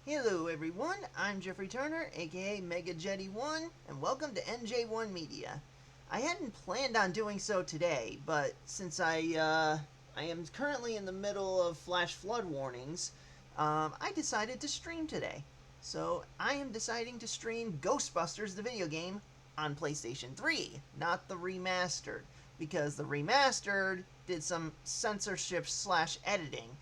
Hello everyone, I'm Jeffrey Turner, aka MegaJetty1, and welcome to MJ1 Media. I hadn't planned on doing so today, but since I am currently in the middle of flash flood warnings, I decided to stream today. So I am deciding to stream Ghostbusters the video game on PlayStation 3, not the remastered, because the remastered did some censorship / editing.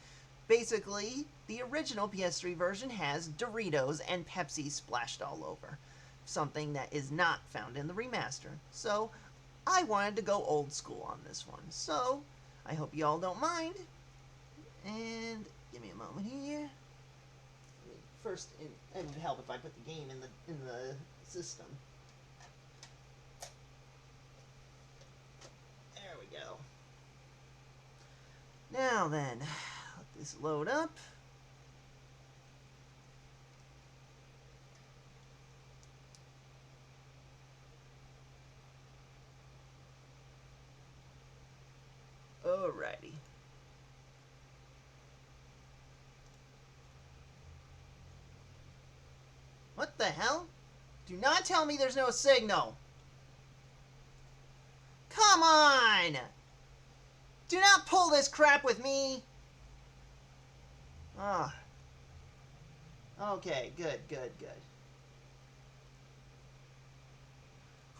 Basically, the original PS3 version has Doritos and Pepsi splashed all over, something that is not found in the remaster. So, I wanted to go old school on this one. So, I hope you all don't mind. And give me a moment here. First, it would help if I put the game in the system. There we go. Now then, let this load up. Alrighty. What the hell? Do not tell me there's no signal. Come on! Do not pull this crap with me! Ah. Okay, good.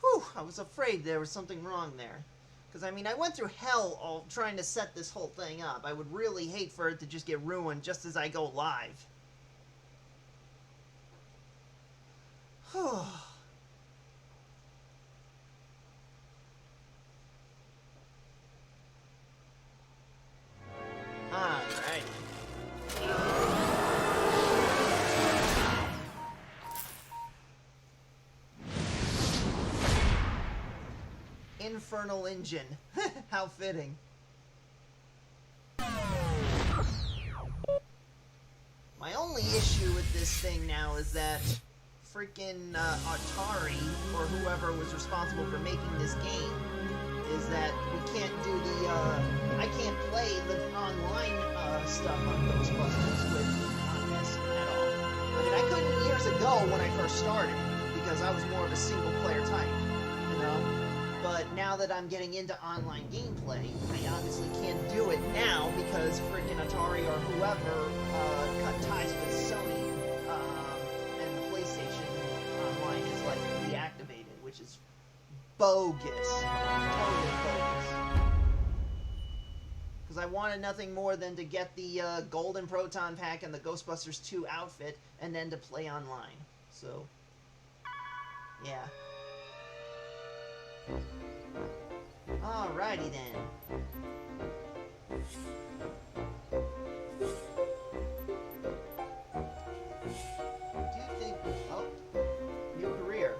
Whew, I was afraid there was something wrong there. Because, I mean, I went through hell all trying to set this whole thing up. I would really hate for it to just get ruined just as I go live. Whew. Alright. Infernal engine. How fitting. My only issue with this thing now is that freaking Atari, or whoever was responsible for making this game, is that we can't do the, I can't play the online stuff on Ghostbusters on this at all. I mean, I couldn't years ago when I first started, because I was more of a single player type, you know? But now that I'm getting into online gameplay, I obviously can't do it now because freaking Atari or whoever cut ties with Sony, and the PlayStation Online is like deactivated, which is bogus. Totally bogus. Because I wanted nothing more than to get the Golden Proton Pack and the Ghostbusters 2 outfit, and then to play online. So, yeah. Alrighty then. Do you think... Oh. New career.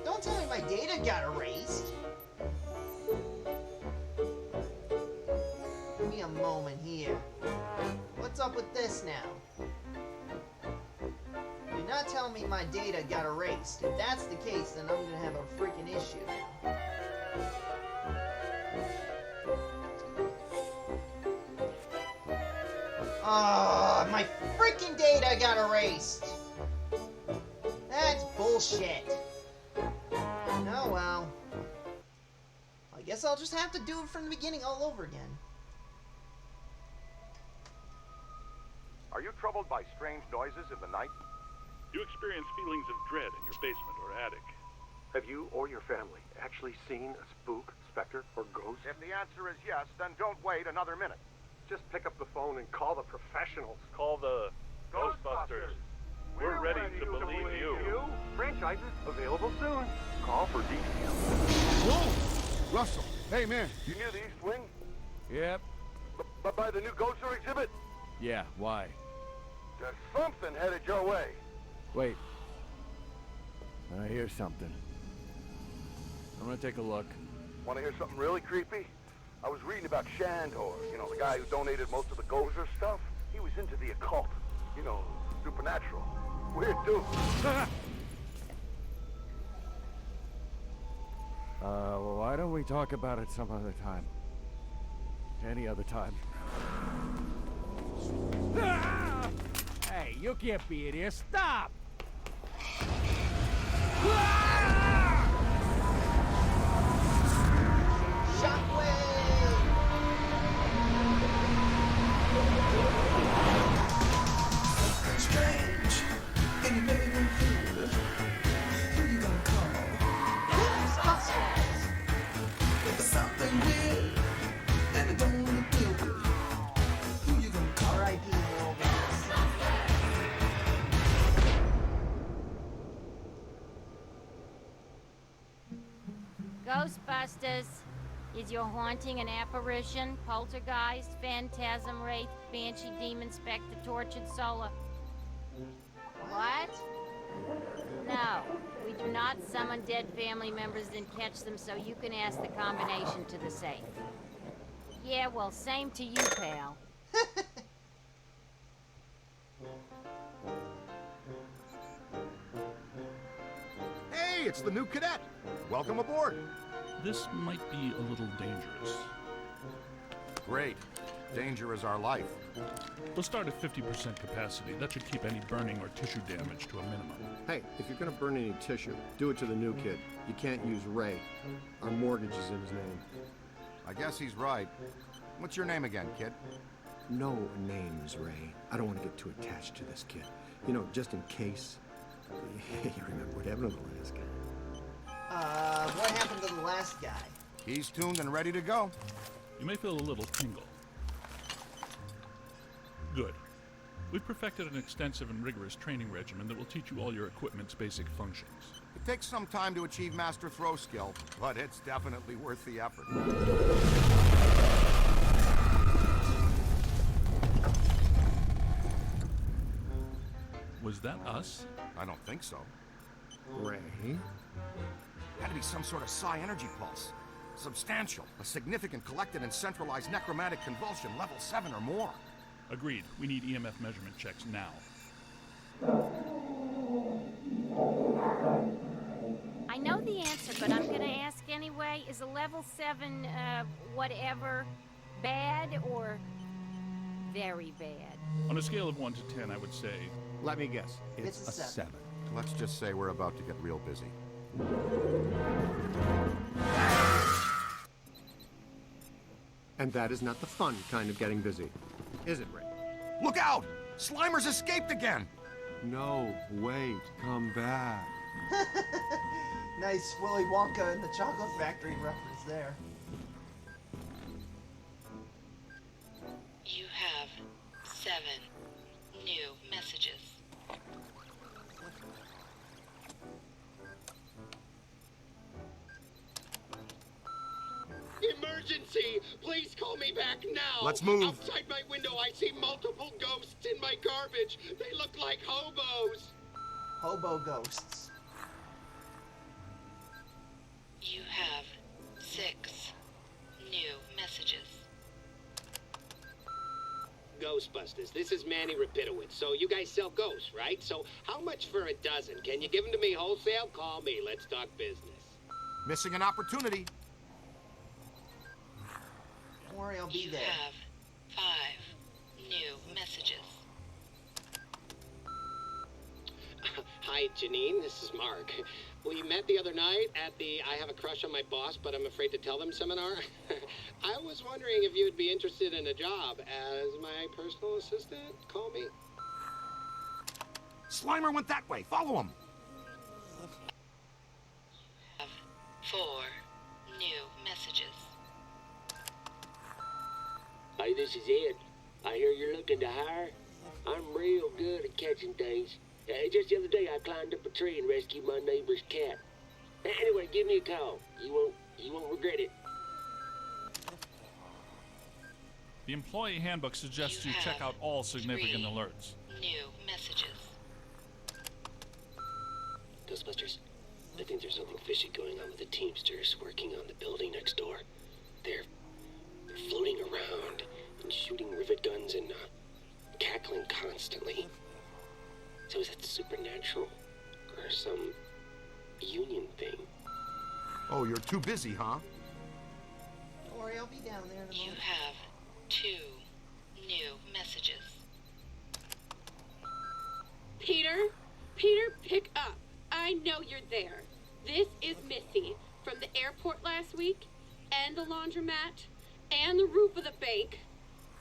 Don't tell me my data got erased. Give me a moment here. What's up with this now? Do not tell me my data got erased. If that's the case, then I'm gonna have a freaking issue now. Ah, my freaking data got erased! That's bullshit. Oh well. I guess I'll just have to do it from the beginning all over again. Are you troubled by strange noises in the night? You experience feelings of dread in your basement or attic. Have you or your family actually seen a spook, specter, or ghost? If the answer is yes, then don't wait another minute. Just pick up the phone and call the professionals. Call the Ghostbusters. We're ready to believe you. Franchises available soon. Call for details. Whoa! Russell, hey man. You near the East Wing? Yep. By the new Ghoster exhibit? Yeah, why? There's something headed your way. Wait. I hear something. I'm gonna take a look. Want to hear something really creepy? I was reading about Shandor, you know, the guy who donated most of the Gozer stuff. He was into the occult, you know, supernatural. Weird dude. Well, why don't we talk about it some other time? Any other time. you can't be in here. Stop! Strange. Any baby food. Who you gonna call? Ghostbusters! There's something weird, and it don't look good. Who you gonna call? R.I.P. Romance. Ghostbusters. Is your haunting an apparition, poltergeist, phantasm, wraith, banshee, demon, specter, tortured soul? What? No, we do not summon dead family members and catch them, so you can ask the combination to the safe. Yeah, well, same to you, pal. Hey, it's the new cadet. Welcome aboard. This might be a little dangerous. Great. Danger is our life. We'll start at 50% capacity. That should keep any burning or tissue damage to a minimum. Hey, if you're gonna burn any tissue, do it to the new kid. You can't use Ray. Our mortgage is in his name. I guess he's right. What's your name again, kid? No names, Ray. I don't want to get too attached to this kid. You know, just in case. You remember what happened to the last guy? What happened to the last guy? He's tuned and ready to go. You may feel a little tingle. Good. We've perfected an extensive and rigorous training regimen that will teach you all your equipment's basic functions. It takes some time to achieve master throw skill, but it's definitely worth the effort. Was that us? I don't think so. Ray? Had to be some sort of psi energy pulse. Substantial. A significant collected and centralized necromantic convulsion, level 7 or more. Agreed. We need EMF measurement checks now. I know the answer, but I'm gonna ask anyway. Is a level 7, whatever, bad or very bad? On a scale of 1 to 10, I would say... Let me guess. It's a 7. Let's just say we're about to get real busy. And that is not the fun kind of getting busy. Is it, Ray? Look out! Slimer's escaped again! No, wait, come back. Nice Willy Wonka and the Chocolate Factory reference there. You have 7 new messages. Emergency! Please call me back now! Let's move. Outside my window, I see multiple ghosts in my garbage. They look like hobos. Hobo ghosts. You have 6 new messages. Ghostbusters, this is Manny Rapidowitz. So you guys sell ghosts, right? So how much for a dozen? Can you give them to me wholesale? Call me. Let's talk business. Missing an opportunity. Don't worry, I'll be You there. have 5 new messages. Hi, Janine. This is Mark. We met the other night at the I Have a Crush on My Boss, but I'm afraid to tell them seminar. I was wondering if you'd be interested in a job as my personal assistant. Call me. Slimer went that way. Follow him. You have 4 new messages. Hey, this is Ed. I hear you're looking to hire. I'm real good at catching things. Just the other day, I climbed up a tree and rescued my neighbor's cat. Anyway, give me a call. You won't regret it. The employee handbook suggests You you check have out all significant 3 alerts. new messages. Ghostbusters, I think there's something fishy going on with the Teamsters working on the building next door. They're floating around and shooting rivet guns and cackling constantly. So is that supernatural or some union thing? Oh, you're too busy, huh? Don't worry, I'll be down there in a You moment. have 2 new messages. Peter? Peter, pick up. I know you're there. This is Missy from the airport last week, and the laundromat, and the roof of the bank.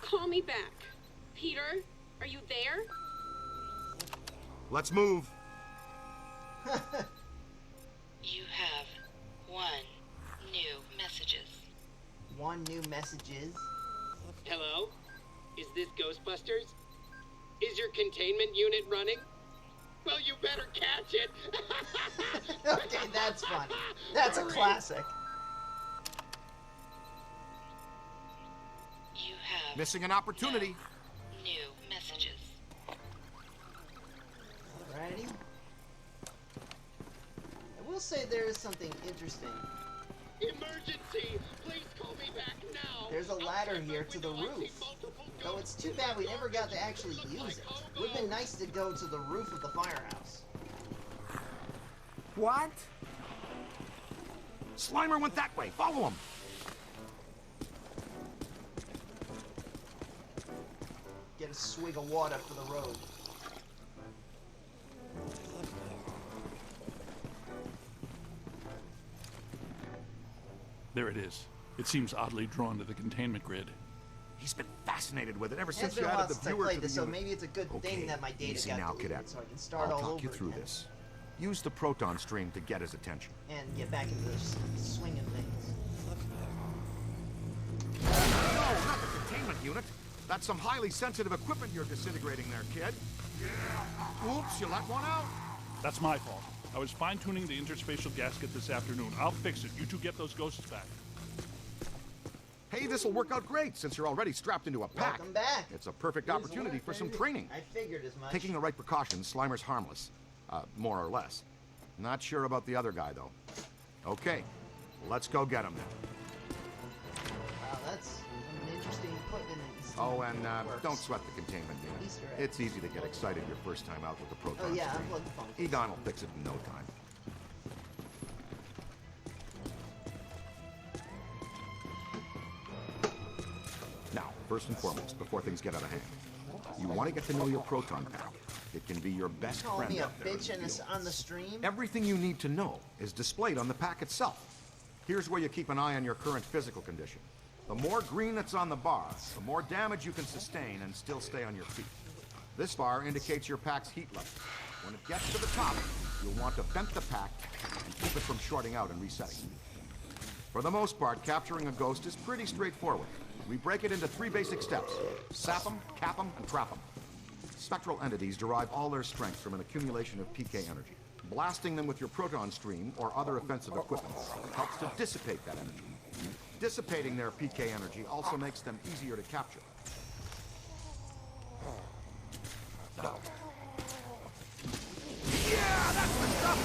Call me back. Peter, are you there? Let's move. You have 1 new messages. 1 new messages. Hello? Is this Ghostbusters? Is your containment unit running? Well, you better catch it. Okay, that's funny. That's a classic. You have Missing an opportunity. new messages. Alrighty. I will say there is something interesting. Emergency! Please call me back now. There's a ladder here to the roof. Though it's too bad we never got to actually use it. Would have been nice to go to the roof of the firehouse. What? Slimer went that way. Follow him. Get a swig of water for the road. There it is. It seems oddly drawn to the containment grid. He's been fascinated with it ever It's since been you a while added the since I viewer played to the this, so unit. maybe it's a good thing that my data easy got now, deleted, cadet. so I can start I'll all talk over you through again. this. Use the Proton stream to get his attention. And get back into the swing of things. No, not the containment unit. That's some highly sensitive equipment you're disintegrating there, kid. Oops, you let one out. That's my fault. I was fine-tuning the interspatial gasket this afternoon. I'll fix it. You two get those ghosts back. Hey, this'll work out great since you're already strapped into a pack. Welcome back. It's a perfect opportunity for some training. I figured as much. Taking the right precautions, Slimer's harmless. More or less. Not sure about the other guy, though. Okay, let's go get him then. Wow, that's some interesting equipment. Oh, and works. don't sweat the containment unit. Easter egg. It's easy to get excited your first time out with the Proton Oh yeah, stream. unplug the phone. Egon will fix it in no time. Now, first and foremost, before things get out of hand, you want to get to know your Proton pack. It can be your best Call friend me a out there in bitch the in field. on the stream. Everything you need to know is displayed on the pack itself. Here's where you keep an eye on your current physical condition. The more green that's on the bar, the more damage you can sustain and still stay on your feet. This bar indicates your pack's heat level. When it gets to the top, you'll want to vent the pack and keep it from shorting out and resetting. For the most part, capturing a ghost is pretty straightforward. We break it into 3 basic steps: sap them, cap them, and trap them. Spectral entities derive all their strength from an accumulation of PK energy. Blasting them with your Proton stream or other offensive equipment helps to dissipate that energy. Dissipating their PK energy also makes them easier to capture. Yeah, that's the stuff!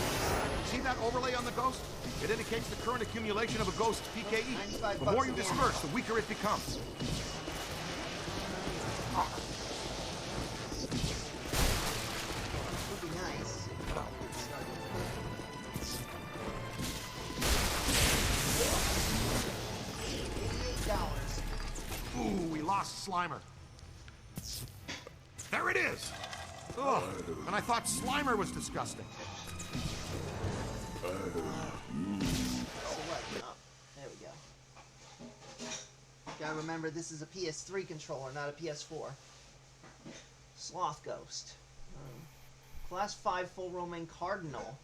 See that overlay on the ghost? It indicates the current accumulation of a ghost's PKE. The more you disperse, the weaker it becomes. Would be nice. $88. Ooh, we lost Slimer. There it is! Ugh, and I thought Slimer was disgusting. Select. Oh, there we go. Gotta remember, this is a PS3 controller, not a PS4. Sloth Ghost. Class 5 full Roman Cardinal.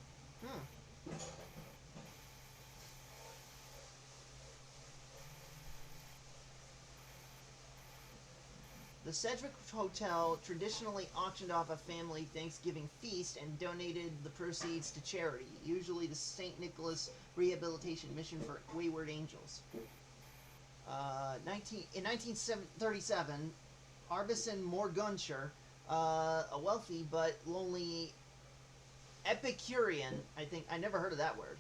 The Sedgwick Hotel traditionally auctioned off a family Thanksgiving feast and donated the proceeds to charity, usually the St. Nicholas Rehabilitation Mission for Wayward Angels. In 1937, Arbison Morgunshire, a wealthy but lonely Epicurean, I never heard of that word,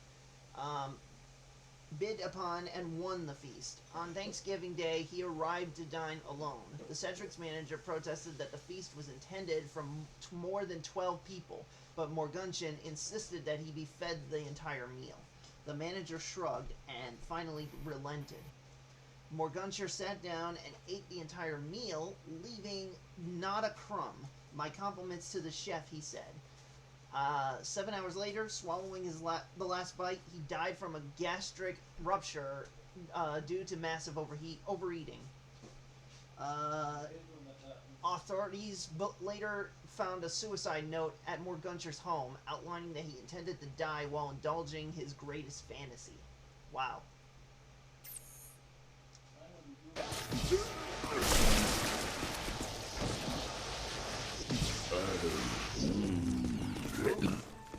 bid upon and won the feast. On Thanksgiving Day, he arrived to dine alone. The Sedgwick's manager protested that the feast was intended for more than 12 people, but Morgunshire insisted that he be fed the entire meal. The manager shrugged and finally relented. Morgunshire sat down and ate the entire meal, leaving not a crumb. My compliments to the chef, he said. 7 hours later, swallowing the last bite, he died from a gastric rupture due to massive overeating. Authorities later found a suicide note at Morguncher's home outlining that he intended to die while indulging his greatest fantasy. Wow.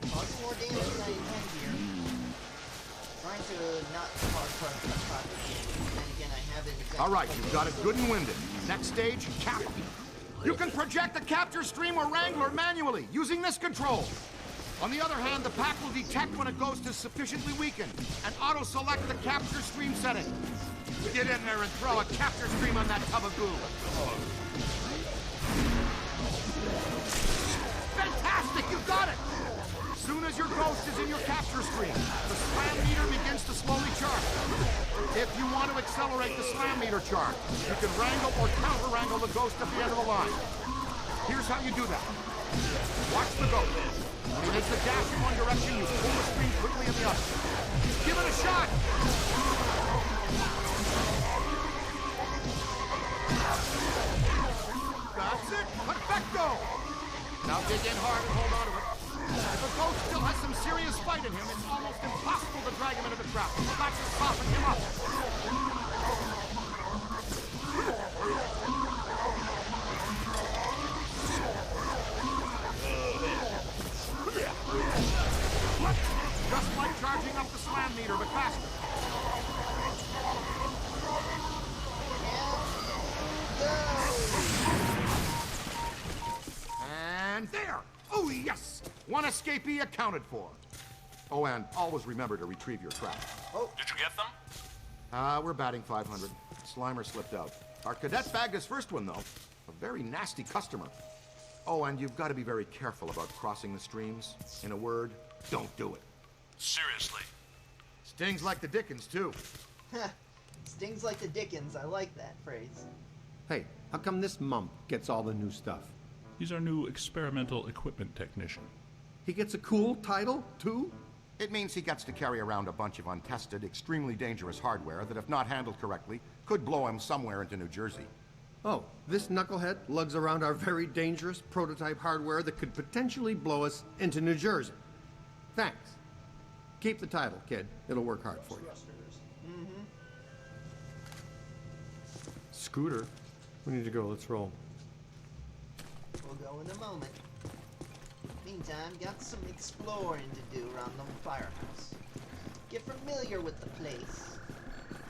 Causing more damage than I intend here. Trying to not cause profit. Then again, I haven't exactly... All right, you've got it good and winded. Next stage, capture. You can project the capture stream or wrangler manually using this control. On the other hand, the pack will detect when a ghost is sufficiently weakened and auto-select the capture stream setting. Get in there and throw a capture stream on that tub of goo. Fantastic, you got it! As soon as your ghost is in your capture stream, the slam meter begins to slowly charge. If you want to accelerate the slam meter charge, you can wrangle or counter-wrangle the ghost at the end of the line. Here's how you do that. Watch the ghost. When he makes a dash in one direction, you pull the stream quickly in the other. Give it a shot! That's it! Perfecto! Now dig in hard and hold on to it. If a ghost still has some serious fight in him, it's almost impossible to drag him into the trap. You've got to soften him up. Just like charging up the slam meter, but faster. And there! Oh, yes! One escapee accounted for. Oh, and always remember to retrieve your trap. Oh. Did you get them? We're batting 500. Slimer slipped out. Our cadet bagged his first one, though. A very nasty customer. Oh, and you've got to be very careful about crossing the streams. In a word, don't do it. Seriously? Stings like the Dickens, too. Stings like the Dickens. I like that phrase. Hey, how come this mump gets all the new stuff? He's our new experimental equipment technician. He gets a cool title, too? It means he gets to carry around a bunch of untested, extremely dangerous hardware that, if not handled correctly, could blow him somewhere into New Jersey. Oh, this knucklehead lugs around our very dangerous prototype hardware that could potentially blow us into New Jersey. Thanks. Keep the title, kid. It'll work hard for you. Mm-hmm. Scooter, we need to go. Let's roll. We'll go in a moment. Meantime, got some exploring to do around the firehouse. Get familiar with the place.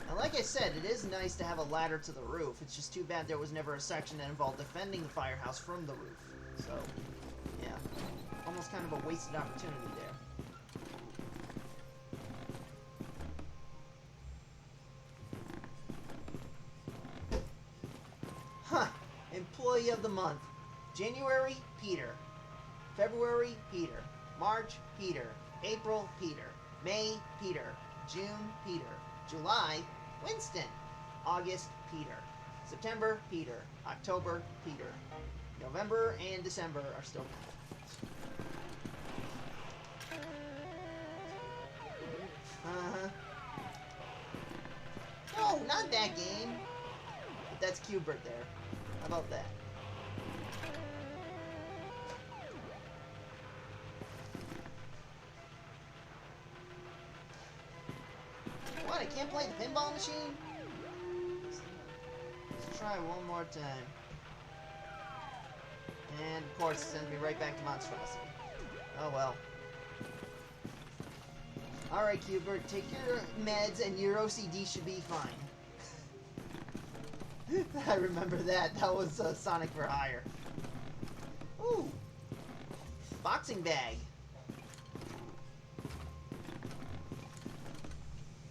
Now, like I said, it is nice to have a ladder to the roof. It's just too bad there was never a section that involved defending the firehouse from the roof. So, yeah. Almost kind of a wasted opportunity there. Huh. Employee of the month. January, Peter. February, Peter. March, Peter. April, Peter. May, Peter. June, Peter. July, Winston. August, Peter. September, Peter. October, Peter. November and December are still Uh-huh. No, not that game. But that's Q-Bert there. How about that? What, I can't play the pinball machine? Let's try one more time. And of course, it sends me right back to Monstrosity. Oh well. Alright, Q-Bert, take your meds and your OCD should be fine. I remember that. That was Sonic for Hire. Ooh. Boxing bag.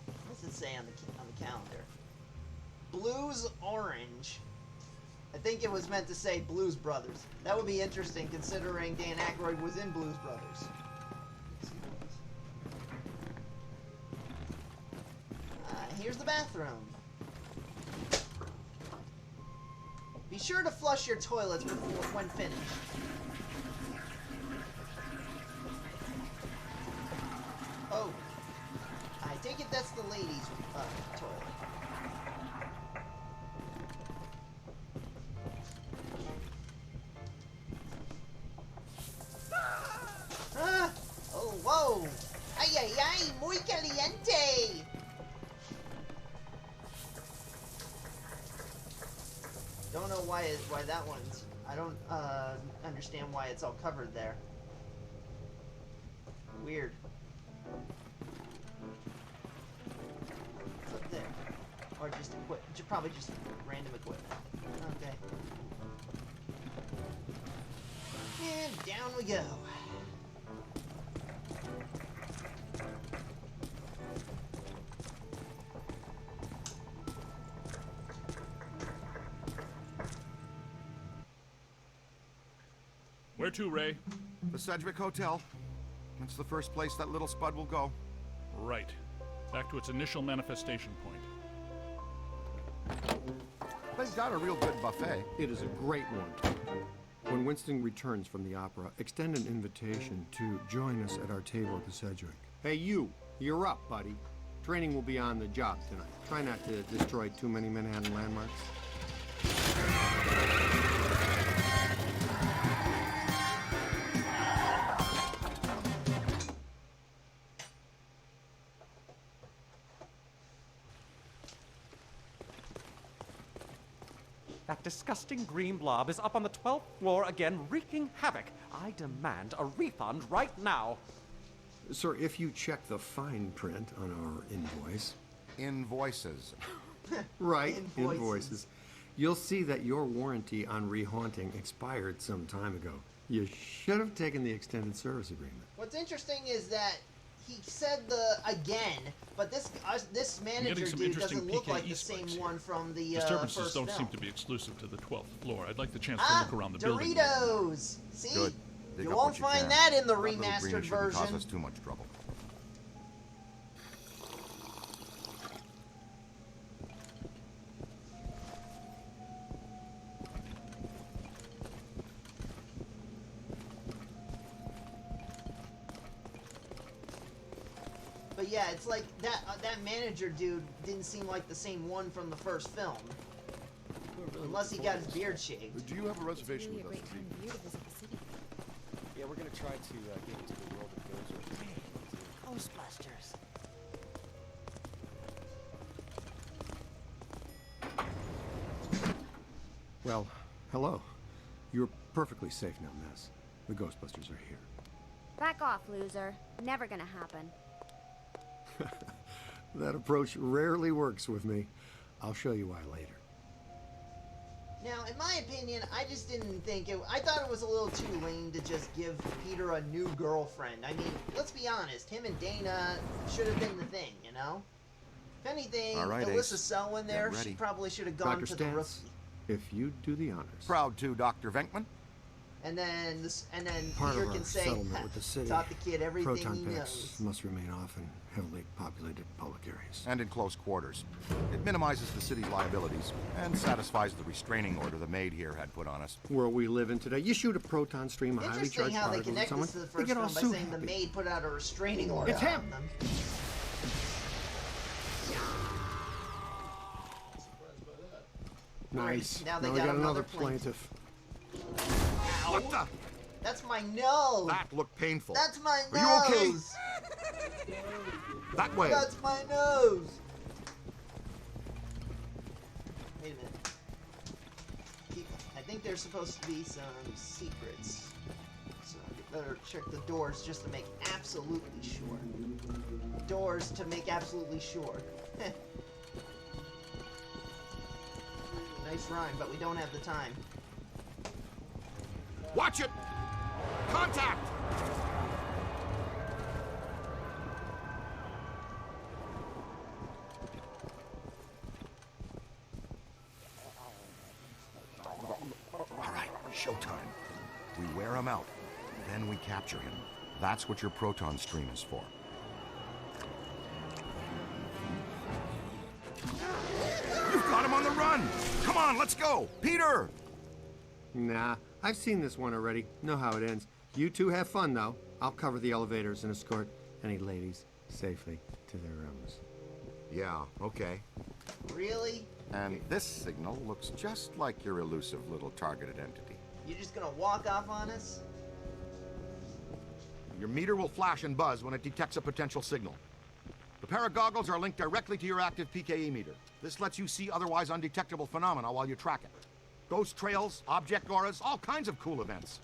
What does it say on the calendar? Blues Orange. I think it was meant to say Blues Brothers. That would be interesting considering Dan Aykroyd was in Blues Brothers. Here's the bathroom. Be sure to flush your toilets before when finished. Oh. I take it that's the ladies' toilet. Ah! Oh, whoa! Ay, ay, ay! Muy caliente! Don't know why that one's... I don't understand why it's all covered there. Weird. What's up there? Or just probably just random equipment. Okay. And down we go. Where to, Ray? The Sedgwick Hotel. It's the first place that little spud will go. Right. Back to its initial manifestation point. They've got a real good buffet. It is a great one. When Winston returns from the opera, extend an invitation to join us at our table at the Sedgwick. Hey, you're up, buddy. Training will be on the job tonight. Try not to destroy too many Manhattan landmarks. That disgusting green blob is up on the 12th floor again, wreaking havoc. I demand a refund right now. Sir, if you check the fine print on our invoice... Invoices. Right, invoices. You'll see that your warranty on rehaunting expired some time ago. You should have taken the extended service agreement. What's interesting is that he said the again, but this manager dude doesn't look like the same one from the Disturbances first don't film. seem to be exclusive to the 12th floor. I'd like the chance to look around the building. Doritos! See? Good. Dig You up won't what you find can. that in the That little remastered greenie shouldn't version. cause us too much trouble. But yeah, it's like that manager dude didn't seem like the same one from the first film. Unless he got his beard shaved. Do you have a reservation with us? Yeah, we're gonna try to get into the world of Ghostbusters. Well, hello. You're perfectly safe now, Miss. The Ghostbusters are here. Back off, loser. Never gonna happen. That approach rarely works with me. I'll show you why later. Now, in my opinion, I just didn't think it... I thought it was a little too lame to just give Peter a new girlfriend. I mean, let's be honest. Him and Dana should have been the thing, you know? If anything, All right, Alyssa Ace. Selwyn there, Get she ready. probably should have gone Dr. to the rookie. Stantz, if you do the honors. Proud to, Dr. Venkman. And then Part Peter of our can say, settlement with the city, taught the kid everything Proton he packs knows. must remain off in heavily populated public areas. And in close quarters. It minimizes the city's liabilities and satisfies the restraining order the maid here had put on us. World we live in today, you shoot a proton stream of highly Interesting charged how they particles at connect someone, this to the they first get all film by so saying the happy. maid put out a restraining order It's on him! them. Nice. Now they we got got another another plaintiff. Ow. What the? That's my nose! That looked painful. That's my nose! Are you okay? That way. That's my nose! Wait a minute. I think there's supposed to be some secrets. So I better check the doors just to make absolutely sure. Doors to make absolutely sure. Nice rhyme, but we don't have the time. Watch it! Contact! All right, showtime. We wear him out, then we capture him. That's what your proton stream is for. You've got him on the run! Come on, let's go! Peter! Nah, I've seen this one already. Know how it ends. You two have fun, though. I'll cover the elevators and escort any ladies safely to their rooms. Yeah, okay. Really? And this signal looks just like your elusive little targeted entity. You're just gonna walk off on us? Your meter will flash and buzz when it detects a potential signal. The pair of goggles are linked directly to your active PKE meter. This lets you see otherwise undetectable phenomena while you track it. Ghost trails, object auras, all kinds of cool events.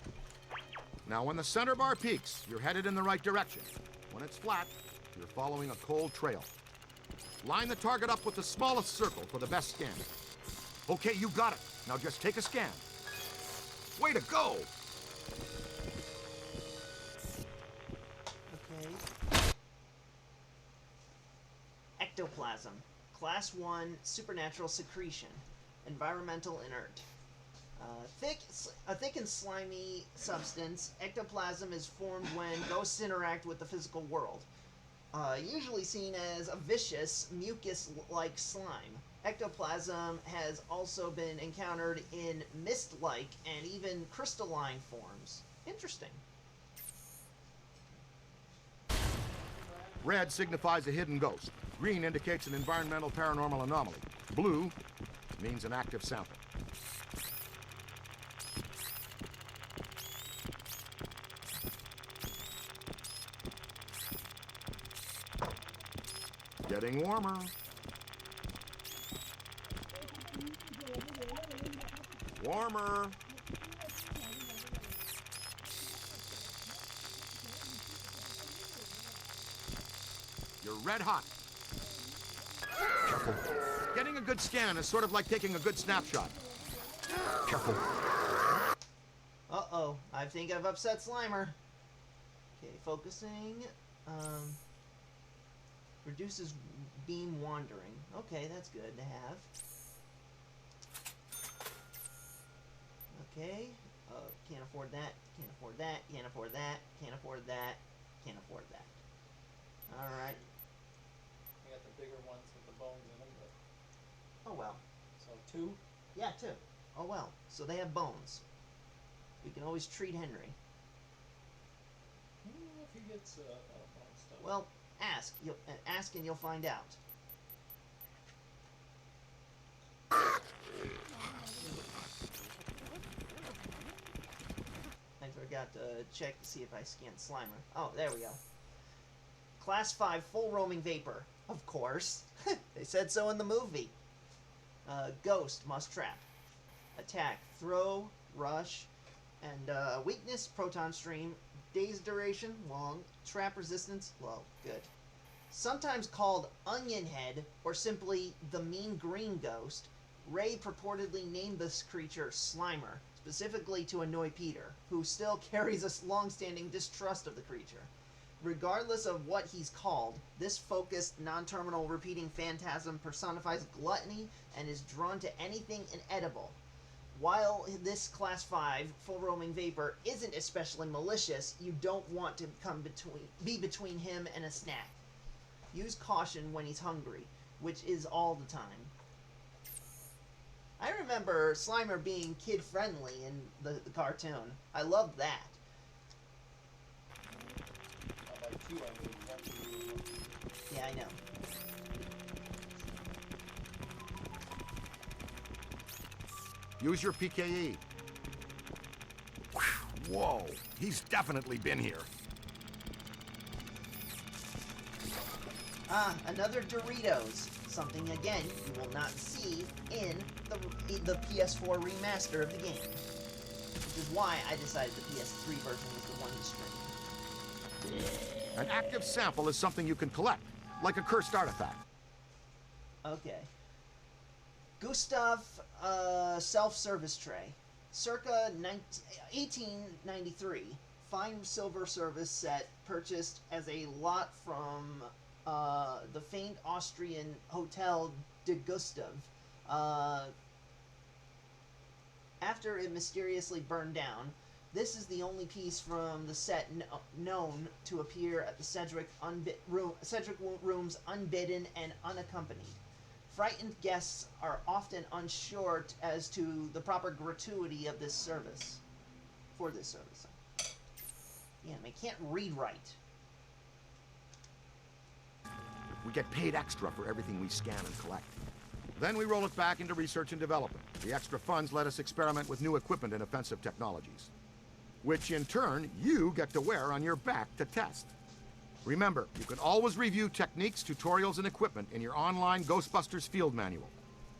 Now, when the center bar peaks, you're headed in the right direction. When it's flat, you're following a cold trail. Line the target up with the smallest circle for the best scan. Okay, you got it. Now just take a scan. Way to go! Okay. Ectoplasm. Class 1 supernatural secretion. Environmental inert. A thick and slimy substance, ectoplasm is formed when ghosts interact with the physical world. Usually seen as a vicious, mucus-like slime. Ectoplasm has also been encountered in mist-like and even crystalline forms. Interesting. Red signifies a hidden ghost. Green indicates an environmental paranormal anomaly. Blue means an active sample. Getting warmer. Warmer. You're red hot. Careful. Getting a good scan is sort of like taking a good snapshot. Careful. Uh-oh. I think I've upset Slimer. Okay, focusing. Reduces beam wandering. Okay, that's good to have. Okay. Can't afford that. Can't afford that. Can't afford that. Can't afford that. Can't afford that. Alright. We got the bigger ones with the bones in them, but... Oh well. So 2? Yeah, 2. Oh well. So they have bones. We can always treat Henry. I don't know if he gets bone stuff. Well, ask. Ask and you'll find out. I forgot to check to see if I scanned Slimer. Oh, there we go. Class 5 full roaming vapor. Of course. They said so in the movie. Ghost must trap. Attack, throw, rush, and weakness, proton stream. Daze duration, long. Trap resistance, low. Good. Sometimes called Onion Head, or simply the Mean Green Ghost, Ray purportedly named this creature Slimer, specifically to annoy Peter, who still carries a long-standing distrust of the creature. Regardless of what he's called, this focused, non-terminal repeating phantasm personifies gluttony and is drawn to anything inedible. While this Class 5 full roaming vapor isn't especially malicious, you don't want to be between him and a snack. Use caution when he's hungry, which is all the time. I remember Slimer being kid-friendly in the cartoon. I loved that. By 2, I mean 1, 2, 1. Yeah, I know. Use your PKE. Whoa, he's definitely been here. Ah, another Doritos. Something, again, you will not see in the PS4 remaster of the game. Which is why I decided the PS3 version was the one to stream. An active sample is something you can collect, like a cursed artifact. Okay. Gustav self-service tray. Circa 1893. Fine silver service set purchased as a lot from the famed Austrian Hotel de Gustav. After it mysteriously burned down, this is the only piece from the set known to appear at the Cedric rooms unbidden and unaccompanied. Frightened guests are often unsure as to the proper gratuity of this service. For this service. Yeah, I can't read right. We get paid extra for everything we scan and collect. Then we roll it back into research and development. The extra funds let us experiment with new equipment and offensive technologies, which in turn you get to wear on your back to test. Remember, you can always review techniques, tutorials, and equipment in your online Ghostbusters field manual.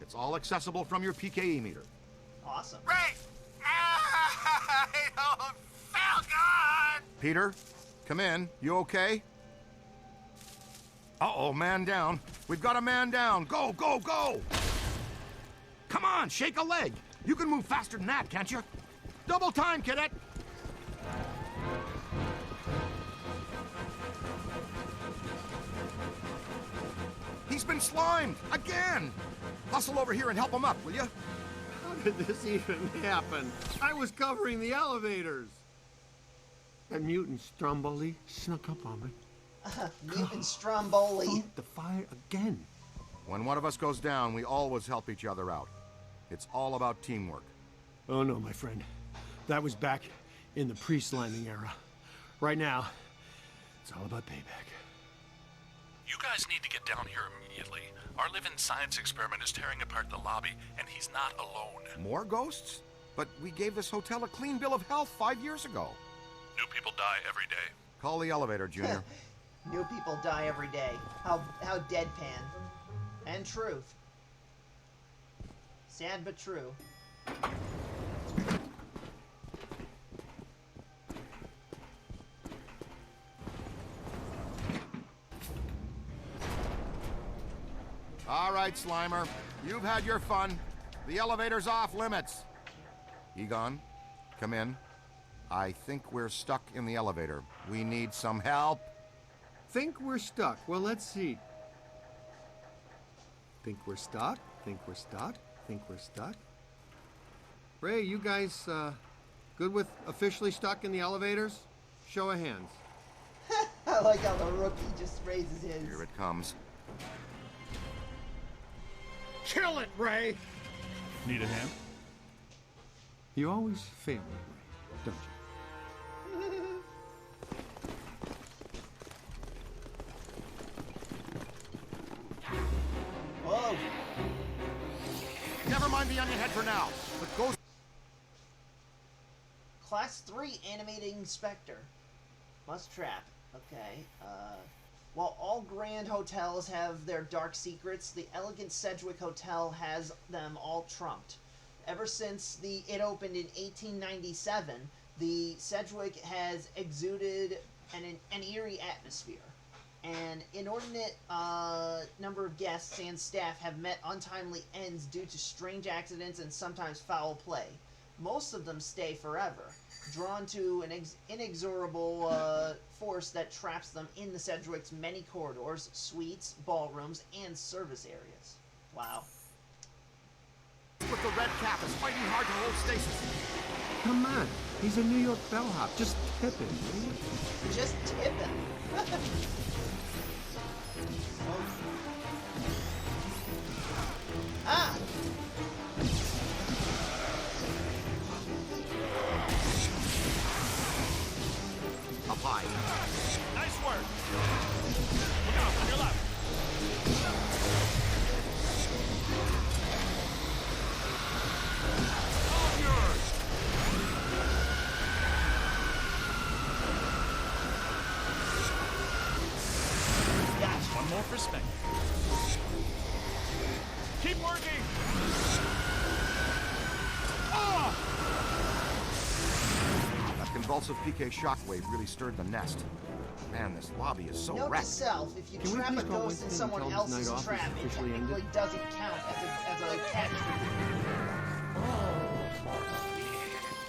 It's all accessible from your PKE meter. Awesome. Ray! I don't feel good! Peter, come in. You okay? Uh-oh, man down. We've got a man down. Go, go, go! Come on, shake a leg. You can move faster than that, can't you? Double time, cadet! He's been slimed! Again! Hustle over here and help him up, will you? How did this even happen? I was covering the elevators. That mutant Stromboli snuck up on me. Mutant Stromboli. The fire again. When one of us goes down, we always help each other out. It's all about teamwork. Oh no, my friend. That was back in the pre-sliming era. Right now, it's all about payback. You guys need to get down here immediately. Our living science experiment is tearing apart the lobby, and he's not alone. More ghosts? But we gave this hotel a clean bill of health 5 years ago. New people die every day. Call the elevator, Junior. New people die every day. How deadpan. And truth. Sad but true. All right, Slimer. You've had your fun. The elevator's off limits. Egon, come in. I think we're stuck in the elevator. We need some help. Think we're stuck. Well, let's see. Think we're stuck? Think we're stuck? Think we're stuck? Ray, you guys good with officially stuck in the elevators? Show of hands. I like how the rookie just raises his. Here it comes. Kill it, Ray! Need a hand? You always fail, Ray, don't you? Whoa! Never mind the onion head for now. The ghost. Class 3 animating Spectre. Must trap. Okay. While all grand hotels have their dark secrets, the elegant Sedgwick Hotel has them all trumped. Ever since it opened in 1897, the Sedgwick has exuded an eerie atmosphere. An inordinate number of guests and staff have met untimely ends due to strange accidents and sometimes foul play. Most of them stay forever, drawn to an inexorable force that traps them in the Sedgwick's many corridors, suites, ballrooms, and service areas. Wow. With the red cap is fighting hard to hold Stasis. Come on. He's a New York bellhop. Just tip him, will you? Just tip him. Ah! Up high. Nice work. Look out, on your left. All yours. Gotcha. One more for Spec. Keep working. That convulsive PK shockwave really stirred the nest. Man, this lobby is so Note to wrecked. self, if you Can we trap a please call ghost in Winston and someone tell him else's tonight off is trap, it officially technically ended? doesn't count as a catch.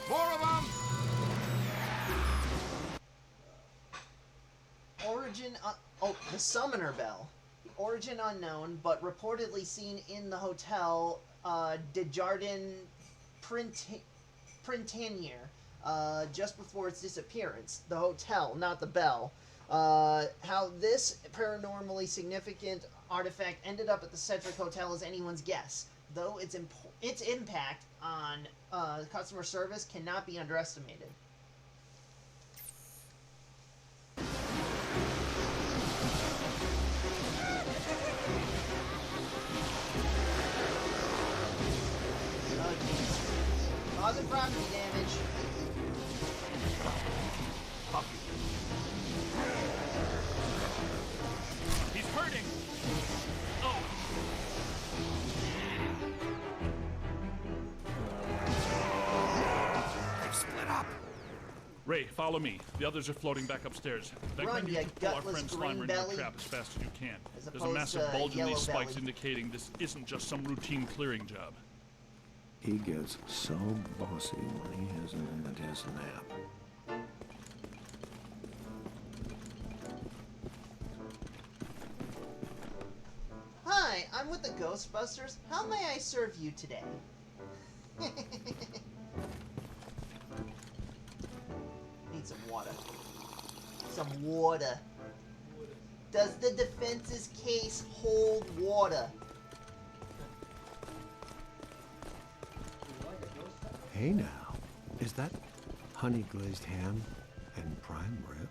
More of them! Origin, the Summoner Bell. The origin unknown, but reportedly seen in the hotel Desjardins Printanier just before its disappearance. The hotel, not the bell, How this paranormally significant artifact ended up at the Cedric Hotel is anyone's guess, though its impact on customer service cannot be underestimated. Causing property damage. He's hurting. Oh. They've split up. Ray, follow me. The others are floating back upstairs. Run, you you to pull our gutless friend green Slimer into belly. a trap as fast as you can. As There's a opposed massive to bulge in yellow these spikes belly. indicating this isn't just some routine clearing job. He gets so bossy when he isn't at his nap. Hi, I'm with the Ghostbusters. How may I serve you today? Need some water. Some water. Does the defense's case hold water? Hey now, is that honey glazed ham and prime rib?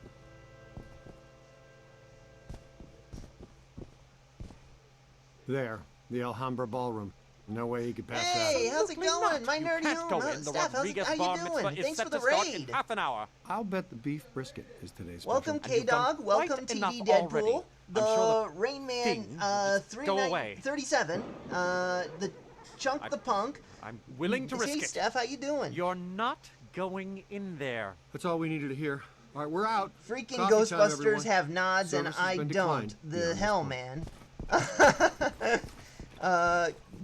There, the Alhambra Ballroom. No way you could pass Hey, that. how's it going? My nerdy Can't go room. in. The Steph, Rodriguez how bar you mitzvah doing? is Thanks set for the to start raid. in half an hour. I'll bet the beef brisket is today's special. Welcome, And you've done K-Dog. Welcome, quite enough TV Deadpool. already. The I'm sure the Rain Man thing will just go away. 37. The Chunk the Punk. I'm willing to risk Hey, it. Steph, how you doing? You're not going in there. That's all we needed to hear. All right, we're out. Freaking Coffee time, Ghostbusters everyone. have nods Service and has I been don't. declined. The Yeah, hell, man.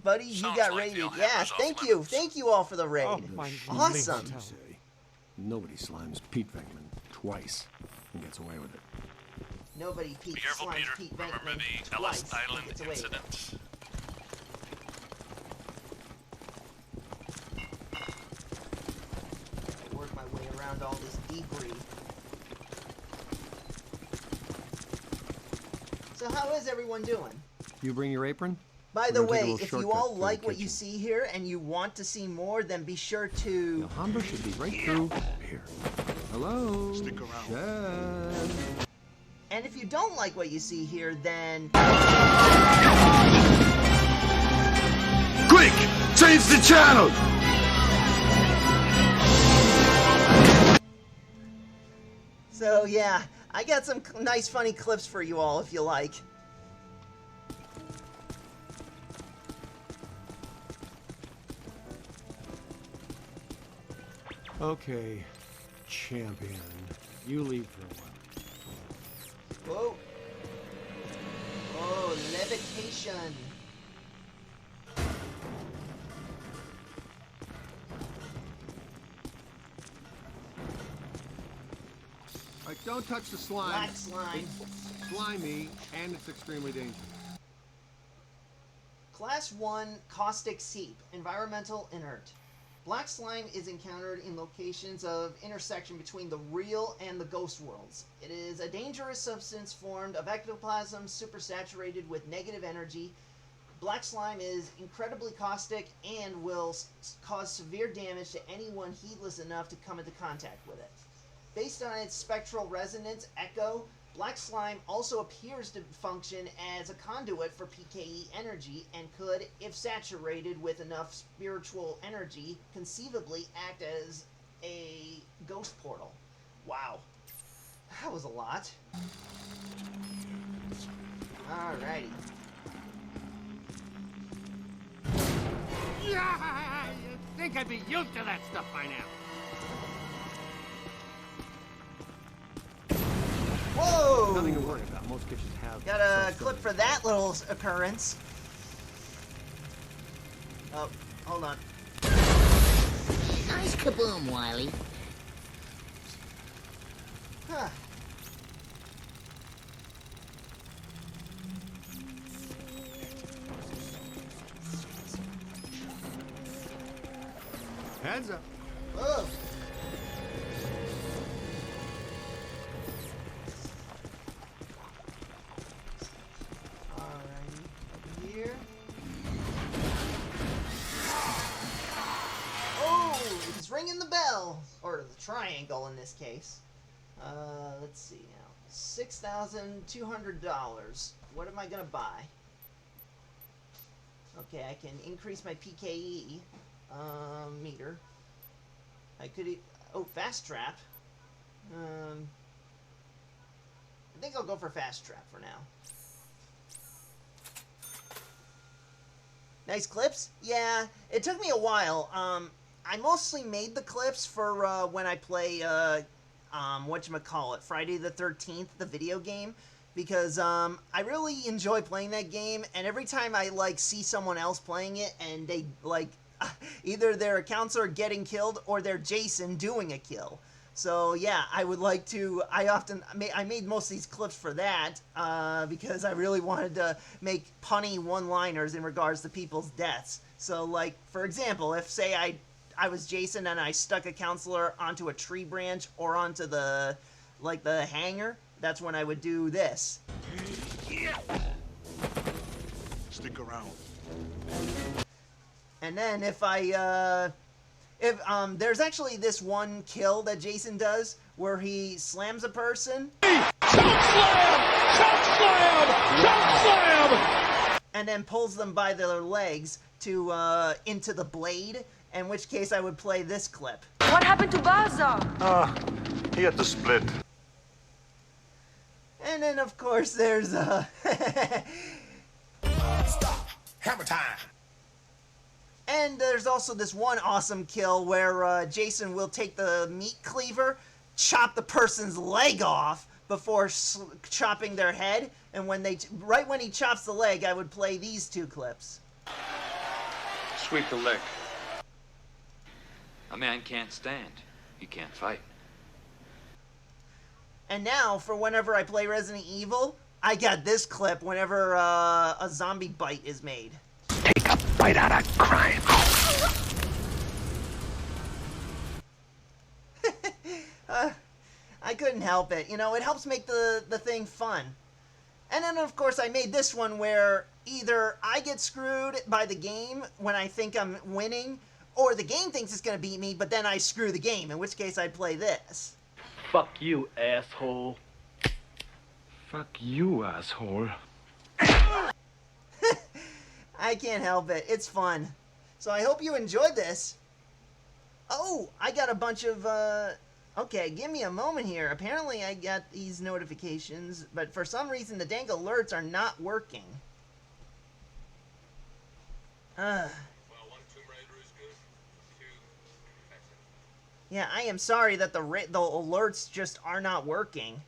Buddy, you Sounds got like the raided. Yeah, Alhambra's off thank you. limits. Thank you all for the raid. Oh, my Awesome. You say. Nobody slimes Pete Venkman twice and gets away with it. Nobody Be Pete careful, slimes Peter. Pete Remember Venkman the Ellis twice and Island gets away with it. incident? Work my way around all this debris. So how is everyone doing? You bring your apron? By We're the gonna take a way, little if you shortcut all through the like what you kitchen. see here and you want to see more, then be sure to... Alhambra should be right through here. Hello? Stick around. Shed. And if you don't like what you see here, then... Quick! Change the channel! So yeah, I got some nice funny clips for you all if you like. Okay, champion. You leave for a while. Whoa. Oh, levitation. All right, don't touch the slime. Black slime. It's slimy, and it's extremely dangerous. Class 1 Caustic Seep, Environmental Inert. Black slime is encountered in locations of intersection between the real and the ghost worlds. It is a dangerous substance formed of ectoplasm supersaturated with negative energy. Black slime is incredibly caustic and will cause severe damage to anyone heedless enough to come into contact with it. Based on its spectral resonance echo, black slime also appears to function as a conduit for PKE energy and could, if saturated with enough spiritual energy, conceivably act as a ghost portal. Wow. That was a lot. Alrighty. Yeah, you'd think I'd be used to that stuff by now. Whoa! Nothing to worry about. Most kitchens have. Got a clip for that little occurrence. Oh, hold on. Nice kaboom, Wiley. Huh. Heads up. Whoa. angle in this case. Let's see now. $6,200. What am I gonna buy? Okay, I can increase my PKE meter. I could... Oh, fast trap. I think I'll go for fast trap for now. Nice clips? Yeah, it took me a while. I mostly made the clips for when I play, whatchamacallit, Friday the 13th, the video game. Because I really enjoy playing that game, and every time I, like, see someone else playing it, and they, like, either their accounts are getting killed, or they're Jason doing a kill. So, yeah, I would like to... I made most of these clips for that, because I really wanted to make punny one-liners in regards to people's deaths. So, like, for example, if, say, I was Jason and I stuck a counselor onto a tree branch or onto the, like, the hangar, that's when I would do this. Stick around. And then if there's actually this one kill that Jason does where he slams a person. Choke slam! Choke slam! Choke slam! And then pulls them by their legs to into the blade, in which case I would play this clip. What happened to Baza? He had to split. And then of course there's Stop! Hammer time! And there's also this one awesome kill where Jason will take the meat cleaver, chop the person's leg off before chopping their head, and right when he chops the leg, I would play these two clips. Sweep the leg. A man can't stand. He can't fight. And now, for whenever I play Resident Evil, I got this clip whenever a zombie bite is made. Take a bite out of crime. I couldn't help it. You know, it helps make the thing fun. And then, of course, I made this one where either I get screwed by the game when I think I'm winning, or the game thinks it's going to beat me, but then I screw the game, in which case I play this. Fuck you, asshole. Fuck you, asshole. I can't help it. It's fun. So I hope you enjoyed this. Oh, I got a bunch of, okay, give me a moment here. Apparently I got these notifications, but for some reason the dang alerts are not working. Yeah, I am sorry that the alerts just are not working.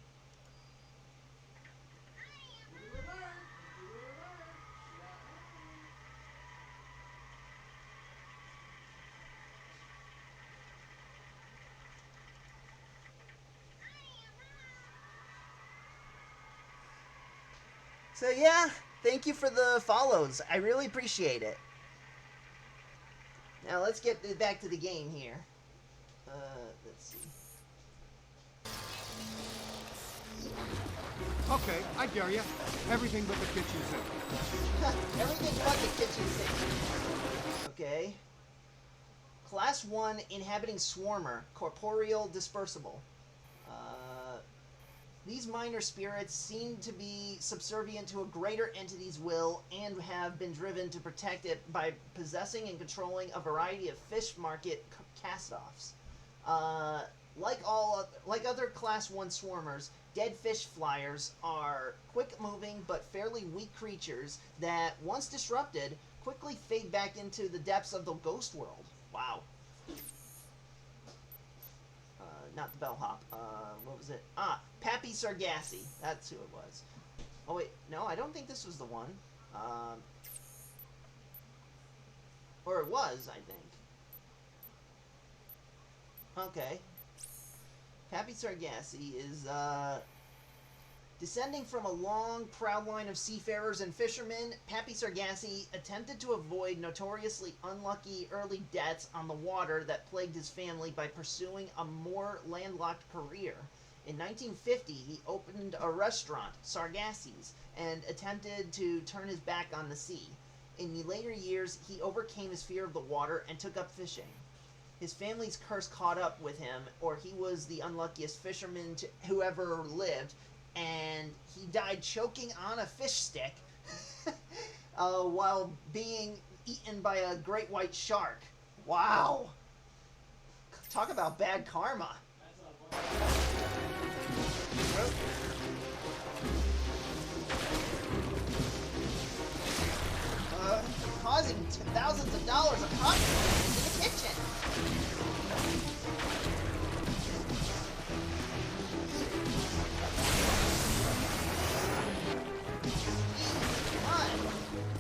So yeah, thank you for the follows. I really appreciate it. Now let's get back to the game here. Let's see. Okay, I dare you. Everything but the kitchen sink. Everything but the kitchen sink. Okay. Class 1 Inhabiting Swarmer. Corporeal Dispersible. These minor spirits seem to be subservient to a greater entity's will and have been driven to protect it by possessing and controlling a variety of fish market cast-offs. Like other Class 1 swarmers, dead fish flyers are quick-moving but fairly weak creatures that, once disrupted, quickly fade back into the depths of the ghost world. Wow. Not the bellhop. What was it? Pappy Sargassi. That's who it was. Oh, wait. No, I don't think this was the one. Or it was, I think. Okay. Pappy Sargassi is, descending from a long, proud line of seafarers and fishermen, Pappy Sargassi attempted to avoid notoriously unlucky early deaths on the water that plagued his family by pursuing a more landlocked career. In 1950, he opened a restaurant, Sargassi's, and attempted to turn his back on the sea. In the later years, he overcame his fear of the water and took up fishing. his family's curse caught up with him, or he was the unluckiest fisherman who ever lived, and he died choking on a fish stick while being eaten by a great white shark. Wow. Talk about bad karma. Causing thousands of dollars of profit in the kitchen.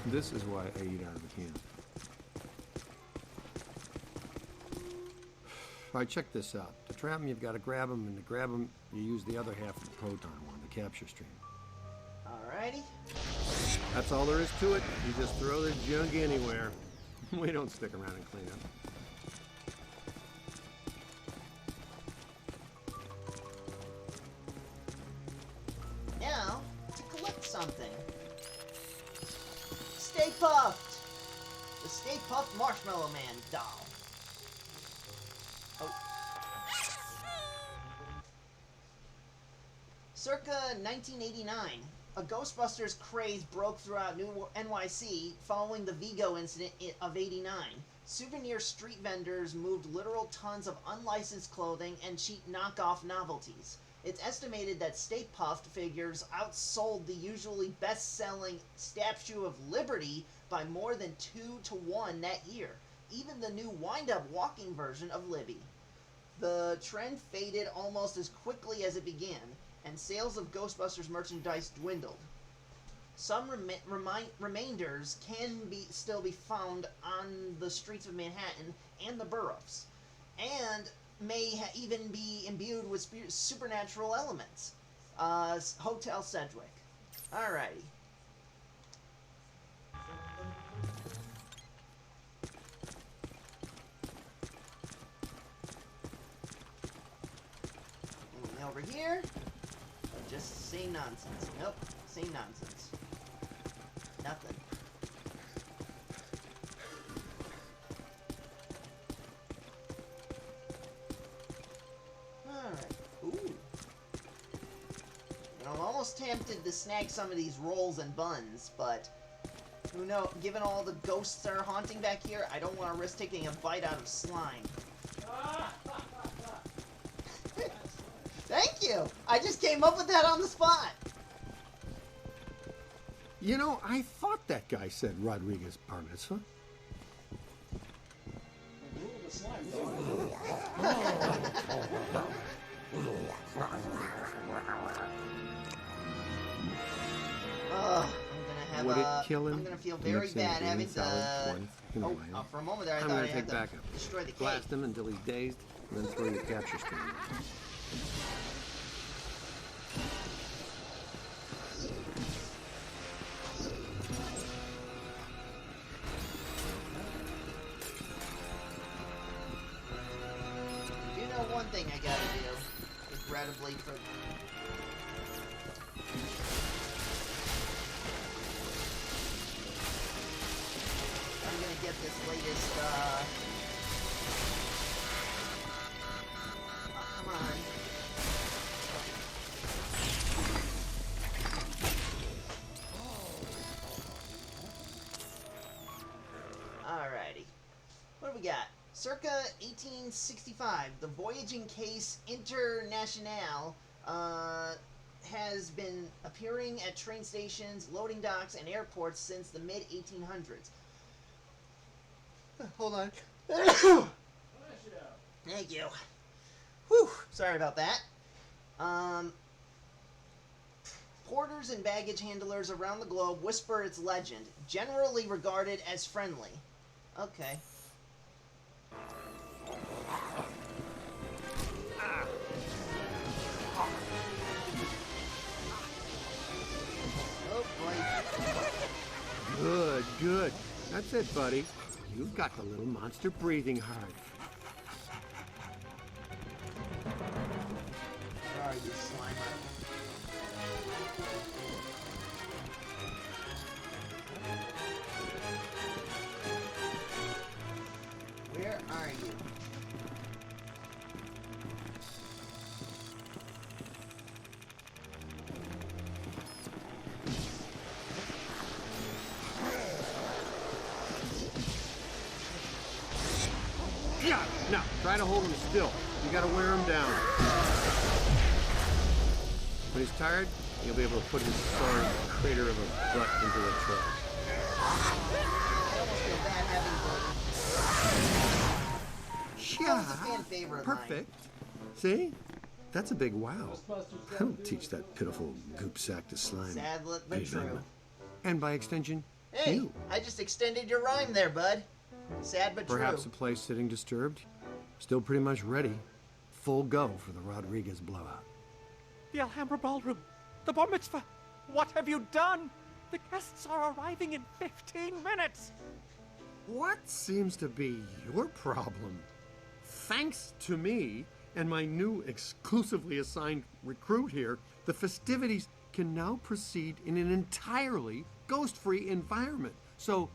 This is why I eat out of a can. Alright, check this out. To trap them, you've got to grab them, and to grab them, you use the other half of the Proton one, the capture stream. Alrighty. That's all there is to it. You just throw the junk anywhere. We don't stick around and clean up. Now, to collect something. Stay Puffed! The Stay Puffed Marshmallow Man doll. Oh. Circa 1989, a Ghostbusters craze broke throughout New NYC following the Vigo incident of '89. Souvenir street vendors moved literal tons of unlicensed clothing and cheap knockoff novelties. It's estimated that Stay Puffed figures outsold the usually best-selling Statue of Liberty by more than 2-to-1 that year, even the new wind-up walking version of Libby. The trend faded almost as quickly as it began, and sales of Ghostbusters merchandise dwindled. Some remainders can still be found on the streets of Manhattan and the boroughs, and may even be imbued with supernatural elements. Hotel Sedgwick. Alrighty. And over here, just same nonsense. Nope, same nonsense. Nothing. Alright. Ooh. And I'm almost tempted to snag some of these rolls and buns, but who knows? Given all the ghosts that are haunting back here, I don't want to risk taking a bite out of slime. Thank you! I just came up with that on the spot! You know, I thought that guy said Rodriguez Bar Mitzvah. Would it kill him? I'm gonna feel very bad having to. For a moment there, I thought I had to destroy the cake. Blast him until he's dazed, and then throw your capture stream. You know one thing I gotta do, regrettably for. I'm gonna get this latest, oh, come on. Alrighty. What do we got? Circa 1865, the Voyaging Case Internationale has been appearing at train stations, loading docks, and airports since the mid-1800s. Hold on. Thank you. Whew, sorry about that. Porters and baggage handlers around the globe whisper its legend, generally regarded as friendly. Okay. Oh boy. Good, good. That's it, buddy. You've got the little monster breathing hard. Where are you, Slimer? Where are you? Try to hold him still. You gotta wear him down. When he's tired, he'll be able to put his sorry crater of a butt into a truck. I almost feel bad having Buddy. That was a fan favorite line. Perfect. See? That's a big wow. I don't teach that pitiful goop sack to slime. Sad but true. And by extension, Hey, you. I just extended your rhyme there, bud. Sad but Perhaps true. the place sitting disturbed. Still pretty much ready. Full go for the Rodriguez blowout. The Alhambra Ballroom. The bar mitzvah. What have you done? The guests are arriving in 15 minutes. What seems to be your problem? Thanks to me and my new exclusively assigned recruit here, the festivities can now proceed in an entirely ghost-free environment. So,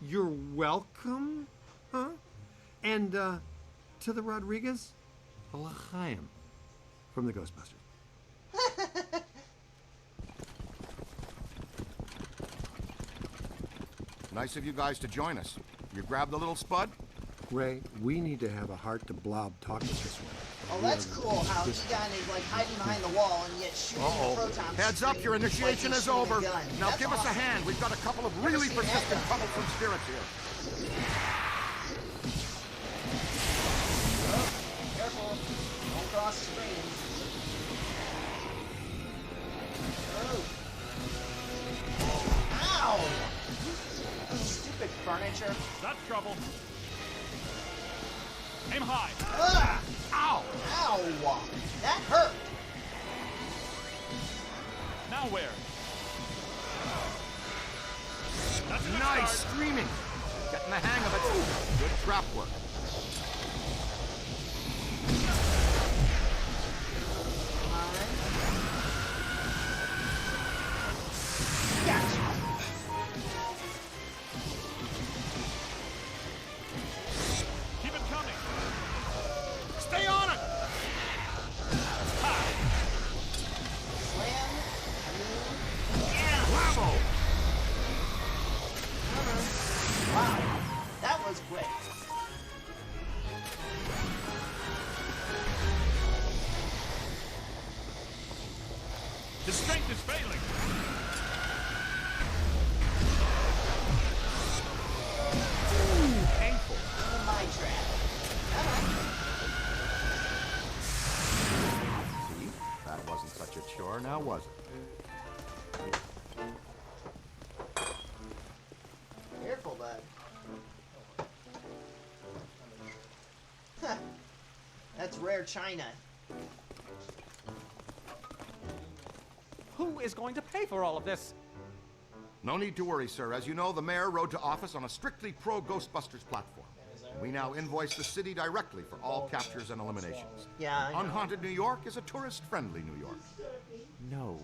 you're welcome, huh? And, to the Rodriguez, a l'chaim from the Ghostbusters. Nice of you guys to join us. You grabbed the little spud? Ray, we need to have a heart-to-blob talk this way. Oh, that's cool how Egon is like hiding behind the wall and yet shooting the proton. Heads up, your initiation is over. Now That's give us a awesome. hand. We've got a couple of really persistent troublesome spirits here. Oh, careful. Don't cross the screen. Oh. Ow! Stupid furniture. That's trouble. Aim high. Ugh! Ow! Ow! That hurt! Now where? That's a good Nice start. screaming. Getting the hang of it. Good trap work. Gotcha! Keep it coming. Stay on it! Slam. Bravo! Wow. That was quick. His strength is failing. Painful. In my trap. See? That wasn't such a chore, now was it? Careful, bud. Huh. That's rare china. Who is going to pay for all of this? No need to worry, sir. As you know, the mayor rode to office on a strictly pro-Ghostbusters platform. We now invoice the city directly for all captures and eliminations. Yeah, I know. Unhaunted New York is a tourist-friendly New York. No,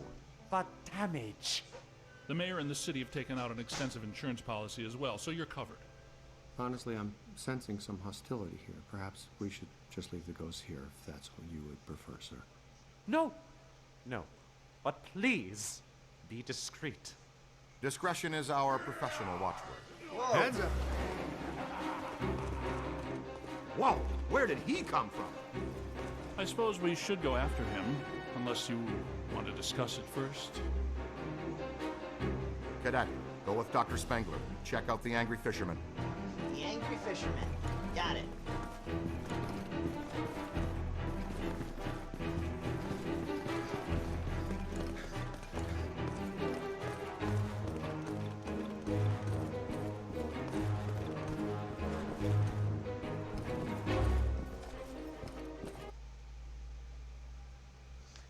but damage. The mayor and the city have taken out an extensive insurance policy as well, so you're covered. Honestly, I'm sensing some hostility here. Perhaps we should just leave the ghosts here if that's what you would prefer, sir. No. No. But please, be discreet. Discretion is our professional watchword. Whoa. Heads up. Whoa! Where did he come from? I suppose we should go after him, unless you want to discuss it first. Cadet, go with Dr. Spengler. Check out the Angry Fisherman. The Angry Fisherman. Got it.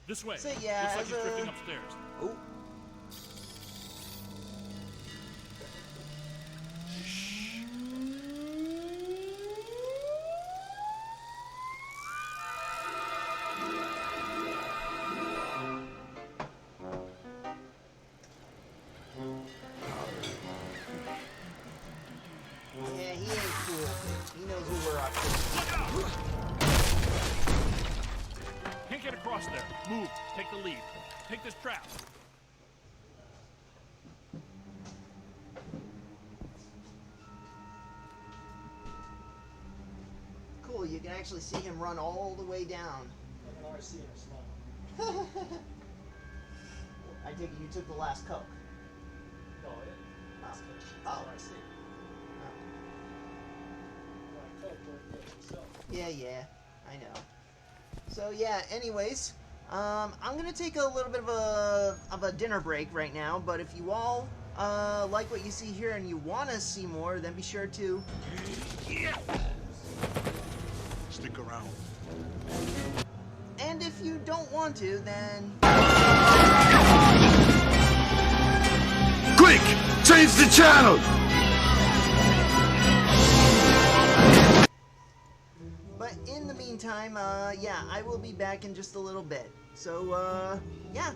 This way. So, yeah, Looks like as he's drifting a- upstairs. Oh. Yeah, he ain't cool. He knows who we're up to. Can't get across there. Move. Take the lead. Take this trap. Cool, you can actually see him run all the way down. Like an RC in a smile. I take it you took the last Coke. No, it. Oh. RC. Yeah, I know. So yeah, anyways, I'm gonna take a little bit of a dinner break right now, but if you all like what you see here and you want to see more, then be sure to stick around. And if you don't want to, then Quick! Change the channel! But in the meantime, yeah, I will be back in just a little bit. So, yeah.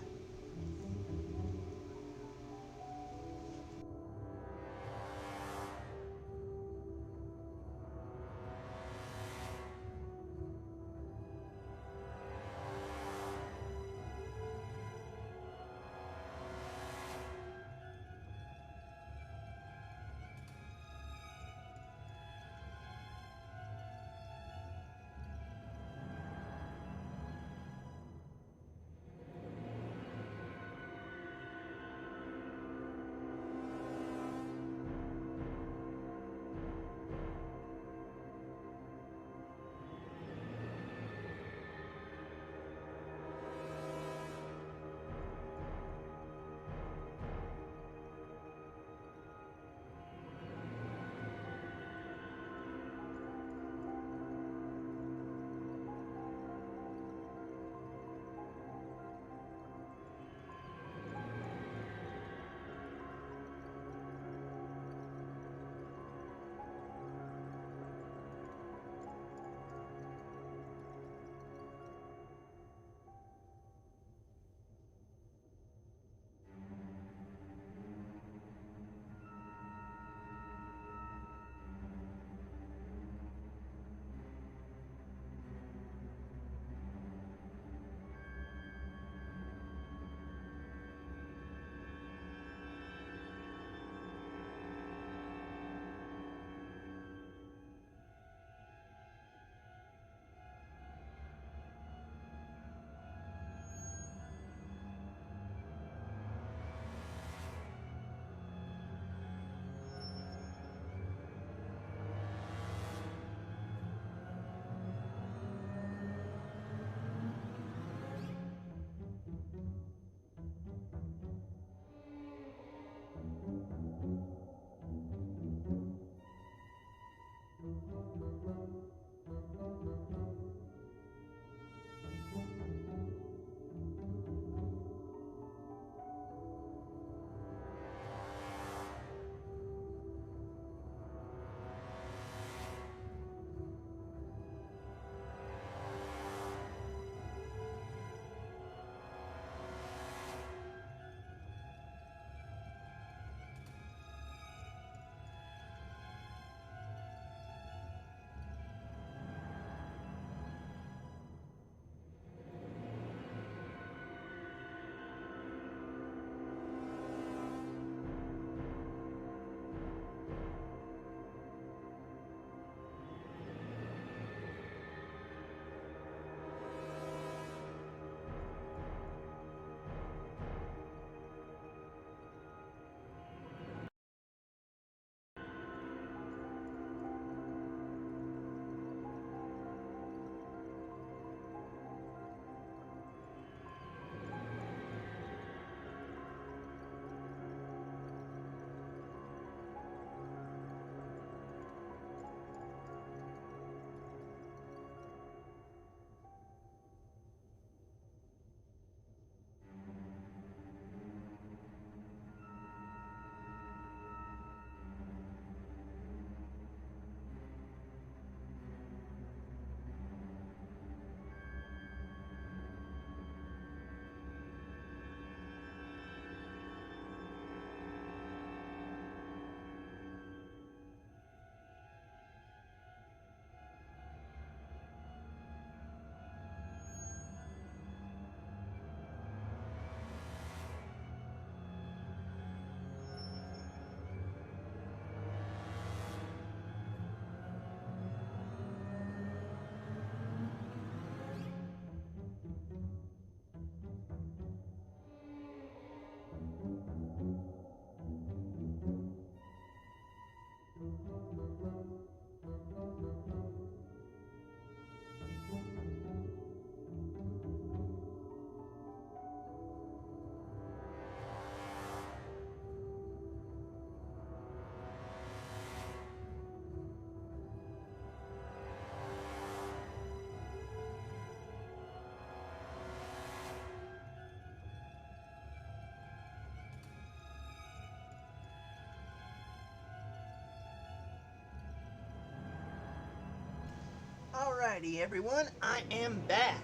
Alrighty, everyone, I am back.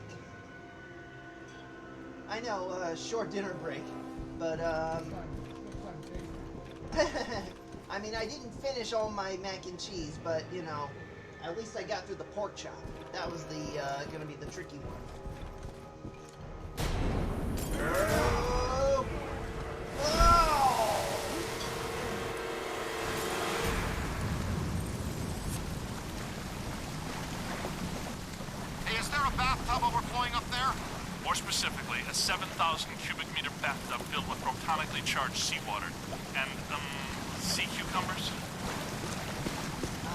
I know, short dinner break, but, I mean, I didn't finish all my mac and cheese, but, you know, at least I got through the pork chop. That was the, gonna be the tricky one. Oh! Oh! Hey, is there a bathtub overflowing up there? More specifically, a 7,000 cubic meter bathtub filled with protonically charged seawater. And, sea cucumbers?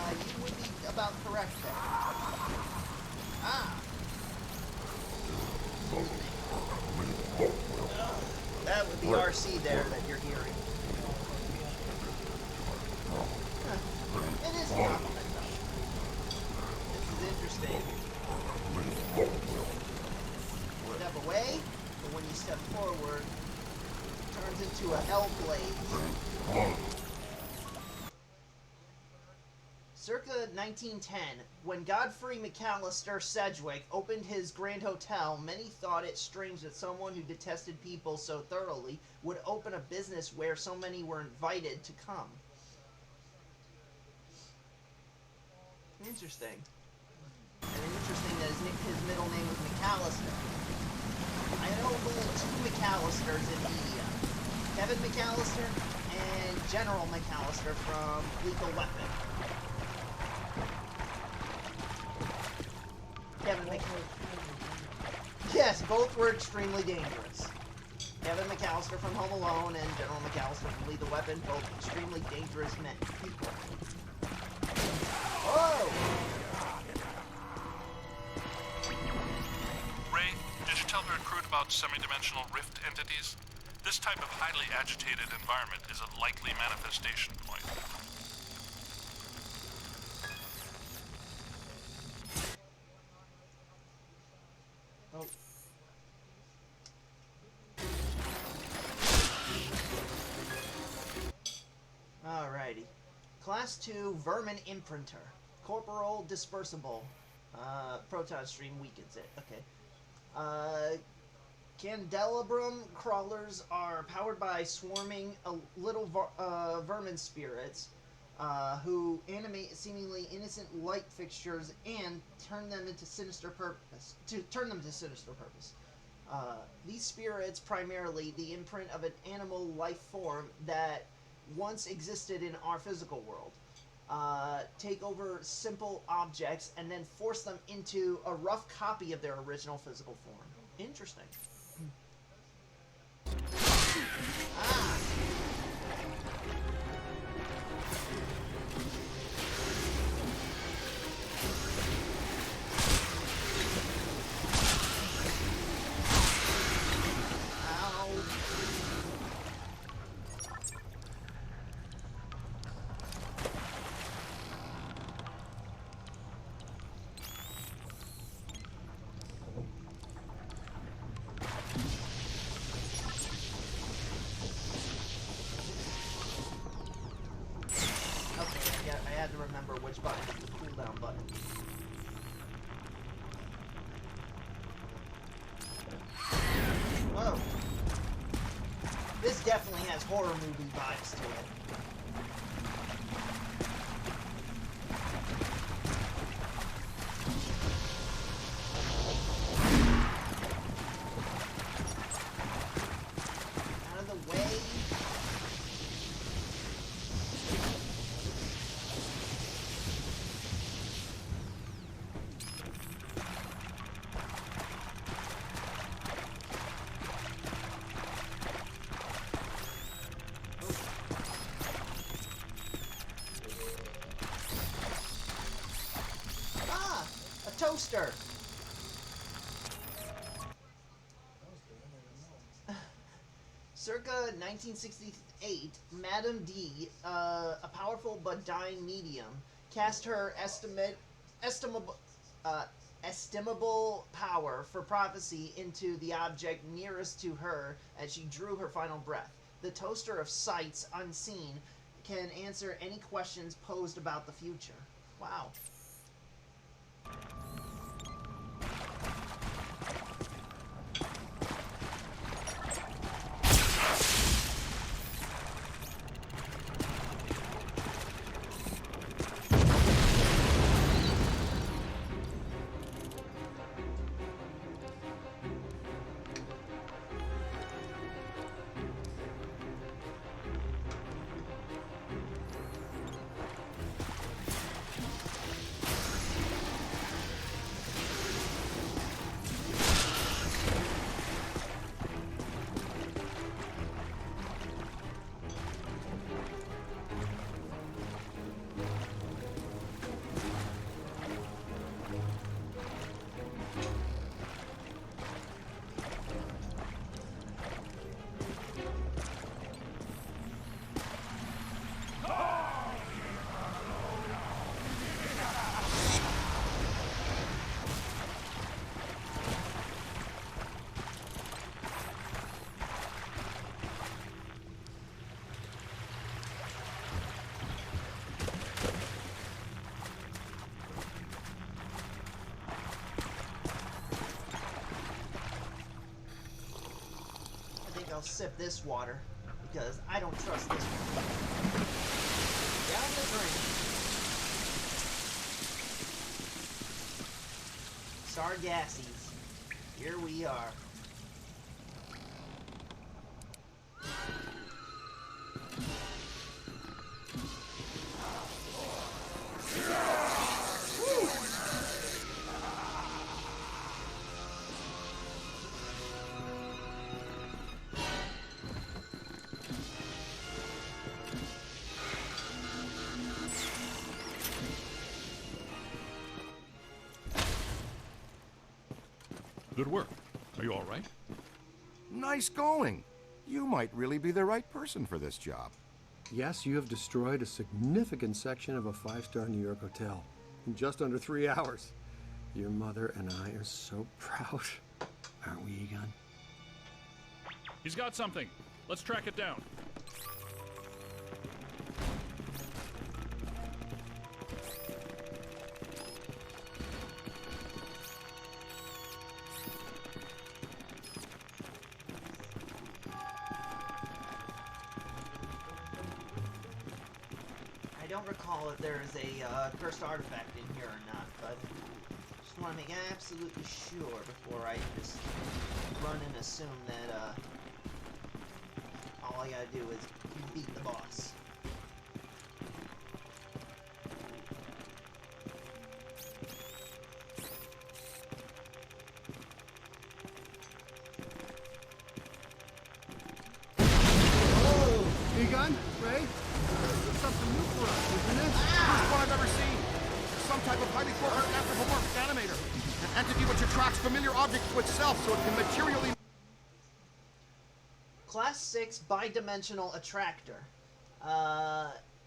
You would be about correct there. Ah! That would be RC there that you're hearing. Huh. It is not. This is interesting. Step away, but when you step forward, it turns into a hellblade. Circa 1910, when Godfrey McAllister Sedgwick opened his Grand Hotel, many thought it strange that someone who detested people so thoroughly would open a business where so many were invited to come. Interesting. And interesting that his middle name was McAllister. I know only two McAllisters in media. Kevin McAllister and General McAllister from Lethal Weapon. Kevin McAllister. Yes, both were extremely dangerous. Kevin McAllister from Home Alone and General McAllister from Lethal Weapon, both extremely dangerous men. People. Whoa! Ray, did you tell her recruit about semi-dimensional rift entities? This type of highly agitated environment is a likely manifestation point. Oh. Alrighty. Class 2 Vermin Imprinter. Corporal Dispersible. Proton stream weakens it. Okay. Candelabrum crawlers are powered by swarming little vermin spirits who animate seemingly innocent light fixtures and turn them to sinister purpose. These spirits, primarily the imprint of an animal life form that once existed in our physical world, take over simple objects and then force them into a rough copy of their original physical form. Interesting. Ah! I had to remember which button is the cooldown button. Whoa. This definitely has horror movie vibes to it. Out of the way. Toaster. Circa 1968, Madame D, a powerful but dying medium, cast her estimable power for prophecy into the object nearest to her as she drew her final breath. The toaster of sights unseen can answer any questions posed about the future. Wow. I'll sip this water because I don't trust this one. Down the drain. Sargassies. Here we are. Good work. Are you all right? Nice going. You might really be the right person for this job. Yes, you have destroyed a significant section of a 5-star New York hotel in just under 3 hours. Your mother and I are so proud. Aren't we, Egon? He's got something. Let's track it down. I don't recall if there is a cursed artifact in here or not, but just want to make absolutely sure before I just run and assume that all I gotta do is beat the boss. Egon? Ray? Something new for us, isn't it? First one I've ever seen. Some type of highly coherent anthropomorphic animator. An entity which attracts familiar objects to itself so it can materially... Class 6 bidimensional attractor.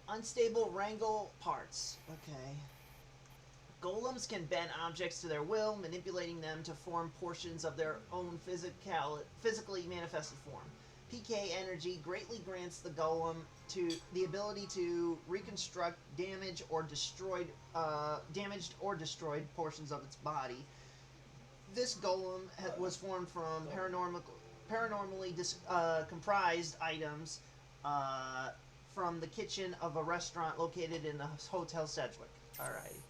Unstable wrangle parts. Okay. Golems can bend objects to their will, manipulating them to form portions of their own physically manifested form. PK energy greatly grants the golem to the ability to reconstruct damaged or destroyed portions of its body. This golem was formed from paranormally comprised items from the kitchen of a restaurant located in the Hotel Sedgwick. Alright.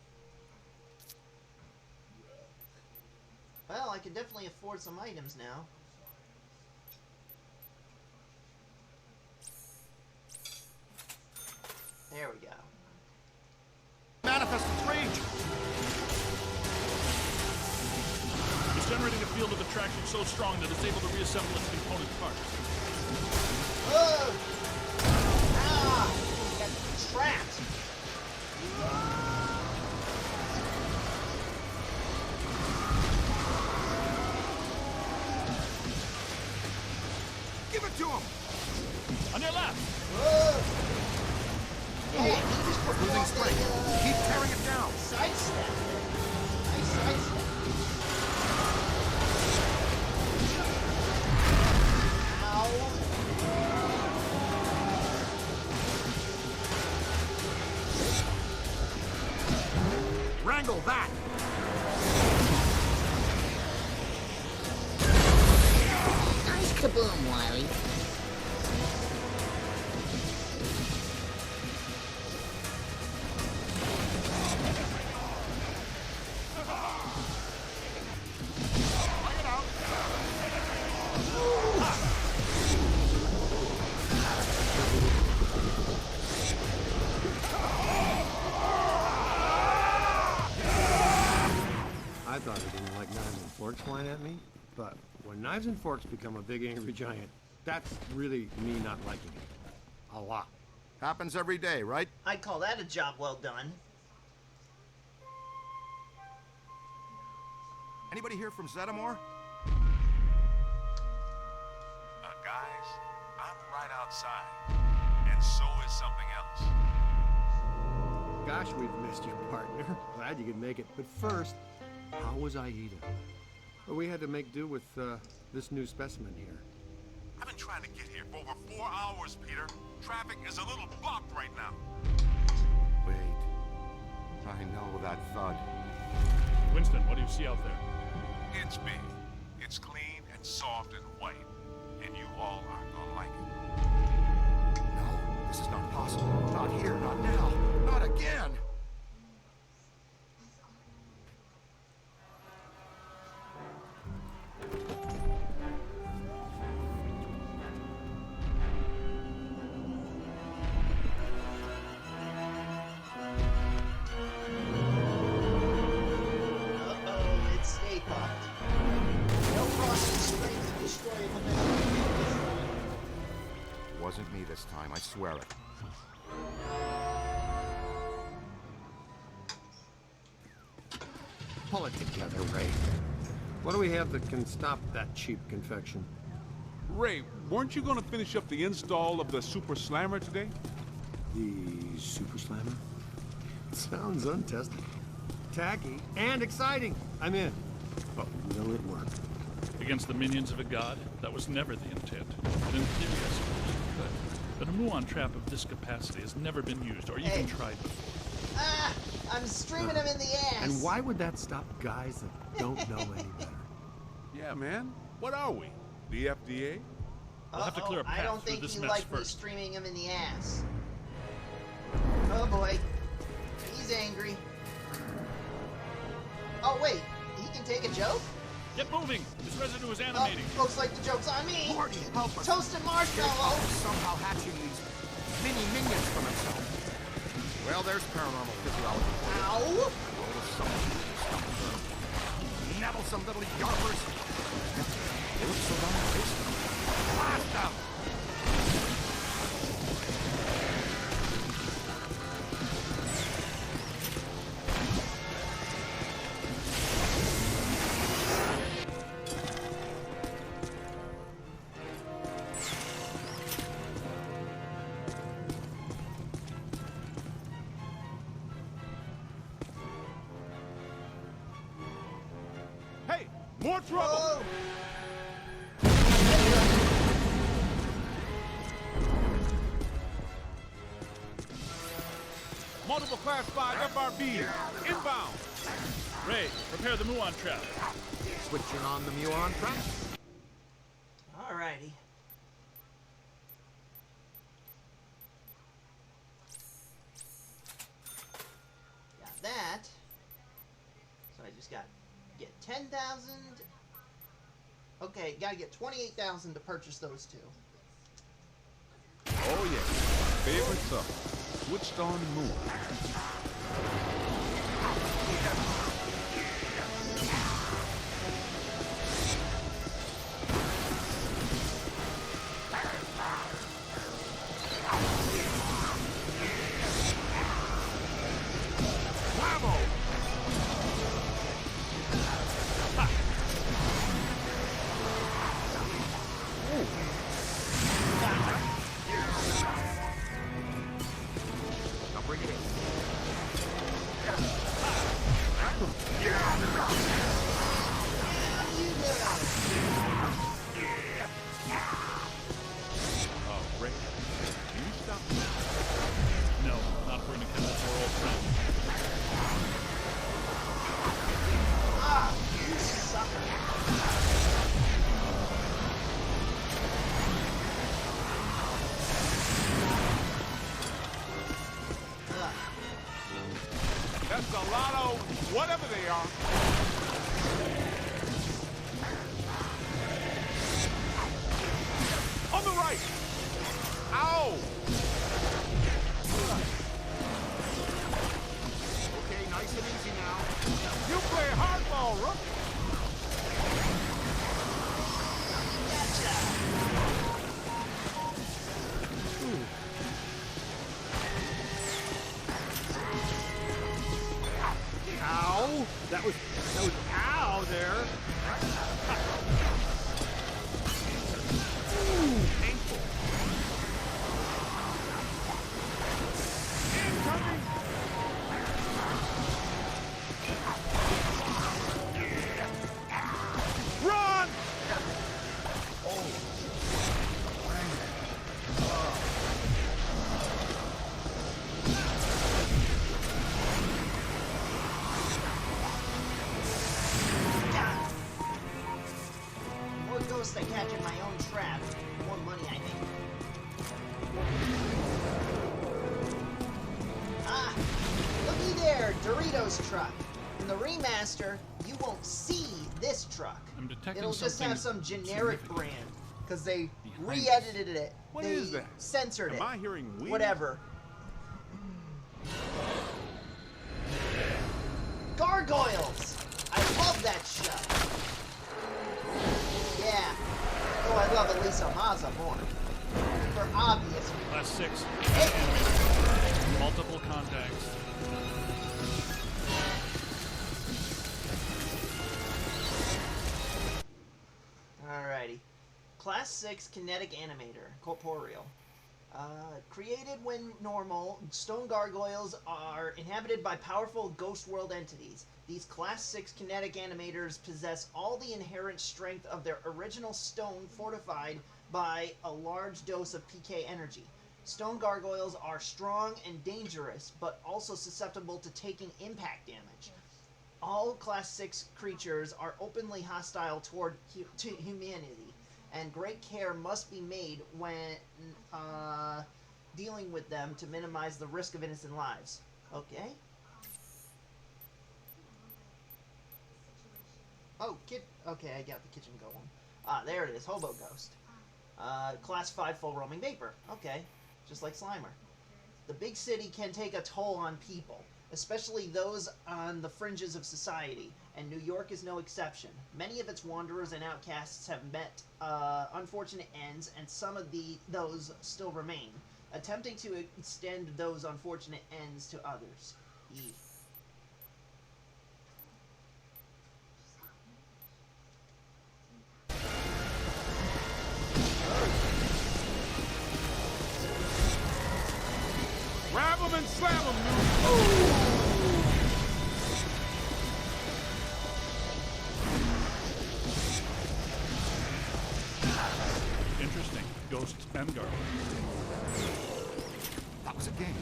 Well, I can definitely afford some items now. There we go. Manifest its rage! It's generating a field of attraction so strong that it's able to reassemble its component parts. Whoa! Ah! Got trapped! Give it to him! On your left! Whoa! Yeah, he just losing strength. Keep tearing it down. Sidestep. Nice sidestep. Ow. Wrangle that! twine at me, but when knives and forks become a big angry giant, that's really me not liking it. A lot. Happens every day, right? I'd call that a job well done. Anybody here from Zetamore? Guys, I'm right outside, and so is something else. Gosh, we've missed you, partner. Glad you could make it. But first, how was Aida? Well, we had to make do with this new specimen here. I've been trying to get here for over 4 hours, Peter. Traffic is a little blocked right now. Wait. I know that thud. Winston, what do you see out there? It's big. It's clean and soft and white. And you all aren't gonna like it. No, this is not possible. Not here, not now, not again! Uh-oh, it's Stay Puft. No crossing strings to destroy a momentum. Wasn't me this time, I swear it. Pull it together, Ray. What do we have that can stop that cheap confection? Ray, weren't you gonna finish up the install of the Super Slammer today? The Super Slammer? Sounds untested. Tacky and exciting. I'm in. But will it work? Against the minions of a god? That was never the intent. But in theory, I suppose it could. But a muon trap of this capacity has never been used or even tried before. Ah! I'm streaming him in the ass! And why would that stop guys that don't know any better? Yeah, man. What are we? The FDA? We'll have to clear a path I don't through think this you mess like me first. streaming him in the ass. Oh boy. He's angry. Oh wait, he can take a joke? Get moving! This residue is animating. Oh, looks like the joke's on me! Morty, help us! Toasted marshmallow! Somehow hatching these mini-minions from himself. Well, there's paranormal physiology. Ow! Nettlesome little yarpers. They look so darn tasty. Blast them! Hey, more trouble! Whoa. Multiple Class 5 FRB inbound. Ray, prepare the muon trap. Switching on the muon trap. Alrighty. Got that. So I just got get 10,000. Okay, gotta get 28,000 to purchase those two. Oh yeah, favorite stuff. Switched on moon. That's a lot of whatever they are. On the right. Ow! Okay, nice and easy now. You play hardball, Rook. Doritos truck. In the remaster, you won't see this truck. I'm detecting It'll just have some something generic significant. brand because they Behind re-edited it. What they is that? censored it. Am I hearing weed? Whatever. Gargoyles! I love that show. Yeah. Though I love Elisa Maza more. For obvious reasons. Class 6. Hey. Multiple contacts. Alrighty. Class 6 Kinetic Animator. Corporeal. Created when normal, stone gargoyles are inhabited by powerful ghost world entities. These Class 6 kinetic animators possess all the inherent strength of their original stone fortified by a large dose of PK energy. Stone gargoyles are strong and dangerous, but also susceptible to taking impact damage. All Class 6 creatures are openly hostile toward humanity, and great care must be made when dealing with them to minimize the risk of innocent lives. Okay? Oh, okay, I got the kitchen going. Ah, there it is, Hobo Ghost. Class 5 full roaming vapor. Okay, just like Slimer. The big city can take a toll on people, especially those on the fringes of society, and New York is no exception. Many of its wanderers and outcasts have met unfortunate ends, and some of those still remain, attempting to extend those unfortunate ends to others. Eee. Grab him and slam him, Interesting. Ghosts and gargoyles. That was a game.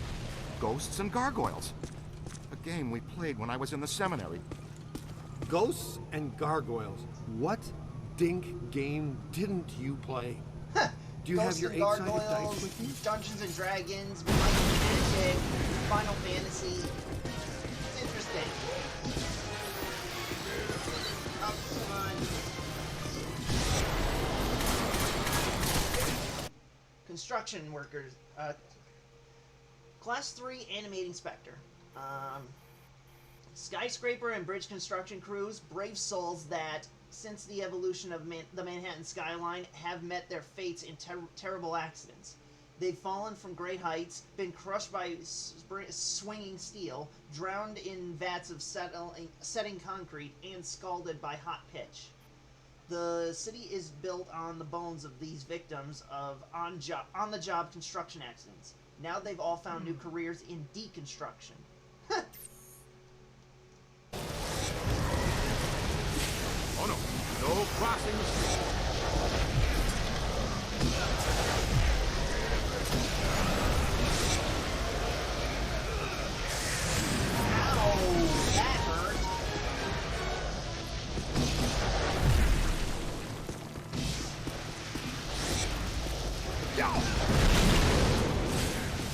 Ghosts and Gargoyles. A game we played when I was in the seminary. Ghosts and Gargoyles. What dink game didn't you play? Do you Ghosts have your and 8-sided Gargoyles, dice with you? Dungeons and Dragons, Might and Magic, Final Fantasy. It's interesting. Oh, come on. Construction workers. Class 3 Animating Spectre. Skyscraper and bridge construction crews, brave souls that, since the evolution of the Manhattan skyline, have met their fates in terrible accidents. They've fallen from great heights, been crushed by swinging steel, drowned in vats of setting concrete, and scalded by hot pitch. The city is built on the bones of these victims of on-the-job construction accidents. Now they've all found new careers in deconstruction. Oh no, no crossing the street. Ow, that hurt.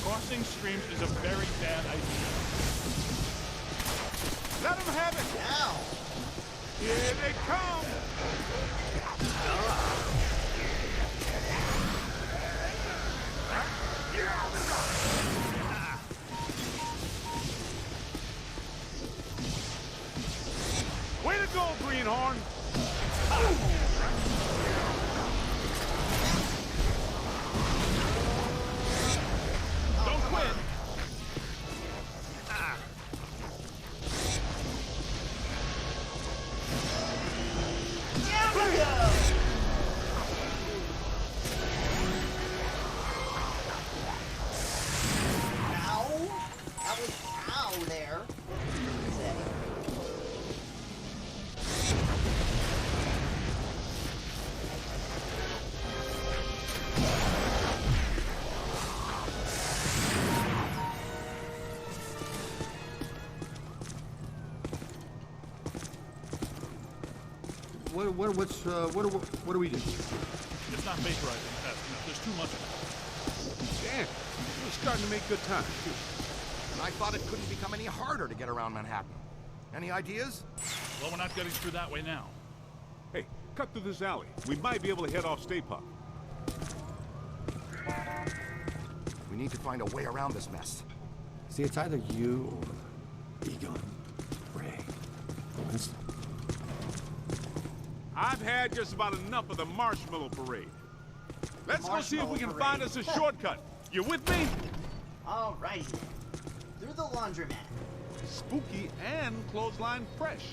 Crossing streams is a very bad idea. Let him have it. Now. Here they come. Way to go, Greenhorn. Don't quit. What do we do? It's not vaporizing fast enough. There's too much of it. Damn, we're starting to make good time, too. and I thought it couldn't become any harder to get around Manhattan. Any ideas? Well, we're not getting through that way now. Hey, cut through this alley. We might be able to head off Stay Puft. We need to find a way around this mess. See, it's either you or Egon, Ray, Winston. I've had just about enough of the marshmallow parade. Let's go see if we can find us a shortcut. You with me? Alrighty then. Through the laundromat. Spooky and clothesline fresh.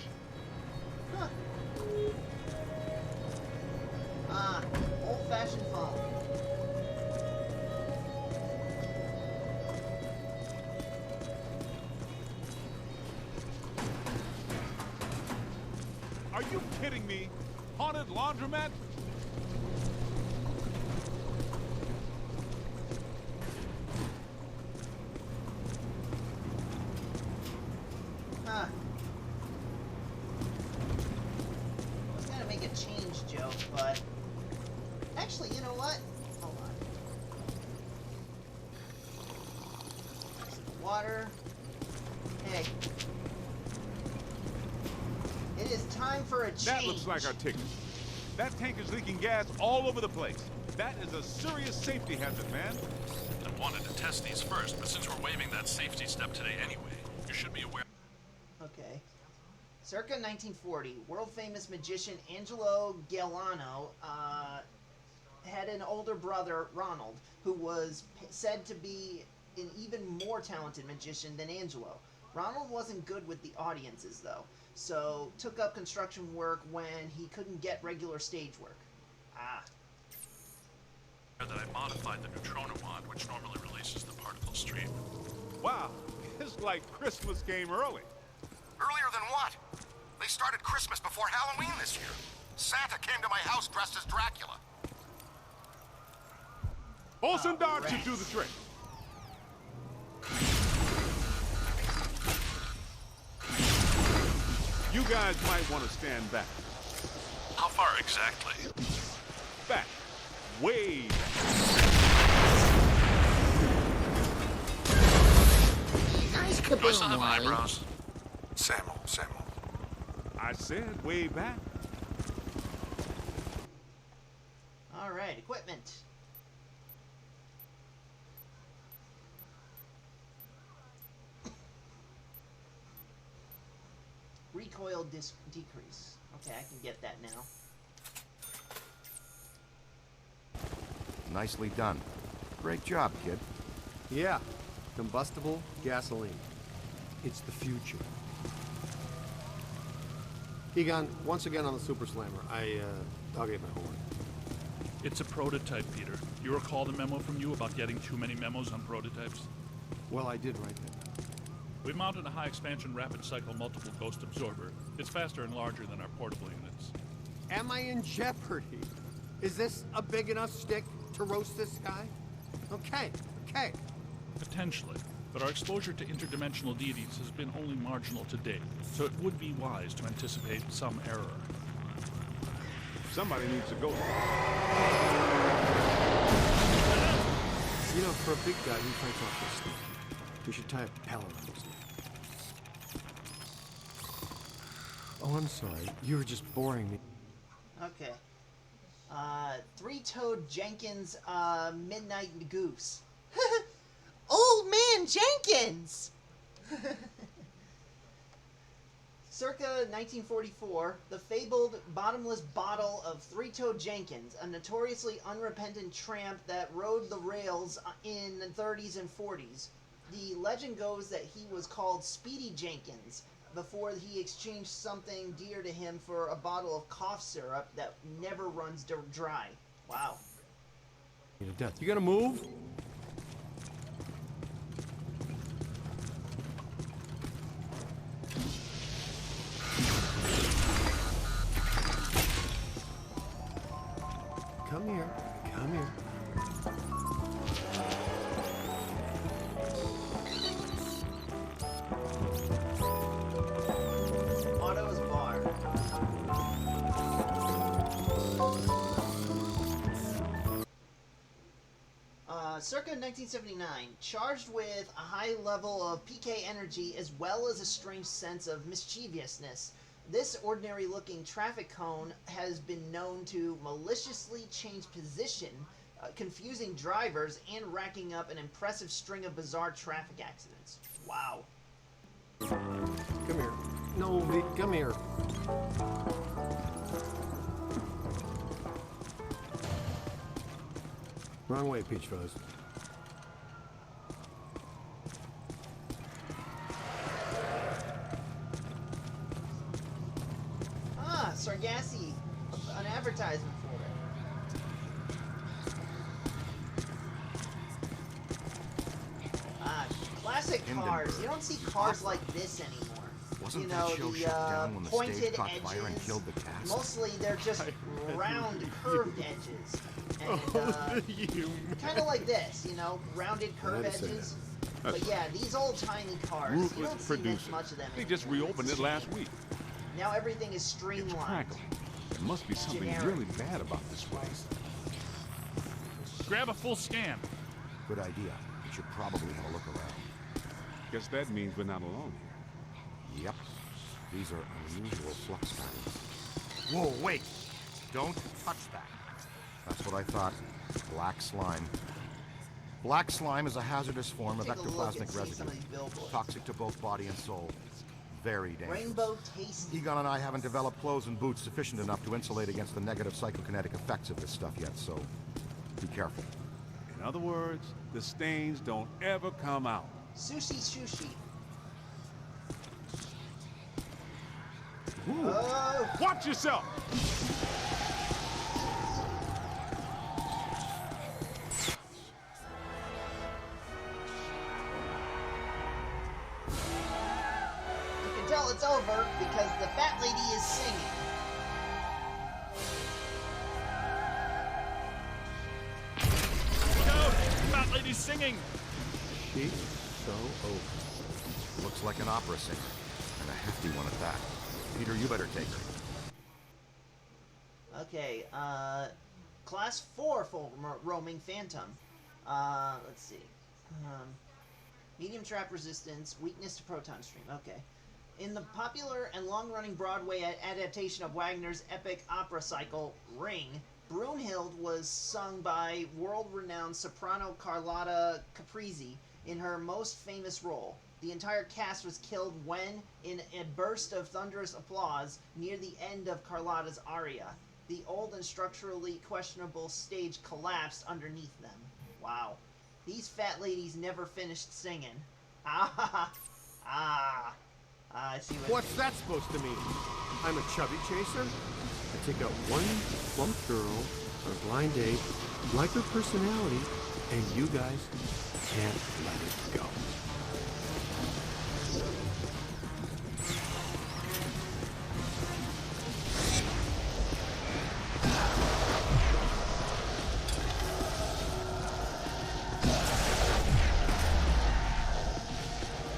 Huh. Old-fashioned phone. Are you kidding me? Haunted laundromat? Huh. I was gonna make a change joke, but... Actually, you know what? Hold on. Some water. Hey. It is time for a change. That looks like our ticket. That tank is leaking gas all over the place. That is a serious safety hazard, man. I wanted to test these first, but since we're waiving that safety step today anyway, you should be aware. Okay. Circa 1940, world-famous magician Angelo Galano had an older brother, Ronald, who was said to be an even more talented magician than Angelo. Ronald wasn't good with the audiences, though, so took up construction work when he couldn't get regular stage work. That I modified the neutrino wand, which normally releases the particle stream. Wow, it's like Christmas came early. Earlier than what? They started Christmas before Halloween this year. Santa came to my house dressed as Dracula. Olsen Dart should do the trick. You guys might want to stand back. How far exactly? Back. Way back. Nice kaboom, do I still have eyebrows? Samuel. I said way back. Alright, equipment. Recoil decrease. Okay, I can get that now. Nicely done. Great job, kid. Yeah, combustible gasoline. It's the future. Egon, once again on the Super Slammer, I'll get my horn. It's a prototype, Peter. You recall the memo from you about getting too many memos on prototypes? Well, I did write that. We mounted a high-expansion rapid cycle multiple ghost absorber. It's faster and larger than our portable units. Am I in jeopardy? Is this a big enough stick to roast this guy? Okay. Potentially, but our exposure to interdimensional deities has been only marginal to date, so it would be wise to anticipate some error. Somebody needs to go. You know, for a big guy who fights off this stuff, we should tie a propeller around his neck. Oh, I'm sorry. You were just boring me. Okay. Three-toed Jenkins, Midnight Goose. Old man Jenkins! Circa 1944, the fabled bottomless bottle of Three-Toed Jenkins, a notoriously unrepentant tramp that rode the rails in the 30s and 40s. The legend goes that he was called Speedy Jenkins before he exchanged something dear to him for a bottle of cough syrup that never runs dry. Wow. To death. You gonna move? Come here. Otto's bar. Circa 1979, charged with a high level of PK energy as well as a strange sense of mischievousness, this ordinary-looking traffic cone has been known to maliciously change position, confusing drivers, and racking up an impressive string of bizarre traffic accidents. Wow. Come here. No, Vic, come here. Wrong way, Peach Fuzz. Ah, Sargassy. An advertisement for it. Ah, classic cars. You don't see cars like this anymore. Wasn't You know, that show the shut down when the pointed stage caught edges. fire and killed the cast? Mostly they're just round, curved edges. And, kind of like this, you know, rounded curved edges. But yeah, these old-timey cars, you don't see this much of them They just anymore. reopened it last week. Now everything is streamlined. Crackle. There must be something Generic. really bad about this place. Grab a full scan. Good idea. We should probably have a look around. Guess that means we're not alone here. Yep. These are unusual flux patterns. Whoa, wait! Don't touch that. That's what I thought. Black slime. Black slime is a hazardous form of Take a look and ectoplasmic see some residue. of these billboards. Toxic to both body and soul. Very dangerous. Rainbow Tasty. Egon and I haven't developed clothes and boots sufficient enough to insulate against the negative psychokinetic effects of this stuff yet, so be careful. In other words, the stains don't ever come out. Sushi Sushi. Ooh. Oh! Watch yourself! You can tell it's over because the fat lady is singing. Look out! Fat lady's singing! She's so over. Looks like an opera singer, and a hefty one at that. Peter, you better take her. Okay, Class 4 full roaming Phantom. Let's see. Medium trap resistance, weakness to proton stream. Okay. In the popular and long-running Broadway adaptation of Wagner's epic opera cycle, Ring, Brunhild was sung by world-renowned soprano Carlotta Caprizi in her most famous role. The entire cast was killed when, in a burst of thunderous applause near the end of Carlotta's aria, the old and structurally questionable stage collapsed underneath them. Wow. These fat ladies never finished singing. I see what... What's that supposed to mean? I'm a chubby chaser? I take out one plump girl on a blind date, like her personality, and you guys can't let it go.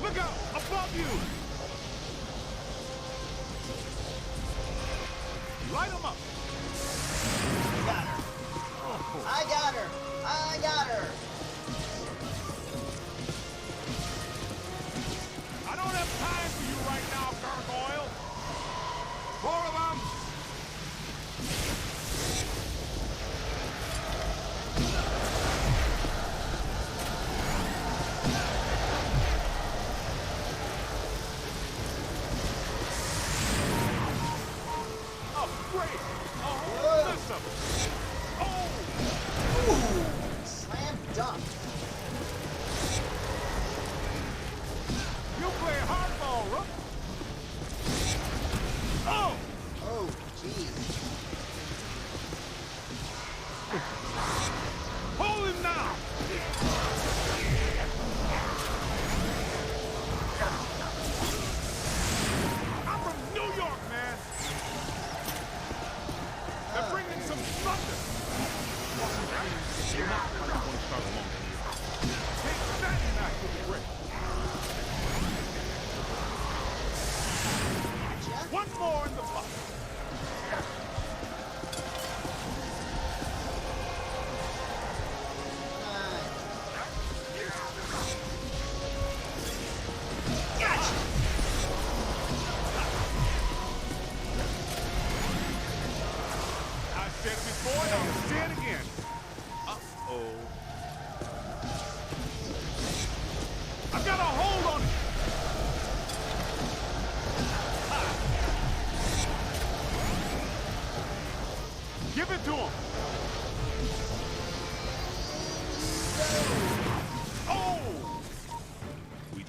Look out! Above you! Light them up! Got her. I got her. I got her. I don't have time for you right now, Gargoyle! 4 of them! Oh, great! Oh, miss them! Oh! Ooh, slam dunk. You play hardball, Rook! Oh! Oh, jeez. Hold him now! I'm from New York, man! They're bringing some thunder! You're not going to start alone. Take that back to the break. One more in the box. Nice.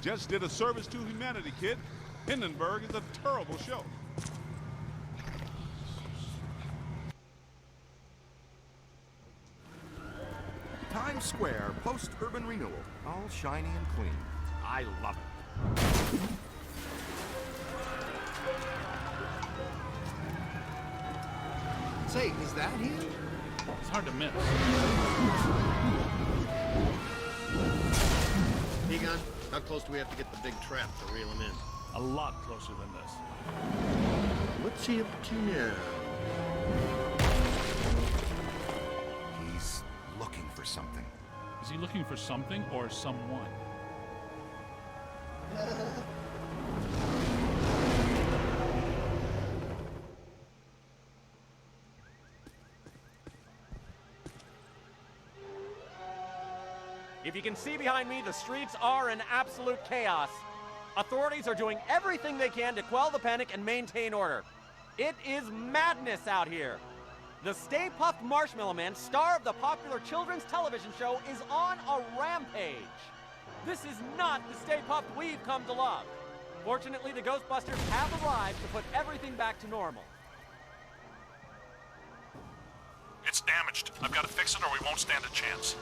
Just did a service to humanity, kid. Hindenburg is a terrible show. Times Square, post-urban renewal. All shiny and clean. I love it. Say, is that him? It's hard to miss. Egon, how close do we have to get the big trap to reel him in? A lot closer than this. What's he up to now? He's looking for something. Is he looking for something or someone? If you can see behind me, the streets are in absolute chaos. Authorities are doing everything they can to quell the panic and maintain order. It is madness out here. The Stay Puft Marshmallow Man, star of the popular children's television show, is on a rampage. This is not the Stay Puft we've come to love. Fortunately, the Ghostbusters have arrived to put everything back to normal. It's damaged. I've got to fix it or we won't stand a chance.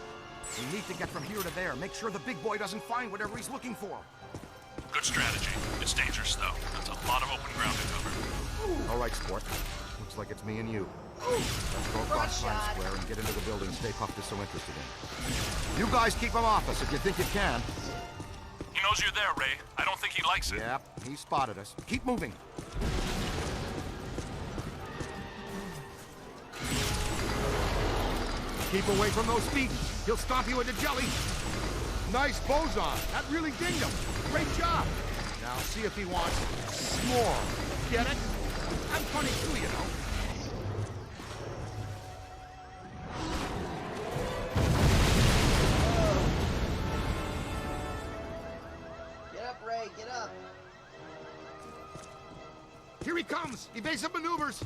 We need to get from here to there. Make sure the big boy doesn't find whatever he's looking for. Good strategy. It's dangerous, though. That's a lot of open ground to cover. All right, sport. Looks like it's me and you. Let's go across Times Square and get into the building Stay Puft is so interested in. You guys keep him off us if you think you can. He knows you're there, Ray. I don't think he likes it. Yep, he spotted us. Keep moving. Keep away from those feet. He'll stomp you into jelly. Nice boson. That really dinged him. Great job. Now see if he wants more. Get it? I'm funny too, you know. Get up, Ray, get up. Here he comes. Evasive maneuvers.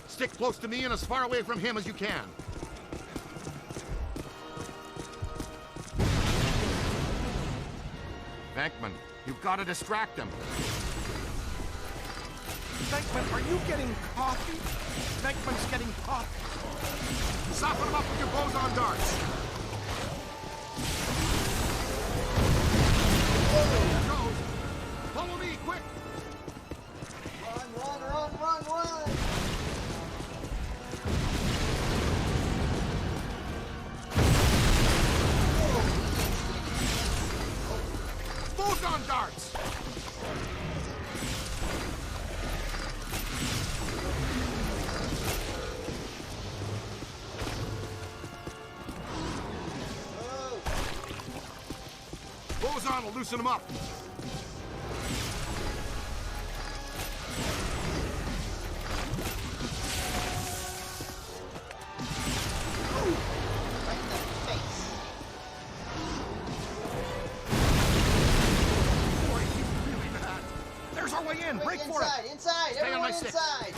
Stick close to me and as far away from him as you can. Venkman, you've got to distract him. Venkman, are you getting coffee? Venkman's getting caught. Soften him up with your boson darts. There goes. Follow me, quick. Run. Boson darts. Boson will loosen him up. Boy, he's really bad. There's our way in. Break for it. Inside. Stay on my Everyone six. inside.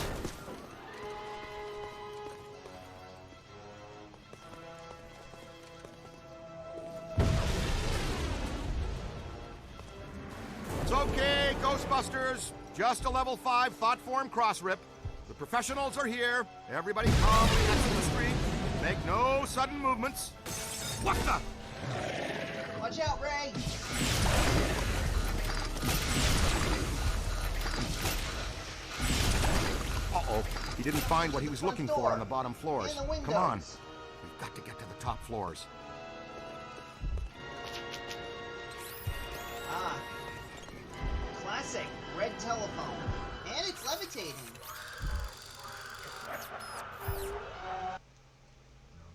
It's okay, Ghostbusters. Just a level 5 thought form cross rip. The professionals are here. Everybody calmly exit the street. Make no sudden movements. What the? Watch out, Ray. Uh-oh. He didn't find what he was looking for on the bottom floors. And the windows. Come on. We've got to get to the top floors. Ah. Classic red telephone. And it's levitating.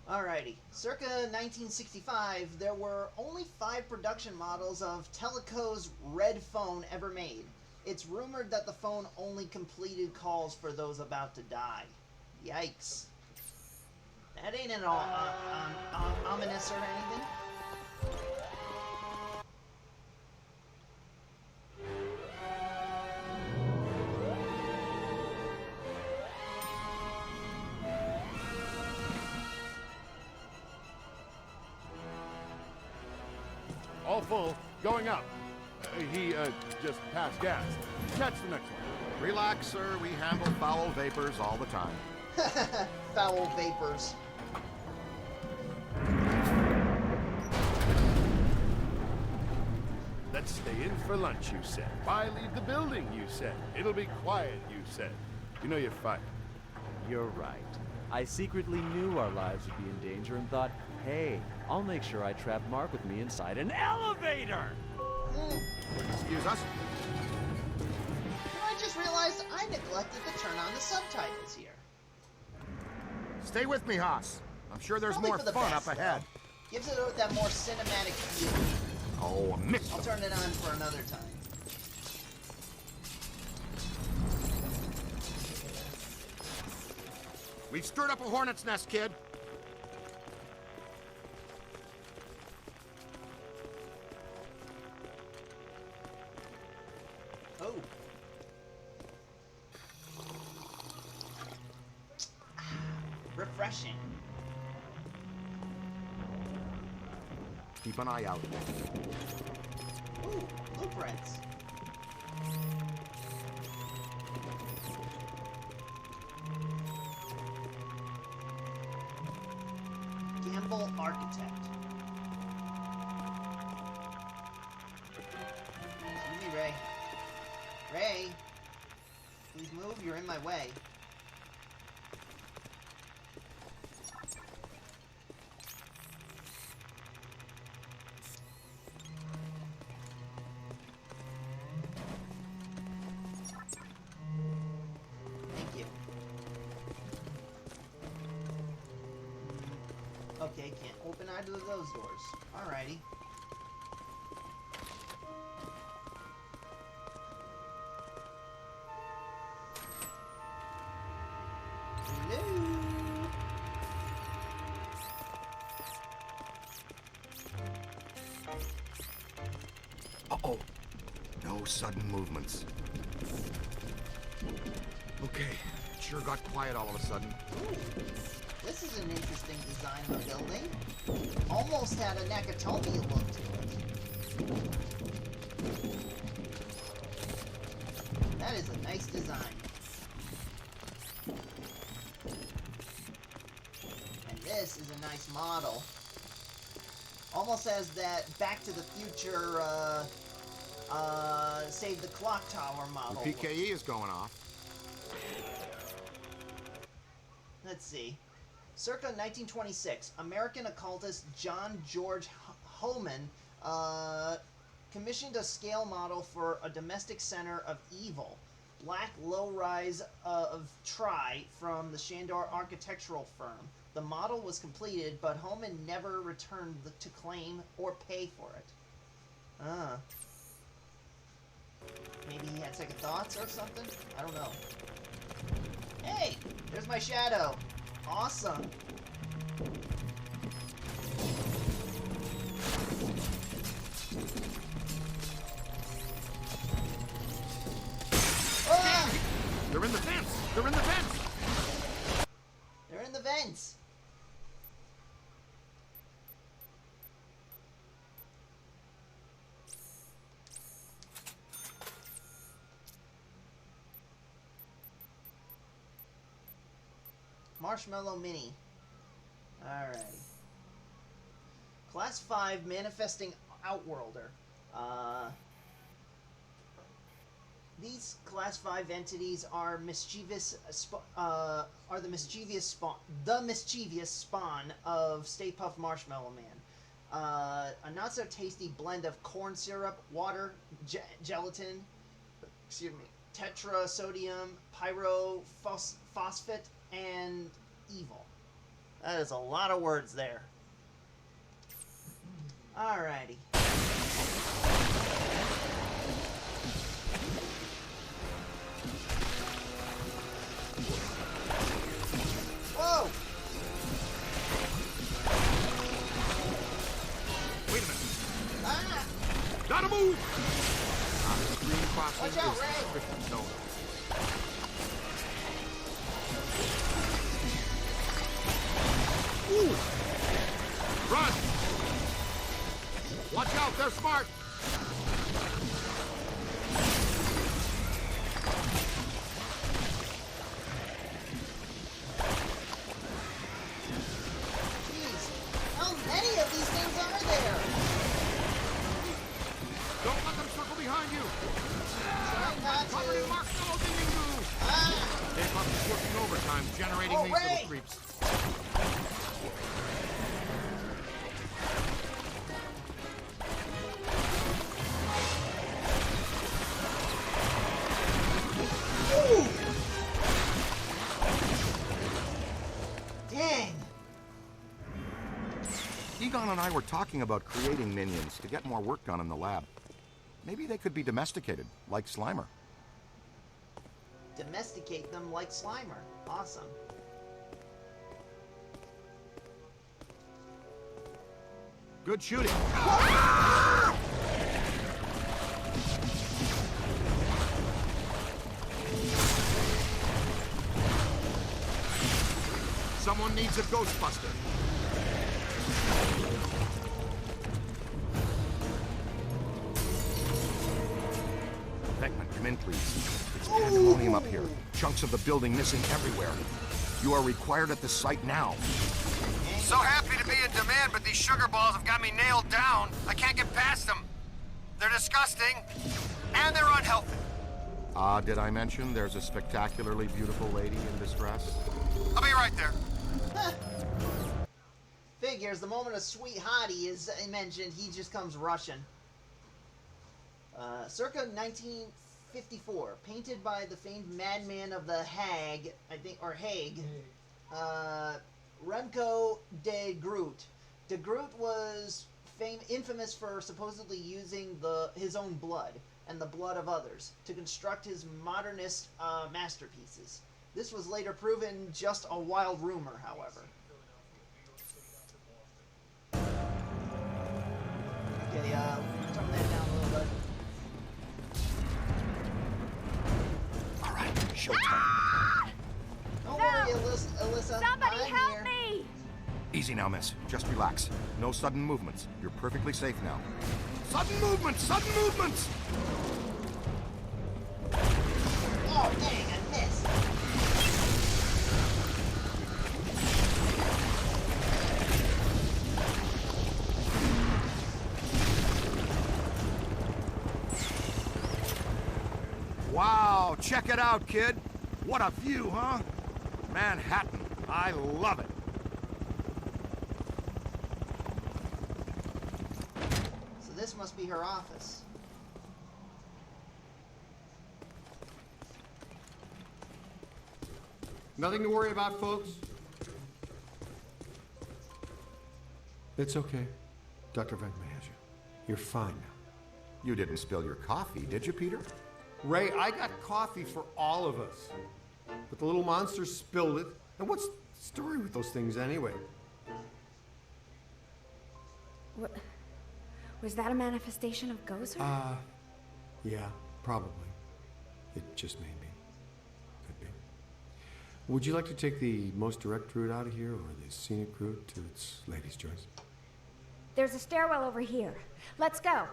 Alrighty. Circa 1965, there were only 5 production models of Teleco's red phone ever made. It's rumored that the phone only completed calls for those about to die. Yikes. That ain't at all ominous or anything. All full. Going up. He just passed gas. Catch the next one. Relax, sir. We handle foul vapors all the time. Foul vapors. Let's stay in for lunch, you said. Why leave the building, you said. It'll be quiet, you said. You know you're fired. You're right. I secretly knew our lives would be in danger and thought, hey, I'll make sure I trap Mark with me inside an elevator! Excuse us? I just realized I neglected to turn on the subtitles here. Stay with me, Haas. I'm sure there's Probably more for the fun best, up ahead. though. Gives it that more cinematic feel. Oh, a mix. I'll turn it on for another time. We've stirred up a hornet's nest, kid. Oh. Refreshing. Keep an eye out. Ooh, blueprints. Gamble Architect. Excuse me, Ray. Ray! Please move, you're in my way. Thank you. Okay, can't open either of those doors. Alrighty. Uh-oh. No sudden movements. Okay, sure got quiet all of a sudden. Ooh, this is an interesting design of a building. Almost had a Nakatomi look to it. That is a nice design. And this is a nice model. Almost has that Back to the Future, Save the Clock Tower model. The PKE is going off. Let's see. Circa 1926, American occultist John George Homan commissioned a scale model for a domestic center of evil. Black low-rise of Tri from the Shandor architectural firm. The model was completed, but Homan never returned to claim or pay for it. Maybe he had second thoughts or something? I don't know. Hey! There's my shadow! Awesome! Ah! They're in the vents! They're in the vents! They're in the vents! Marshmallow Mini. Alrighty. Class 5 Manifesting Outworlder. These Class 5 entities are mischievous. The mischievous spawn of Stay Puft Marshmallow Man. A not so tasty blend of corn syrup, water, gelatin, excuse me, tetrasodium, pyrophosphate, and evil. That is a lot of words there. Alrighty. Whoa! Wait a minute. Ah! Gotta move! Green crossing Watch out, is Ray! suspicious zone. Ooh! Run! Watch out, they're smart! covered in marshmallow dinging goo! Dave Buck is working overtime, generating these little creeps. Dang! Egon and I were talking about creating minions to get more work done in the lab. Maybe they could be domesticated, like Slimer. Domesticate them like Slimer. Awesome. Good shooting. Someone needs a Ghostbuster. Beckman, come in, please. It's pandemonium up here. Chunks of the building missing everywhere. You are required at the site now. So happy to be in demand, but these sugar balls have got me nailed down. I can't get past them. They're disgusting, and they're unhealthy. Did I mention there's a spectacularly beautiful lady in distress? I'll be right there. Figures, the moment a sweet hottie is mentioned, he just comes rushing. Circa 1954, painted by the famed madman of the Hague, I think, or Hague, Remco de Groot. De Groot was infamous for supposedly using his own blood and the blood of others to construct his modernist masterpieces. This was later proven just a wild rumor, however. Okay, turn that down a little bit. Alright, showtime. Don't worry, Alyssa. Somebody I'm help here. me! Easy now, miss. Just relax. No sudden movements. You're perfectly safe now. Sudden movements! Sudden movements! Oh, dang, I missed. Wow, check it out, kid. What a view, huh? Manhattan. I love it. So this must be her office. Nothing to worry about, folks. It's okay. Dr. Venkman has you. You're fine now. You didn't spill your coffee, did you, Peter? Ray, I got coffee for all of us. But the little monster spilled it. And what's the story with those things anyway? What? Was that a manifestation of Gozer? Yeah, probably. It just may be. Could be. Would you like to take the most direct route out of here or the scenic route to its lady's choice? There's a stairwell over here. Let's go.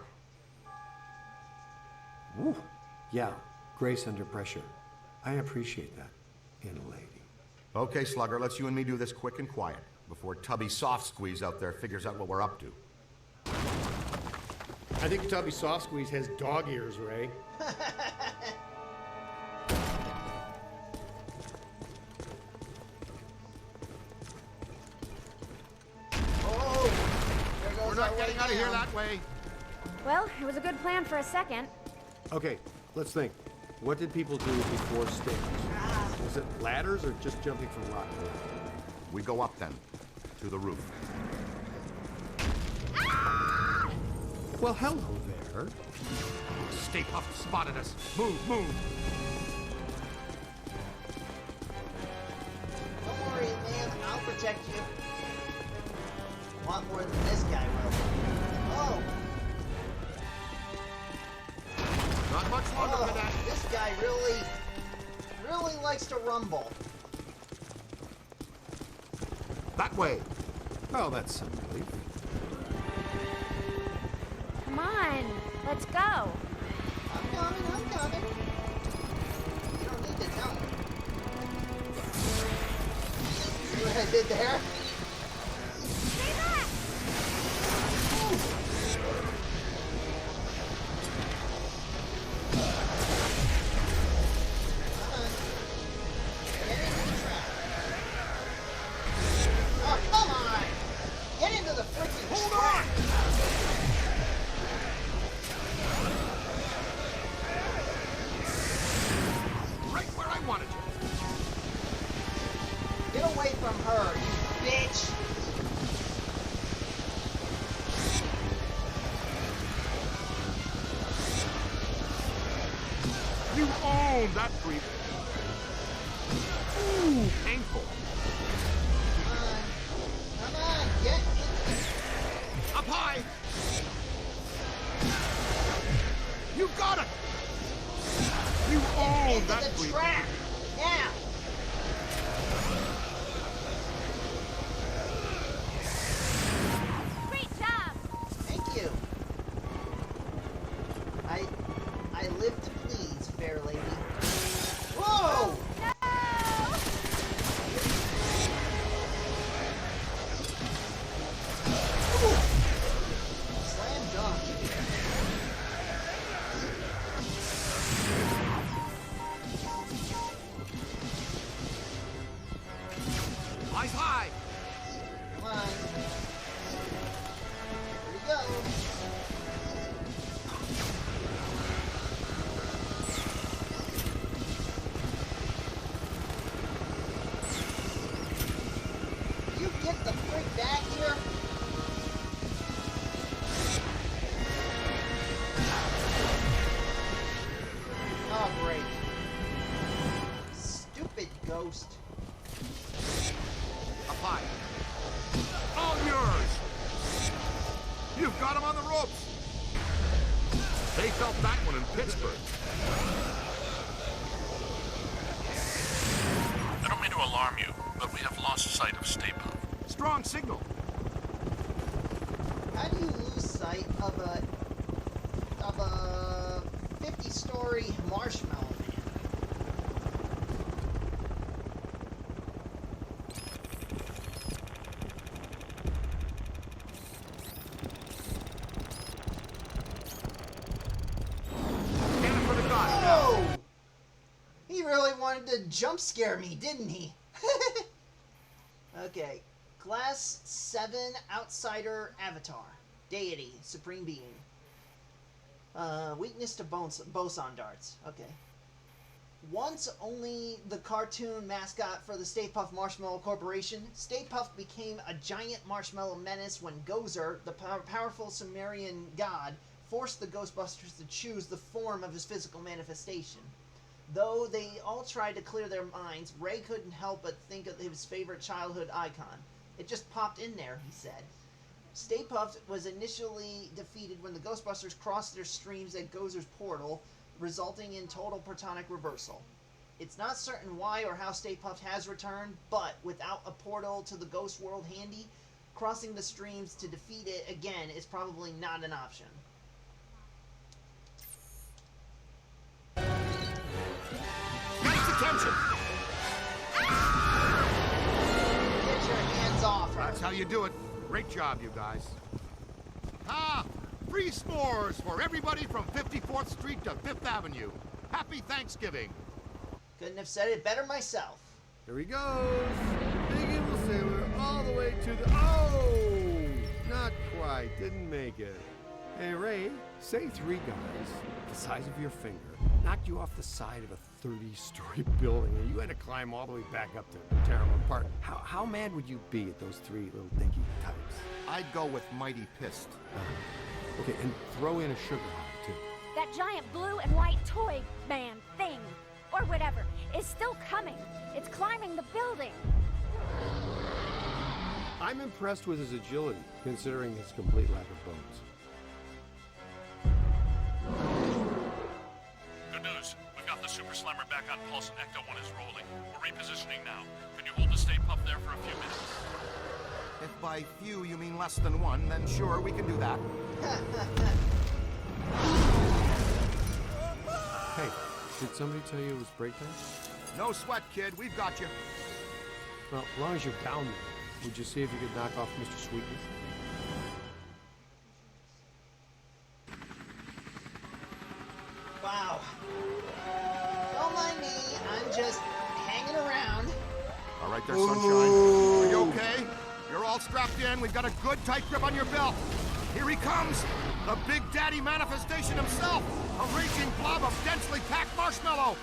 Woo. Yeah, grace under pressure. I appreciate that in a lady. Okay, Slugger, let's you and me do this quick and quiet before Tubby Soft Squeeze out there figures out what we're up to. I think Tubby Soft Squeeze has dog ears, Ray. We're not getting out of here that way. Well, it was a good plan for a second. Okay, let's think. What did people do before stairs? Was it ladders or just jumping from rock to rock? We go up then, to the roof. Well, hello there. Stay Puft spotted us. Move, move. Don't worry, man. I'll protect you. A lot more than this guy will. Oh! Not much longer for that. This guy really likes to rumble. That way. Oh, that's some relief. Come on, let's go. I'm coming. You don't need to tell me. See what I did there? Stay back! own that creep. Ooh, painful. Come on, get Up high. You got it. You own into that the creep. trap. Now. Great job! Thank you. I live to please, fair lady. Whoa! Slam dunk. Eyes high. Come on. Here we go. You get the freak back here. Oh, great. Stupid ghost. Up high. All yours. You've got him on the ropes. They felt that one in Pittsburgh. I don't mean to alarm you, but we have lost sight of Stay Puft. Strong signal. How do you lose sight of a 50-story marshmallow man? Cannon for the gun. Oh! He really wanted to jump scare me, didn't he? Okay. Class 7 Outsider Avatar. Deity. Supreme Being. Weakness to boson darts. Okay. Once only the cartoon mascot for the Stay Puft Marshmallow Corporation, Stay Puft became a giant marshmallow menace when Gozer, the powerful Sumerian god, forced the Ghostbusters to choose the form of his physical manifestation. Though they all tried to clear their minds, Ray couldn't help but think of his favorite childhood icon. It just popped in there, he said. Stay Puft was initially defeated when the Ghostbusters crossed their streams at Gozer's portal, resulting in total protonic reversal. It's not certain why or how Stay Puft has returned, but without a portal to the Ghost World handy, crossing the streams to defeat it again is probably not an option. Nice attention. Get your hands off her. That's how you do it. Great job, you guys. Ah, free s'mores for everybody from 54th Street to 5th Avenue. Happy Thanksgiving. Couldn't have said it better myself. Here he goes. Big Evil Sailor all the way to the... Oh! Not quite. Didn't make it. Hey, Ray, say 3 guys the size of your finger knocked you off the side of a 30-story building and you had to climb all the way back up to tear them apart. How mad would you be at those 3 little dinky types? I'd go with mighty pissed. Okay, and throw in a sugar high, too. That giant blue and white toy man thing, or whatever, is still coming. It's climbing the building. I'm impressed with his agility, considering his complete lack of bones. Good news. We've got the Super Slammer back on pulse and Ecto-1 is rolling. We're repositioning now. Can you hold the Stay Puft there for a few minutes? If by few you mean less than 1, then sure, we can do that. Hey, did somebody tell you it was break time? No sweat, kid. We've got you. Well, as long as you're down there, would you see if you could knock off Mr. Sweetness? Wow. Don't mind me. I'm just hanging around. All right there, Sunshine. Are you okay? You're all strapped in. We've got a good tight grip on your belt. Here he comes. The Big Daddy manifestation himself. A raging blob of densely packed marshmallow.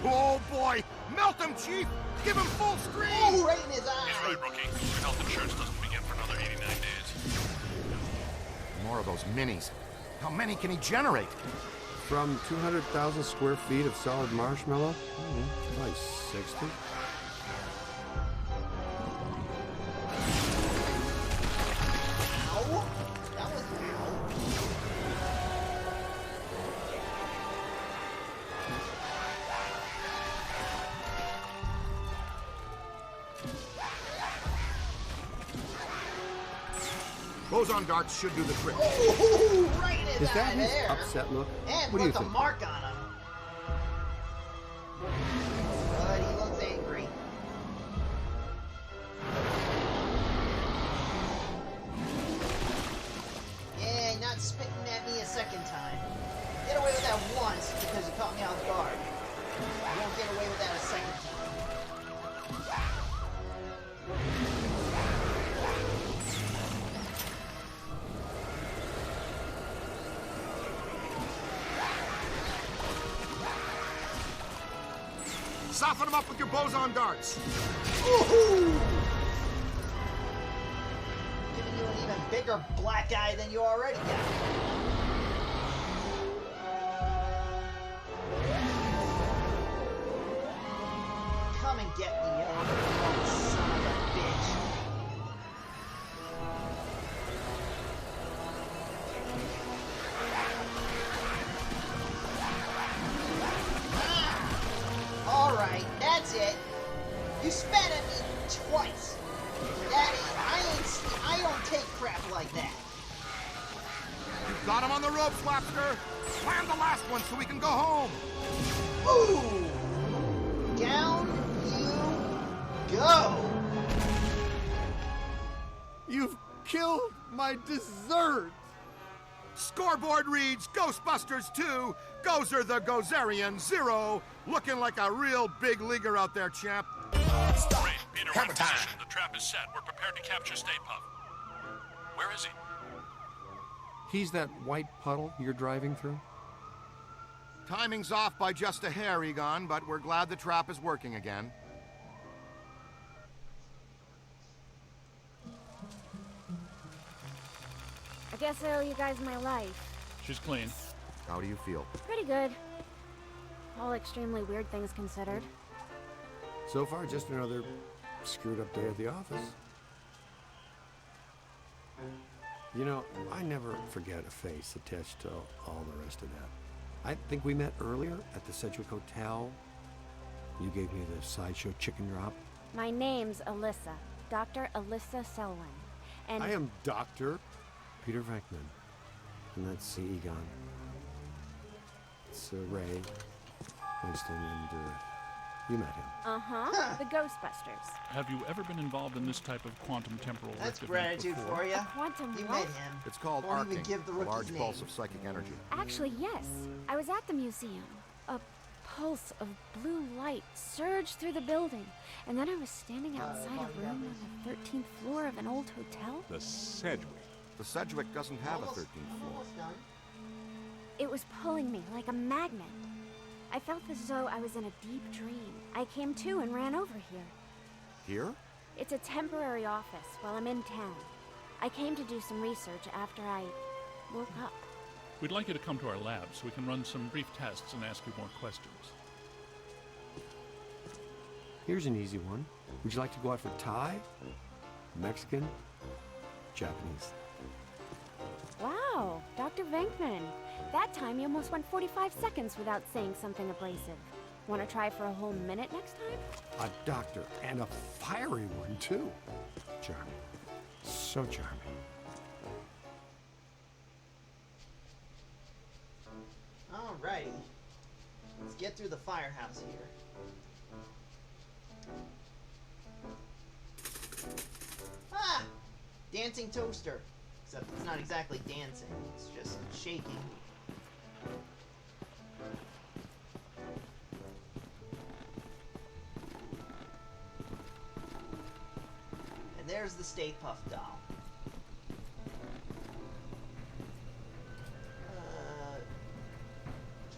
Oh, boy. Melt him, Chief. Give him full screen. Oh, right in his eye. He's right, rookie. Your health insurance doesn't begin for another 89 days. More of those minis. How many can he generate? From 200,000 square feet of solid marshmallow? Probably 60. Ow! That was ow. Boson darts should do the trick. Ooh, right in Is that his hair. upset look? And What do you put the think? mark on him. But he looks angry. Yeah, not spitting at me a second time. Get away with that once because you caught me off guard. You won't get away with that a second time. Soften them up with your boson darts. Woohoo! Giving you an even bigger black eye than you already got. Come and get me, you overgrown son of a bitch. Alright, that's it. You spat at me twice. I don't take crap like that. You've got him on the ropes, Lapster. Slam the last one so we can go home. Ooh! Down you go! You've killed my dessert! Scoreboard reads Ghostbusters 2, Gozer the Gozerian 0. Looking like a real big leaguer out there, champ. Great, Peter, we're in position. The trap is set. We're prepared to capture Stay Puft. Where is he? He's that white puddle you're driving through? Timing's off by just a hair, Egon, but we're glad the trap is working again. I guess I owe you guys my life. She's clean. How do you feel? Pretty good. All extremely weird things considered. So far, just another screwed up day at the office. You know, I never forget a face attached to all the rest of that. I think we met earlier at the Sedgwick Hotel. You gave me the sideshow chicken drop. My name's Alyssa. Dr. Alyssa Selwyn. And I am Dr. Peter Venkman. And that's Egon. It's Ray, Winston, and you met him. Uh-huh. The Ghostbusters. Have you ever been involved in this type of quantum temporal That's rift event gratitude before? for you. Quantum You what? met him. It's called Won't even arcing, give the a rookie's large name. pulse of psychic energy. Actually, yes. I was at the museum. A pulse of blue light surged through the building. And then I was standing outside a room on the 13th floor of an old hotel. The Sedgwick. The Sedgwick doesn't have a 13th floor. Almost done. It was pulling me like a magnet. I felt as though I was in a deep dream. I came to and ran over here. Here? It's a temporary office while I'm in town. I came to do some research after I woke up. We'd like you to come to our lab so we can run some brief tests and ask you more questions. Here's an easy one. Would you like to go out for Thai? Mexican? Japanese? Wow, Dr. Venkman. That time you almost went 45 seconds without saying something abrasive. Want to try for a whole minute next time? A doctor, and a fiery one, too. Charming. So charming. Alrighty. Let's get through the firehouse here. Ah! Dancing toaster. Except it's not exactly dancing, it's just shaking. And there's the Stay Puft doll.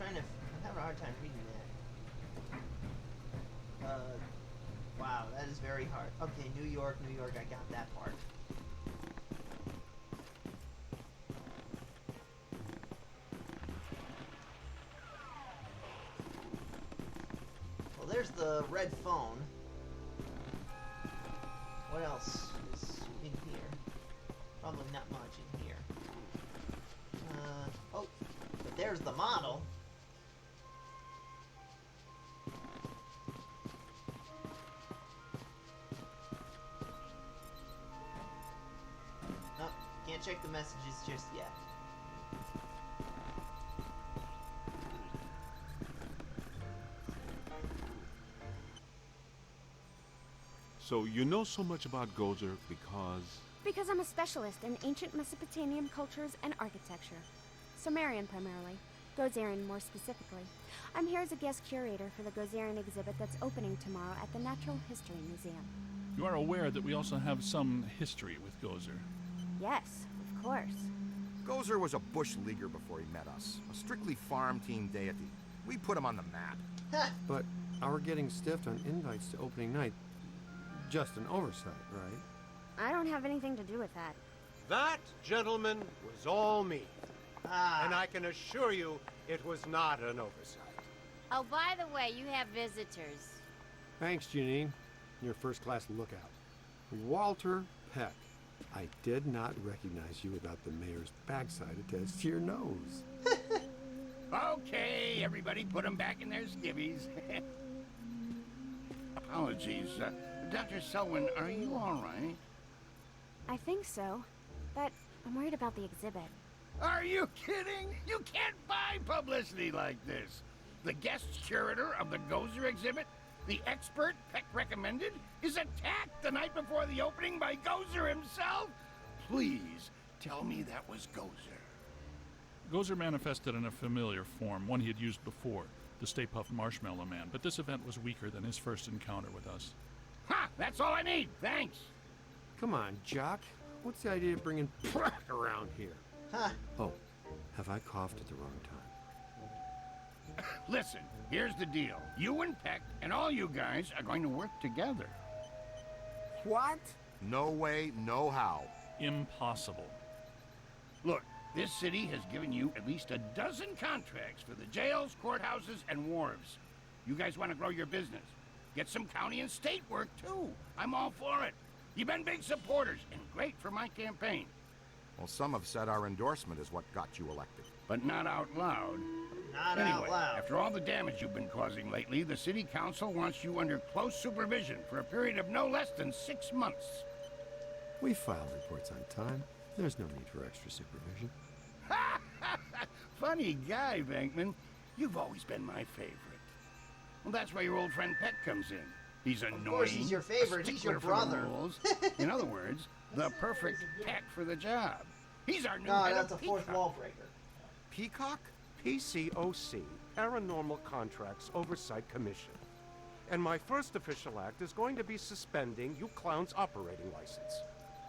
I'm having a hard time reading that. Wow, that is very hard. Okay, New York, I got that part. there's the red phone. What else is in here? Probably not much in here. Oh, but there's the model. Nope, can't check the messages just yet. So you know so much about Gozer because... Because I'm a specialist in ancient Mesopotamian cultures and architecture. Sumerian primarily. Gozerian more specifically. I'm here as a guest curator for the Gozerian exhibit that's opening tomorrow at the Natural History Museum. You are aware that we also have some history with Gozer. Yes, of course. Gozer was a bush leaguer before he met us. A strictly farm team deity. We put him on the map. But our getting stiffed on invites to opening night, just an oversight, right? I don't have anything to do with that. That, gentlemen, was all me. And I can assure you it was not an oversight. Oh, by the way, you have visitors. Thanks, Janine. Your first-class lookout. Walter Peck. I did not recognize you without the mayor's backside attached to your nose. Okay, everybody put them back in their skivvies. Apologies. Dr. Selwyn, are you all right? I think so, but I'm worried about the exhibit. Are you kidding? You can't buy publicity like this. The guest curator of the Gozer exhibit, the expert Peck recommended, is attacked the night before the opening by Gozer himself? Please, tell me that was Gozer. Gozer manifested in a familiar form, one he had used before, the Stay Puft Marshmallow Man, but this event was weaker than his first encounter with us. Ha! That's all I need, thanks. Come on, Jock. What's the idea of bringing Peck around here? Huh. Oh, have I coughed at the wrong time? Listen, here's the deal. You and Peck and all you guys are going to work together. What? No way, no how. Impossible. Look, this city has given you at least a dozen contracts for the jails, courthouses, and wharves. You guys want to grow your business. Get some county and state work, too. I'm all for it. You've been big supporters, and great for my campaign. Well, some have said our endorsement is what got you elected. But not out loud. Not anyway, out loud. After all the damage you've been causing lately, the city council wants you under close supervision for a period of no less than 6 months. We file reports on time. There's no need for extra supervision. Funny guy, Venkman. You've always been my favorite. Well, that's where your old friend Peck comes in. He's annoying. Of course he's your favorite. He's your brother. In other words, the perfect Peck for the job. He's our new No, head that's a of fourth Peacock. wall breaker. Peacock? PCOC, Paranormal Contracts Oversight Commission. And my first official act is going to be suspending you clowns' operating license.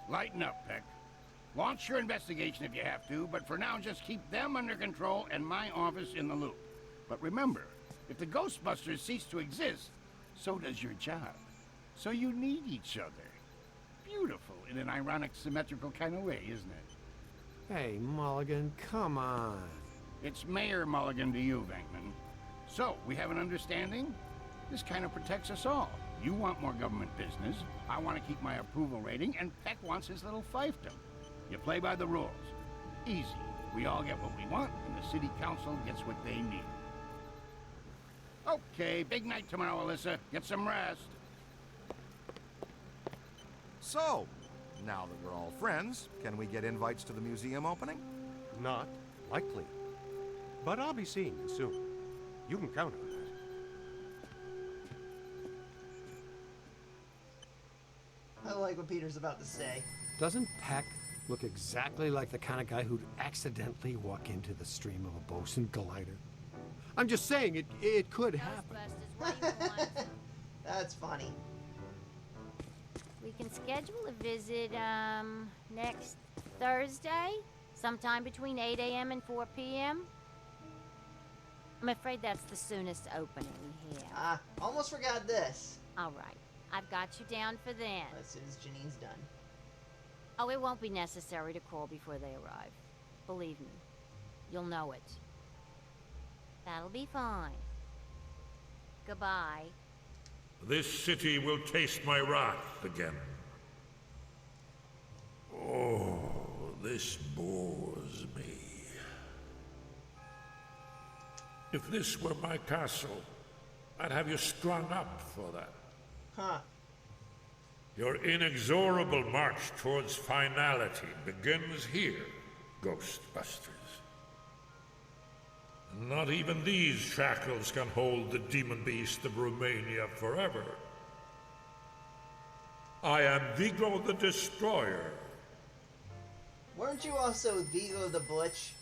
Lighten up, Peck. Launch your investigation if you have to, but for now just keep them under control and my office in the loop. But remember, if the Ghostbusters cease to exist, so does your job. So you need each other. Beautiful in an ironic, symmetrical kind of way, isn't it? Hey, Mulligan, come on. It's Mayor Mulligan to you, Venkman. So, we have an understanding? This kind of protects us all. You want more government business, I want to keep my approval rating, and Peck wants his little fiefdom. You play by the rules. Easy. We all get what we want, and the city council gets what they need. Okay, big night tomorrow, Alyssa. Get some rest. So, now that we're all friends, can we get invites to the museum opening? Not likely. But I'll be seeing you soon. You can count on that. I like what Peter's about to say. Doesn't Peck look exactly like the kind of guy who'd accidentally walk into the stream of a bosun glider? I'm just saying, it could happen. That's funny. We can schedule a visit, next Thursday, sometime between 8 a.m. and 4 p.m. I'm afraid that's the soonest opening we have. Almost forgot this. All right. I've got you down for then. As soon as Janine's done. Oh, it won't be necessary to call before they arrive. Believe me. You'll know it. That'll be fine. Goodbye. This city will taste my wrath again. Oh, this bores me. If this were my castle, I'd have you strung up for that. Huh. Your inexorable march towards finality begins here, Ghostbusters. Not even these shackles can hold the demon beast of Romania forever. I am Vigo the Destroyer. Weren't you also Vigo the Butch?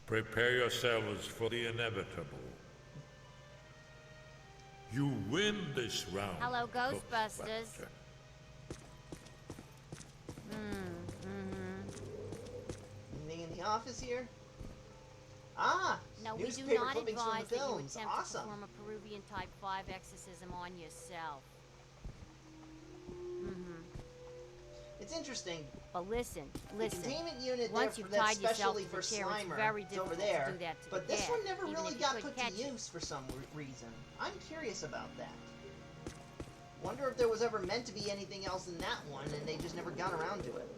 Prepare yourselves for the inevitable. You win this round. Hello, Ghostbusters. Anything in the office here? Ah! No, we do newspaper not clippings advise from the that you films. attempt Awesome. to perform a Peruvian Type 5 exorcism on yourself. It's interesting. But listen. The containment unit Once there you've that's tied yourself specially to for the chair, it's Slimer very is difficult over there, to do that to but the this cat, one never even really if you got could put catch to it. use for some reason. I'm curious about that. Wonder if there was ever meant to be anything else in that one, and they just never got around to it.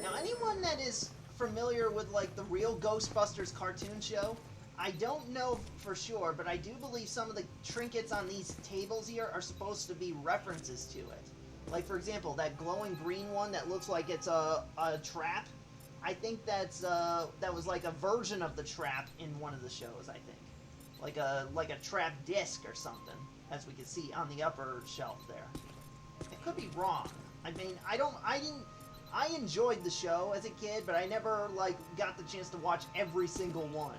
Now, anyone that is familiar with, like, the real Ghostbusters cartoon show, I don't know for sure, but I do believe some of the trinkets on these tables here are supposed to be references to it. Like, for example, that glowing green one that looks like it's a trap. I think that was like a version of the trap in one of the shows, I think. Like a trap disc or something, as we can see on the upper shelf there. It could be wrong. I mean, I enjoyed the show as a kid, but I never, like, got the chance to watch every single one.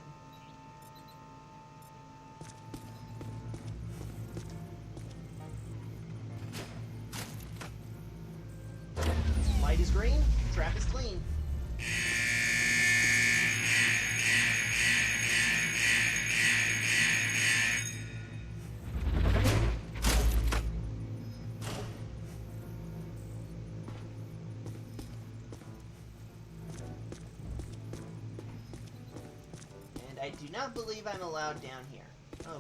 Light is green, trap is clean. And I do not believe I'm allowed down here. Okay.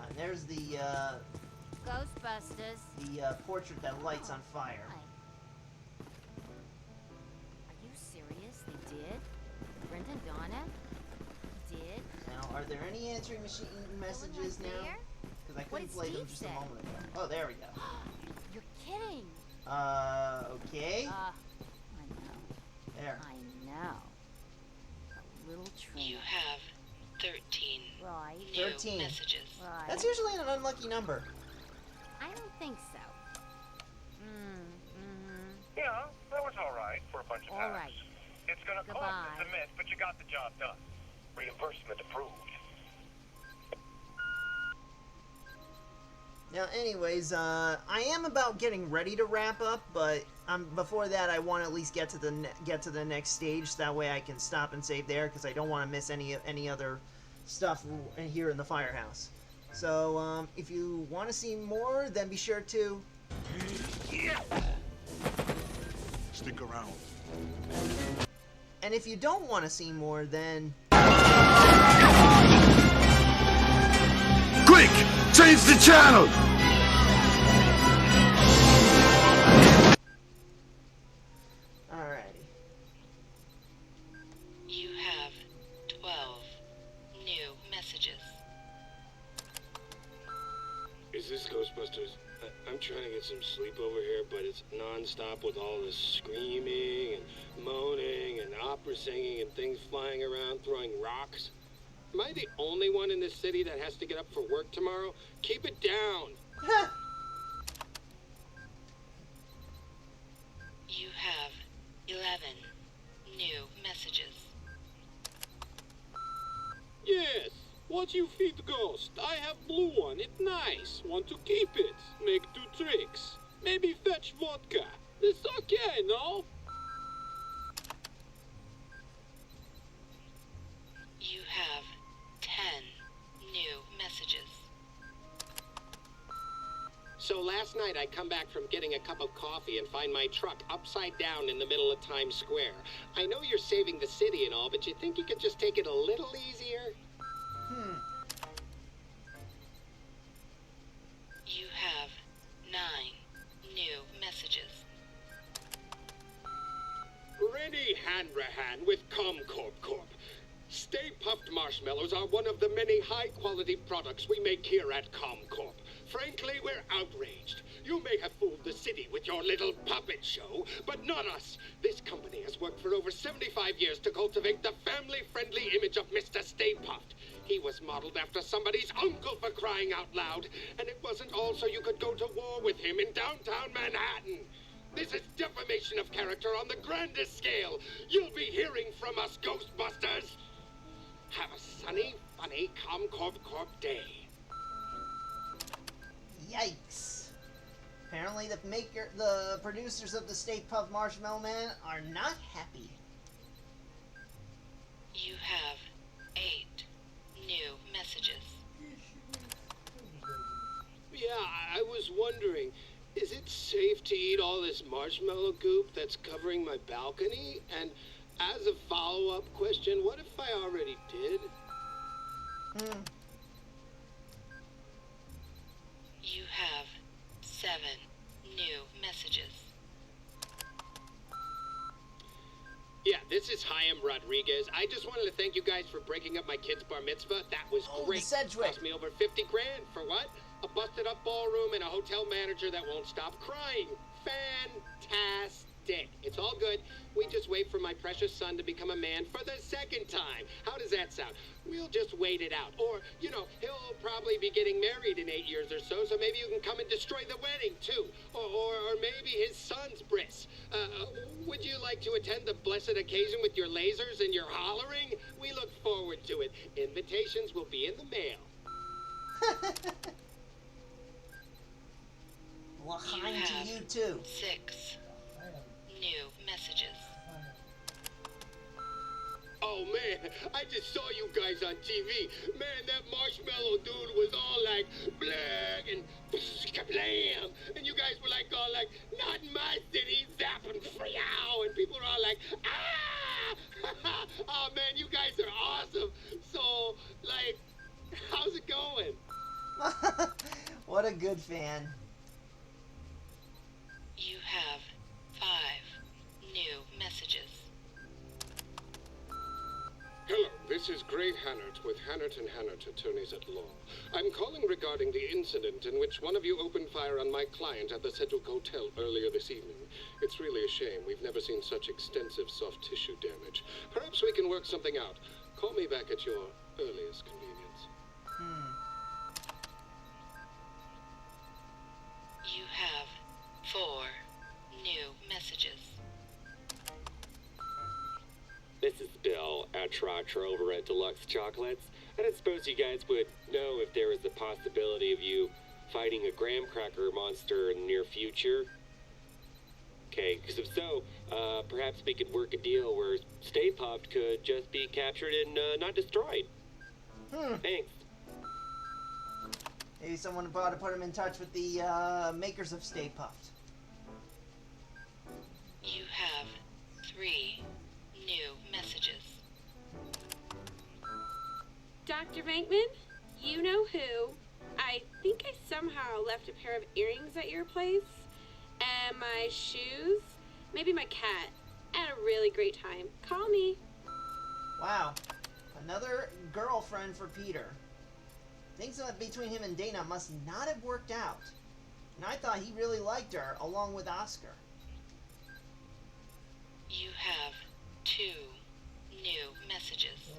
And there's the, Ghostbusters. the portrait that lights on fire. Hi. Are you serious? They did? Brent and Donna? Did? Now, are there any answering machine messages now? Because I What couldn't did play them Steve just a say? moment ago. Oh, there we go. You're kidding. Okay. I know. There. I know. A little trick. You have 13 Right. new 13. messages. Right. That's usually an unlucky number. I don't think so. Yeah, that was all right for a bunch of All times. right. It's gonna cost us a miss, but you got the job done. Reimbursement approved. Now, anyways, I am about getting ready to wrap up, but before that, I want to at least get to the next stage. That way, I can stop and save there because I don't want to miss any other stuff here in the firehouse. So, if you want to see more, then be sure to Stick around. And if you don't want to see more, then Quick! Change the channel! Alrighty. You have 12 new messages. Is this Ghostbusters? I'm trying to get some sleep over here, but it's non-stop with all this screaming and moaning and opera singing and things flying around throwing rocks. Am I the only one in this city that has to get up for work tomorrow? Keep it down! You have 11 new messages. Yes! What you feed ghost? I have blue one. It's nice. Want to keep it. Make 2 tricks. Maybe fetch vodka. It's okay, no? You have 10 new night I come back from getting a cup of coffee and find my truck upside down in the middle of Times Square. I know you're saving the city and all, but you think you could just take it a little easier? You have 9 new messages. Rennie Hanrahan with Comcorp Corp. Stay Puffed Marshmallows are one of the many high-quality products we make here at Comcorp. Frankly, we're outraged. You may have fooled the city with your little puppet show, but not us. This company has worked for over 75 years to cultivate the family-friendly image of Mr. Stay Puffed. He was modeled after somebody's uncle, for crying out loud. And it wasn't all so you could go to war with him in downtown Manhattan. This is defamation of character on the grandest scale. You'll be hearing from us, Ghostbusters. Have a sunny, funny Comcorp Corp day. Yikes. Apparently the producers of the Stay Puft Marshmallow Man are not happy. You have 8 new messages. Yeah, I was wondering, is it safe to eat all this marshmallow goop that's covering my balcony? And as a follow-up question, what if I already did? You have 7 new messages. Yeah, this is Chaim Rodriguez. I just wanted to thank you guys for breaking up my kid's bar mitzvah. That was great. Cost me over 50 grand. For what? A busted up ballroom and a hotel manager that won't stop crying. Fantastic. It's all good. We just wait for my precious son to become a man for the 2nd time. How does that sound? We'll just wait it out. Or, you know, he'll probably be getting married in 8 years or so, so maybe you can come and destroy the wedding, too. Or maybe his son's bris. Would you like to attend the blessed occasion with your lasers and your hollering? We look forward to it. Invitations will be in the mail. L'chaim to you, too. 6 new messages. Oh man, I just saw you guys on TV. Man, that marshmallow dude was all like black and kablam, and you guys were like all like, not in my city, zap and freow, and people were all like, ah! Oh man, you guys are awesome. So, like, how's it going? What a good fan. You have 5 new messages. Hello, this is Gray Hannert with Hannert & Hannert, attorneys at law. I'm calling regarding the incident in which one of you opened fire on my client at the Sedgwick Hotel earlier this evening. It's really a shame. We've never seen such extensive soft tissue damage. Perhaps we can work something out. Call me back at your earliest convenience. You have 4 new messages. This is Bill, our Trotro over at Deluxe Chocolates. I don't suppose you guys would know if there was the possibility of you fighting a graham cracker monster in the near future. Okay, because if so, perhaps we could work a deal where Stay Puft could just be captured and not destroyed. Thanks. Maybe someone ought to put him in touch with the makers of Stay Puft. You have 3 new messages. Dr. Venkman, you know who. I think I somehow left a pair of earrings at your place. And my shoes. Maybe my cat. I had a really great time. Call me. Wow. Another girlfriend for Peter. Things between him and Dana must not have worked out. And I thought he really liked her, along with Oscar. You have 2 new messages.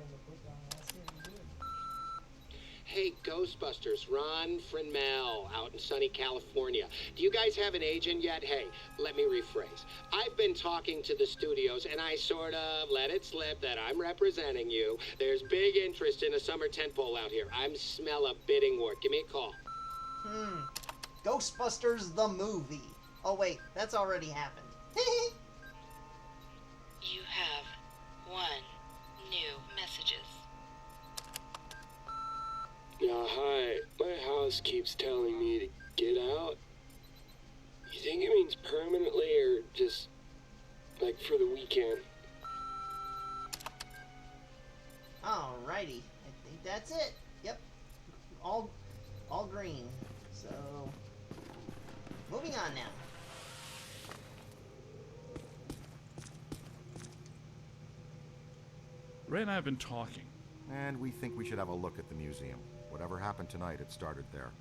Hey, Ghostbusters, Ron Frenmel out in sunny California. Do you guys have an agent yet? Hey, let me rephrase. I've been talking to the studios, and I sort of let it slip that I'm representing you. There's big interest in a summer tentpole out here. I'm smell a bidding war. Give me a call. Ghostbusters the movie. Oh wait, that's already happened. You have 1 new messages. Yeah, hi. My house keeps telling me to get out. Alrighty, I think that's it. Yep, all green. So, moving on now. Ray and I have been talking. And we think we should have a look at the museum. Whatever happened tonight, it started there.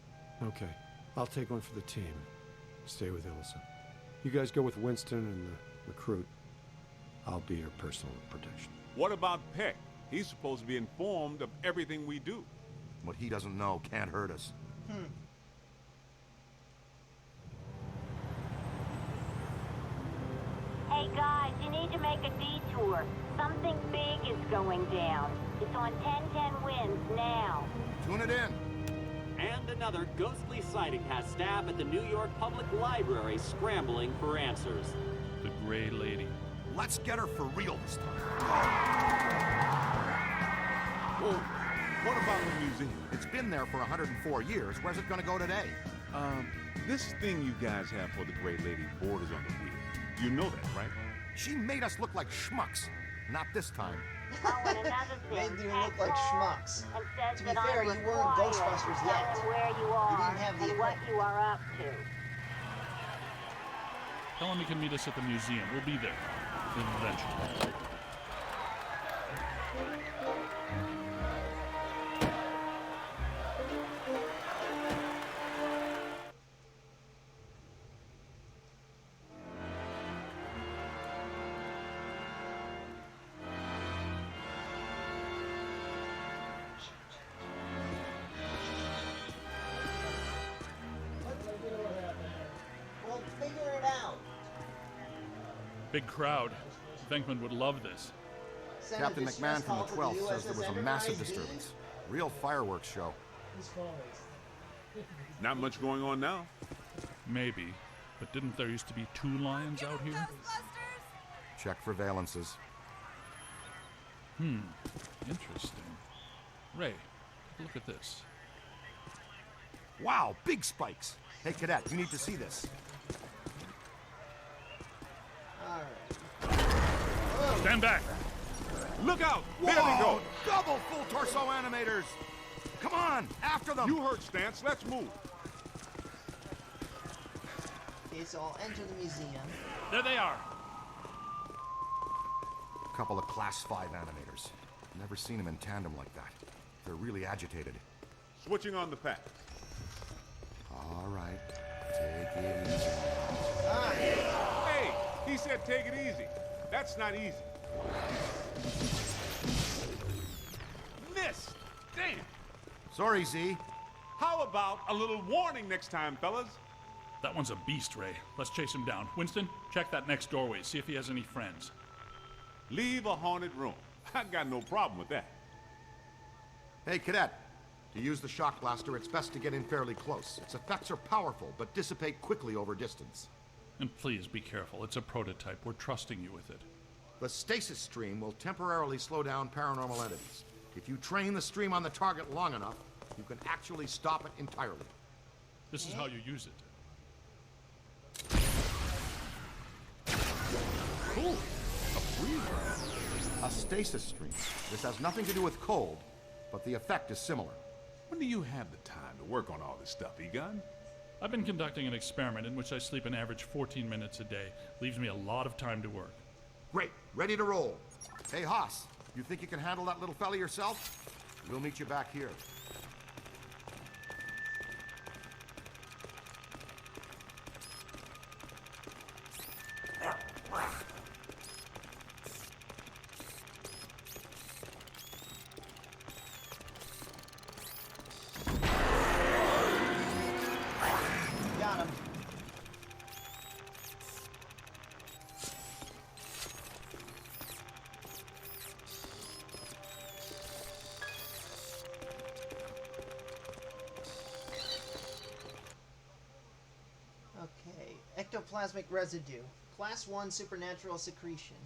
Okay, I'll take one for the team. Stay with Ilsa. You guys go with Winston and the recruit. I'll be your personal protection. What about Peck? He's supposed to be informed of everything we do. What he doesn't know can't hurt us. Hey guys, you need to make a detour. Something big is going down. It's on 1010 winds now. Tune it in. And another ghostly sighting has staff at the New York Public Library scrambling for answers. The Gray Lady. Let's get her for real this time. Well, what about the museum? It's been there for 104 years. Where's it gonna go today? This thing you guys have for the Great Lady borders on the wheel. You know that, right? She made us look like schmucks. Not this time. Oh, and another thing. Made you look like schmucks. And says To be that fair, I'm you weren't required Ghostbusters to yet. tell you where you are didn't have the and what you are up to. Tell him he can meet us at the museum. We'll be there. Eventually. Well, figure it out. Big crowd. Venkman would love this. Captain McMahon from the 12th says there was a massive disturbance. Real fireworks show. Not much going on now. Maybe. But didn't there used to be 2 lions out here? Check for valences. Interesting. Ray, take a look at this. Wow, big spikes. Hey, Cadet, you need to see this. Alright. Stand back! Look out! There Whoa! they go! Double full torso animators! Come on, after them! You heard Stance, let's move. Okay, so I'll enter the museum. There they are! A couple of Class 5 animators. Never seen them in tandem like that. They're really agitated. Switching on the pack. All right, take it easy. Hey, he said take it easy. That's not easy. Missed! Damn! Sorry, Z. How about a little warning next time, fellas? That one's a beast, Ray. Let's chase him down. Winston, check that next doorway. See if he has any friends. Leave a haunted room. I got no problem with that. Hey, Cadet. To use the shock blaster, it's best to get in fairly close. Its effects are powerful, but dissipate quickly over distance. And please be careful. It's a prototype. We're trusting you with it. The stasis stream will temporarily slow down paranormal entities. If you train the stream on the target long enough, you can actually stop it entirely. This is how you use it. Cool. A freeze. A stasis stream. This has nothing to do with cold, but the effect is similar. When do you have the time to work on all this stuff, Egon? I've been conducting an experiment in which I sleep an average 14 minutes a day. Leaves me a lot of time to work. Great. Ready to roll. Hey, Haas, you think you can handle that little fella yourself? We'll meet you back here. Got him. Okay, ectoplasmic residue. Class 1 supernatural secretion.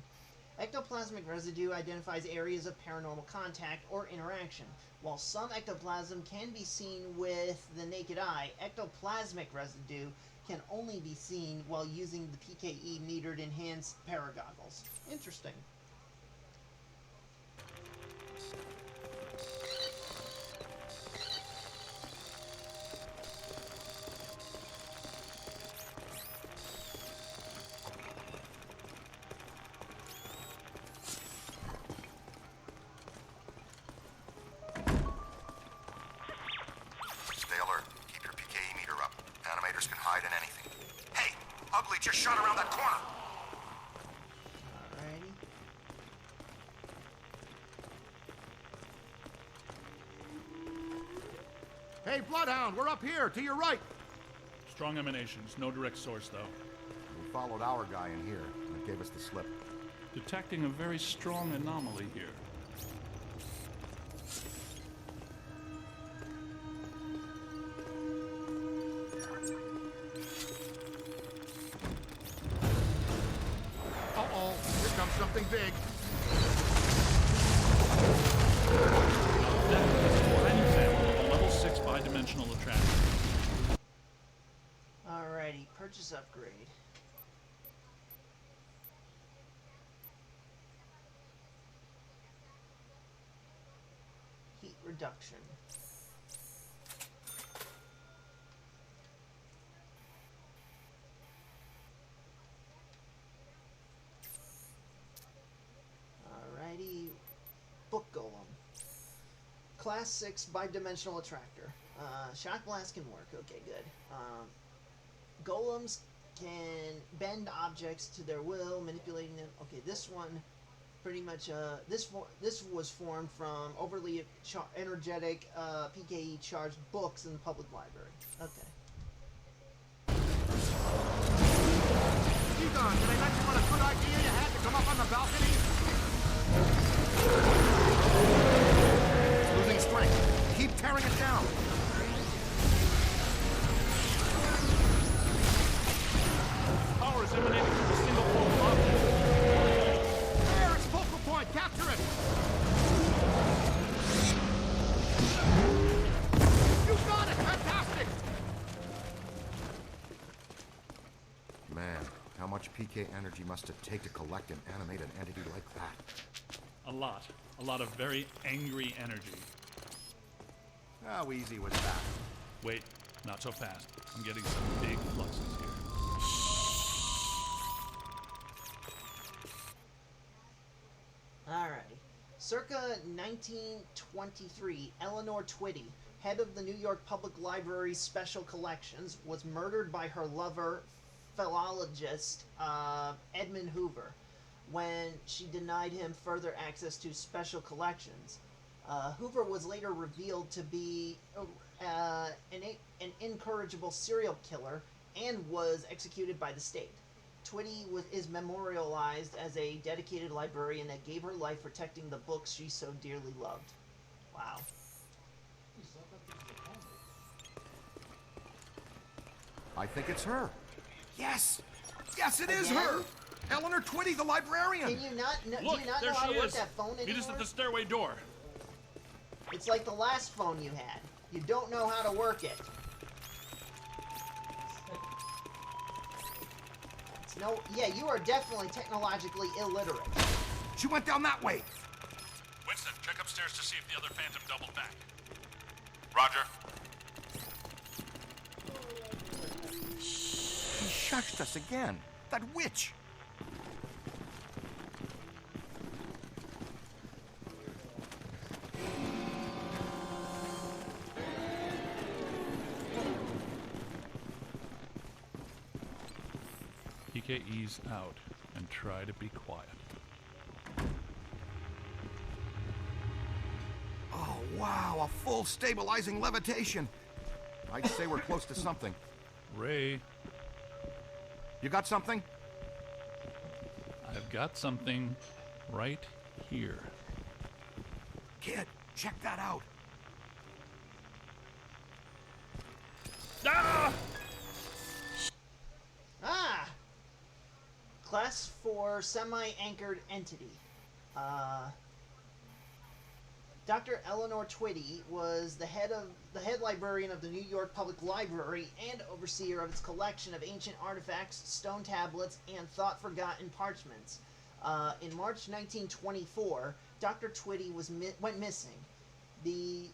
Ectoplasmic residue identifies areas of paranormal contact or interaction. While some ectoplasm can be seen with the naked eye, ectoplasmic residue can only be seen while using the PKE metered enhanced paragoggles. Interesting. your shot around that corner. Alrighty. Hey, Bloodhound, we're up here, to your right. Strong emanations, no direct source, though. We followed our guy in here, and it gave us the slip. Detecting a very strong anomaly here. Uh-oh, here comes something big. That is a prime example of a level 6 bidimensional attraction. Alrighty, purchase upgrade. Heat reduction. Alrighty, book golem. Class 6 bidimensional attractor. Shock blast can work. Okay, good. Golems can bend objects to their will, manipulating them. Okay, this one, pretty much. This was formed from overly energetic PKE charged books in the public library. Okay. Egon, did I let you on a good idea? You had to come up on the balcony? It's losing strength. Keep tearing it down. Power is emanating from a single focal object. There, its focal point. Capture it. You got it. Fantastic. Man, how much PK energy must it take to collect and animate an entity like that? A lot. A lot of very angry energy. How easy was that? Wait, not so fast. I'm getting some big fluxes here. Alrighty. Circa 1923, Eleanor Twitty, head of the New York Public Library's Special Collections, was murdered by her lover, philologist Edmund Hoover, when she denied him further access to special collections. Hoover was later revealed to be an incorrigible serial killer and was executed by the state. Twitty is memorialized as a dedicated librarian that gave her life protecting the books she so dearly loved. Wow. I think it's her. Yes! Yes, it is Again? her! Eleanor Twitty, the librarian! Can you not, Look, do you not there know how she to work is. that phone anymore? Meet us at the stairway door. It's like the last phone you had. You don't know how to work it. It's no, yeah, you are definitely technologically illiterate. She went down that way. Winston, check upstairs to see if the other Phantom doubled back. Roger. She shushed us again. That witch. PKE's out and try to be quiet. Oh, wow, a full stabilizing levitation. I'd say we're close to something. Ray. You got something? I've got something right here. Kid, check that out. Ah! Ah! Class 4 semi-anchored entity. Dr. Eleanor Twitty was the head librarian of the New York Public Library and overseer of its collection of ancient artifacts, stone tablets, and thought-forgotten parchments. In March 1924, Dr. Twitty went missing. The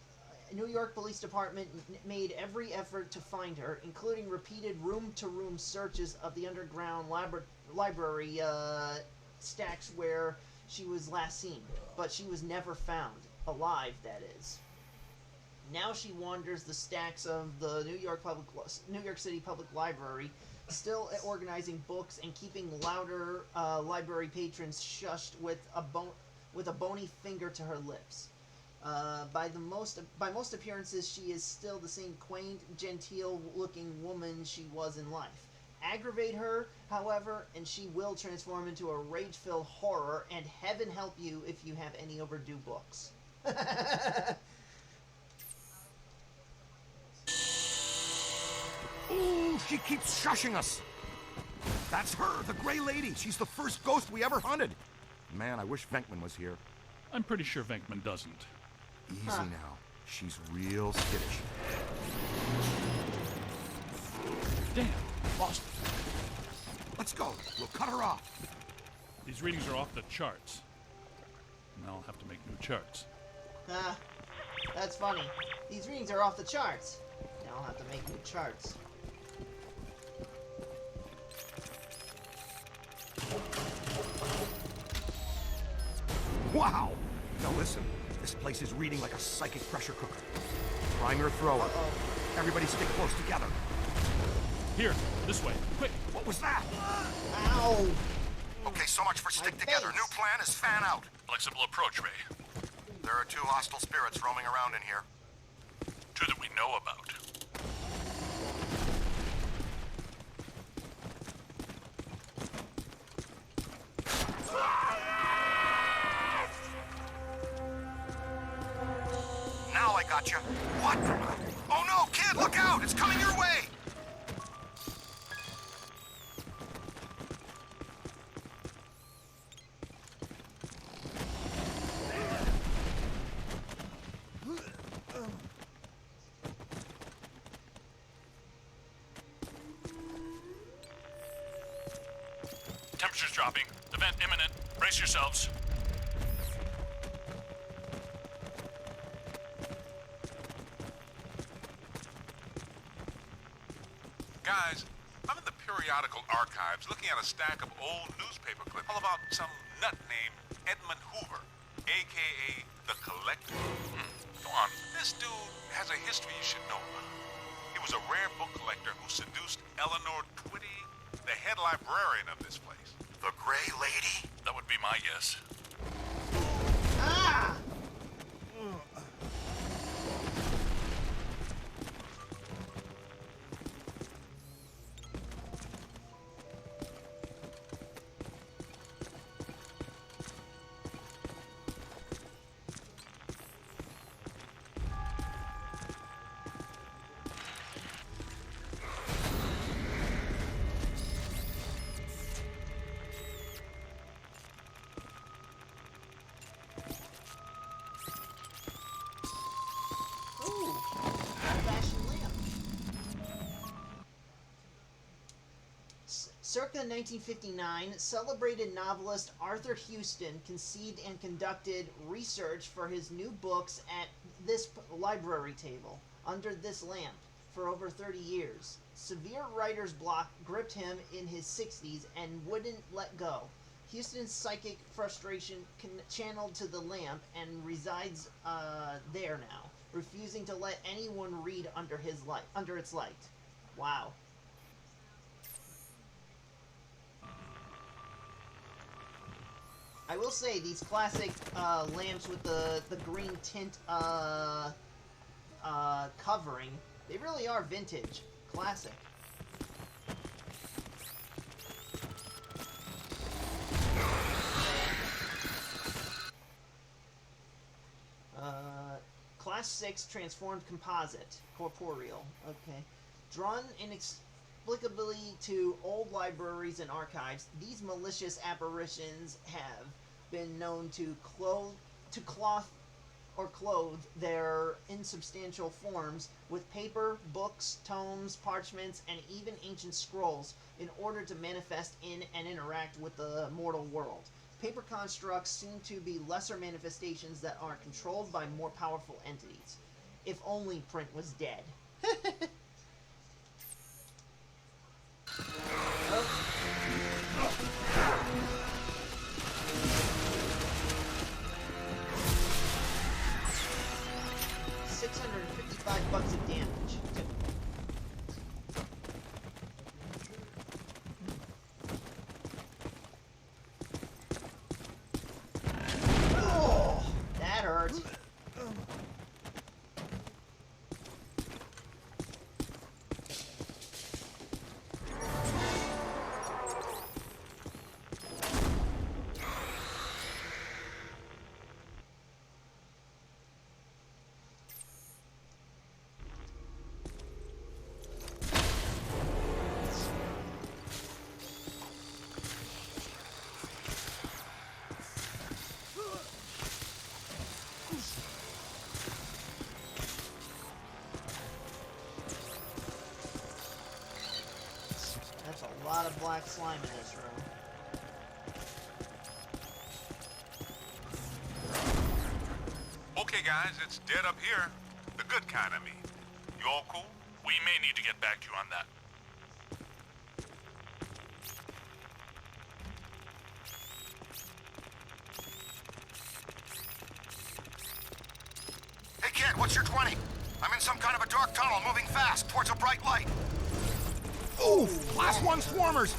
New York Police Department made every effort to find her, including repeated room-to-room searches of the underground library stacks where she was last seen, but she was never found. Alive, that is. Now she wanders the stacks of the New York City Public Library, still organizing books and keeping louder library patrons shushed with a bony finger to her lips. By most appearances, she is still the same quaint, genteel-looking woman she was in life. Aggravate her, however, and she will transform into a rage-filled horror, and heaven help you if you have any overdue books. Ooh, she keeps shushing us. That's her, the Gray Lady. She's the first ghost we ever hunted. Man, I wish Venkman was here. I'm pretty sure Venkman doesn't. Easy now. She's real skittish. Damn, lost. Let's go. We'll cut her off. These readings are off the charts. Now I'll have to make new charts. That's funny. These readings are off the charts. Now I'll have to make new charts. Wow! Now listen, this place is reading like a psychic pressure cooker. Prime your thrower. Everybody stick close together. Here, this way, quick. What was that? Ow! Okay, so much for stick together. New plan is fan out. Flexible approach, Ray. There are 2 hostile spirits roaming around in here. 2 that we know about. Now I got you. What? Oh no, kid, look out! It's coming your way! Temperature's dropping. Event imminent. Brace yourselves. Guys, I'm in the periodical archives looking at a stack of old newspaper clips all about some nut named Edmund Hoover, a.k.a. The Collector. Go on. This dude has a history you should know about. He was a rare book collector who seduced Eleanor Twitty, the head librarian of this place. The Gray Lady? That would be my guess. Ah! Circa 1959, celebrated novelist Arthur Houston conceived and conducted research for his new books at this library table, under this lamp, for over 30 years. Severe writer's block gripped him in his 60s and wouldn't let go. Houston's psychic frustration channeled to the lamp and resides there now, refusing to let anyone read under its light. Wow. I will say, these classic lamps with the green tint covering, they really are vintage. Classic. Class 6 transformed composite. Corporeal. Okay. Drawn inexplicably to old libraries and archives, these malicious apparitions have been known to cloth their insubstantial forms with paper, books, tomes, parchments, and even ancient scrolls in order to manifest in and interact with the mortal world. Paper constructs seem to be lesser manifestations that are controlled by more powerful entities. If only print was dead. $655 of damage. black slime in this room. Okay, guys, it's dead up here. The good kind, I mean. You all cool? We may need to get back to you on that. Hey, kid, what's your 20? I'm in some kind of a dark tunnel moving fast towards a bright light. Ooh, Class 1 swarmers!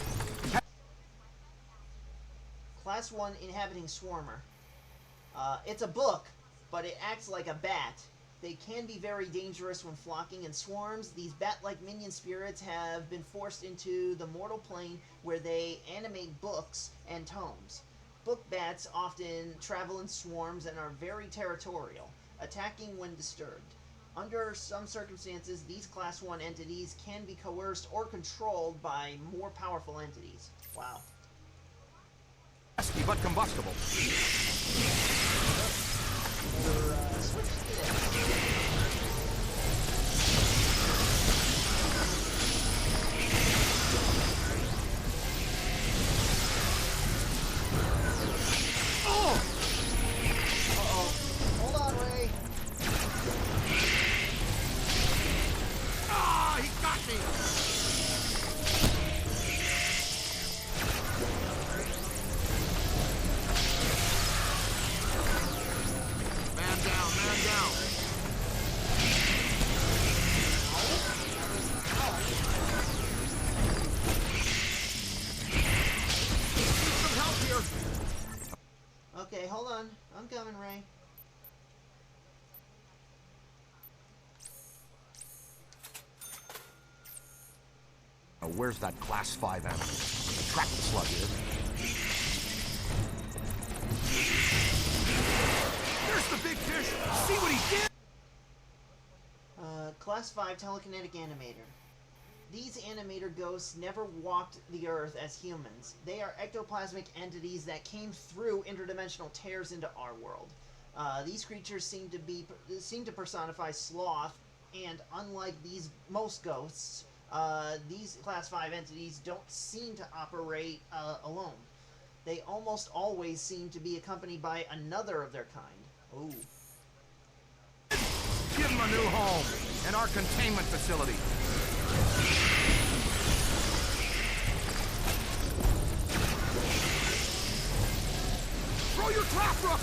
Class 1 Inhabiting Swarmer. It's a book, but it acts like a bat. They can be very dangerous when flocking in swarms. These bat-like minion spirits have been forced into the mortal plane where they animate books and tomes. Book bats often travel in swarms and are very territorial, attacking when disturbed. Under some circumstances, these Class 1 entities can be coerced or controlled by more powerful entities. Wow. Pesky but combustible. Switch to this. Oh! Uh-oh. Hold on, Ray. Ah, he got me! Man down, man down. Need some help here. Okay, hold on. I'm coming, Ray. Oh, where's that Class 5 animal? Track the slug here. There's the big fish! See what he did? Class 5 Telekinetic Animator. These animator ghosts never walked the Earth as humans. They are ectoplasmic entities that came through interdimensional tears into our world. These creatures seem to personify sloth, and unlike most ghosts, these Class 5 entities don't seem to operate alone. They almost always seem to be accompanied by another of their kind. Ooh. Give him a new home in our containment facility. Throw your trap, Rook!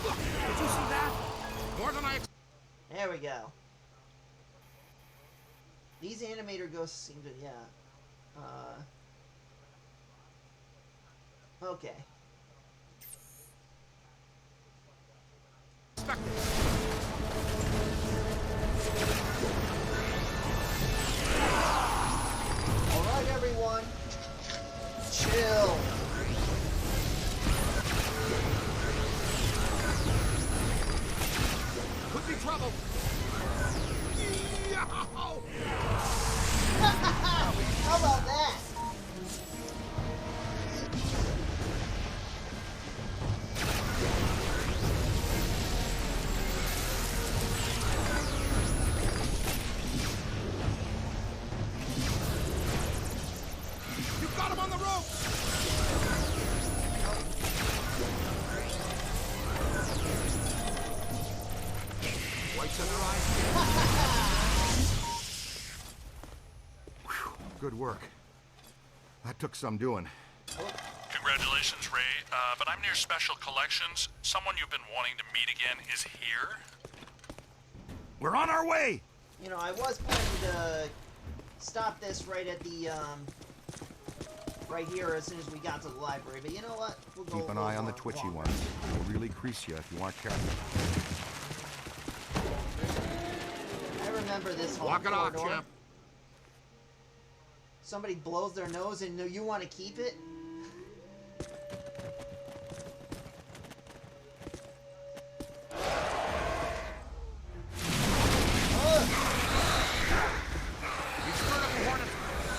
Look, did you see that? More than I expected. There we go. These animator ghosts seem to, yeah. Okay. Alright, everyone. Chill. Could be trouble. How about that? You got him on the rope. Whites in their eyes. Whew, good work. That took some doing. Congratulations, Ray. But I'm near Special Collections. Someone you've been wanting to meet again is here. We're on our way. You know, I was planning to stop this right at the, right here as soon as we got to the library, but you know what? We'll go Keep an eye on the twitchy ones. They'll really crease you if you aren't careful. I remember this whole Walk it off, corridor. champ. Somebody blows their nose and you want to keep it?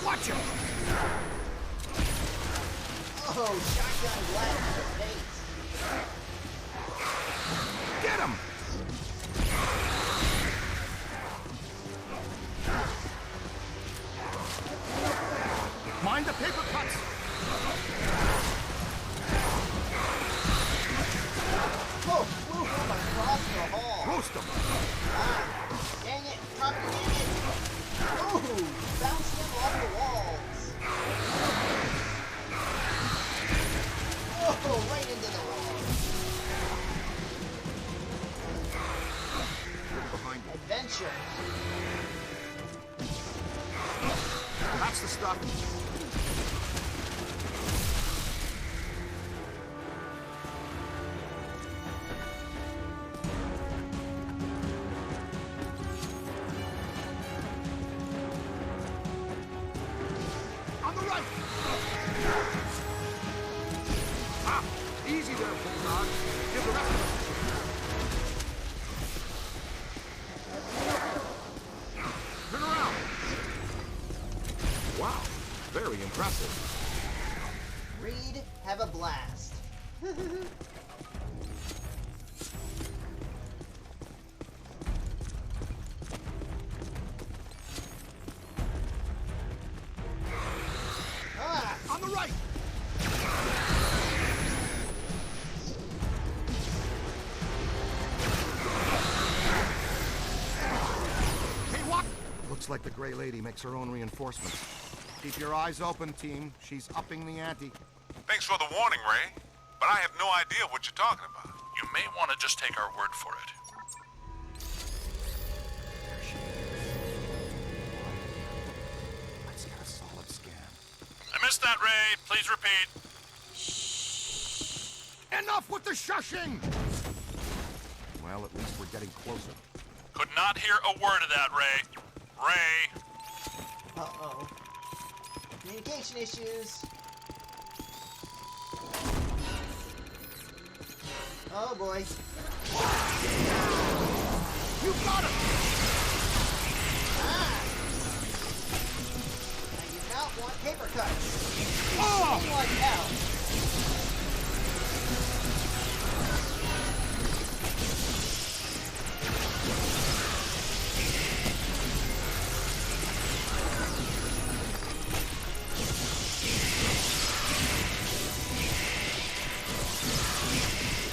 Watch him! Oh, shotgun blast to the face. Get him! Mind the paper cuts! Whoa, flew him across the hall. Roast them! Ah, dang it, Tommy, dang it. Ooh, bounced him off the walls. Whoa, right into the wall. Behind you. Adventure. That's the stuff. On the right! Ah! Easy there, Bulldog. Give the rest of us a chance. Turn around! Wow, very impressive. Reed, have a blast. Ah! On the right! Hey, what? Looks like the Gray Lady makes her own reinforcements. Keep your eyes open, team. She's upping the ante. Thanks for the warning, Ray. But I have no idea what you're talking about. You may want to just take our word for it. Let's get a solid scan. I missed that, Ray. Please repeat. Enough with the shushing! Well, at least we're getting closer. Could not hear a word of that, Ray. Ray. Uh-oh. Communication issues. Oh boy. You got it! Ah! I do not want paper cuts. Oh! Sting like hell.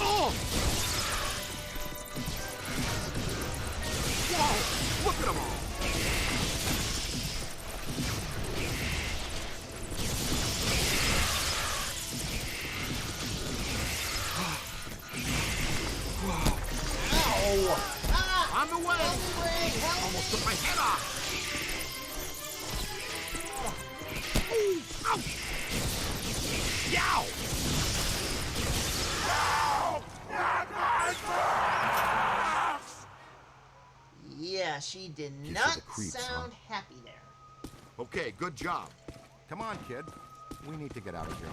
Oh! Whoa! Look at them all! Ow! Ah! On the way! On the way! Help Almost me! took my head off! Ooh! Ouch! Yow! Yeah, she did Gives you not the creeps, sound huh? happy there. Okay, good job. Come on, kid. We need to get out of here.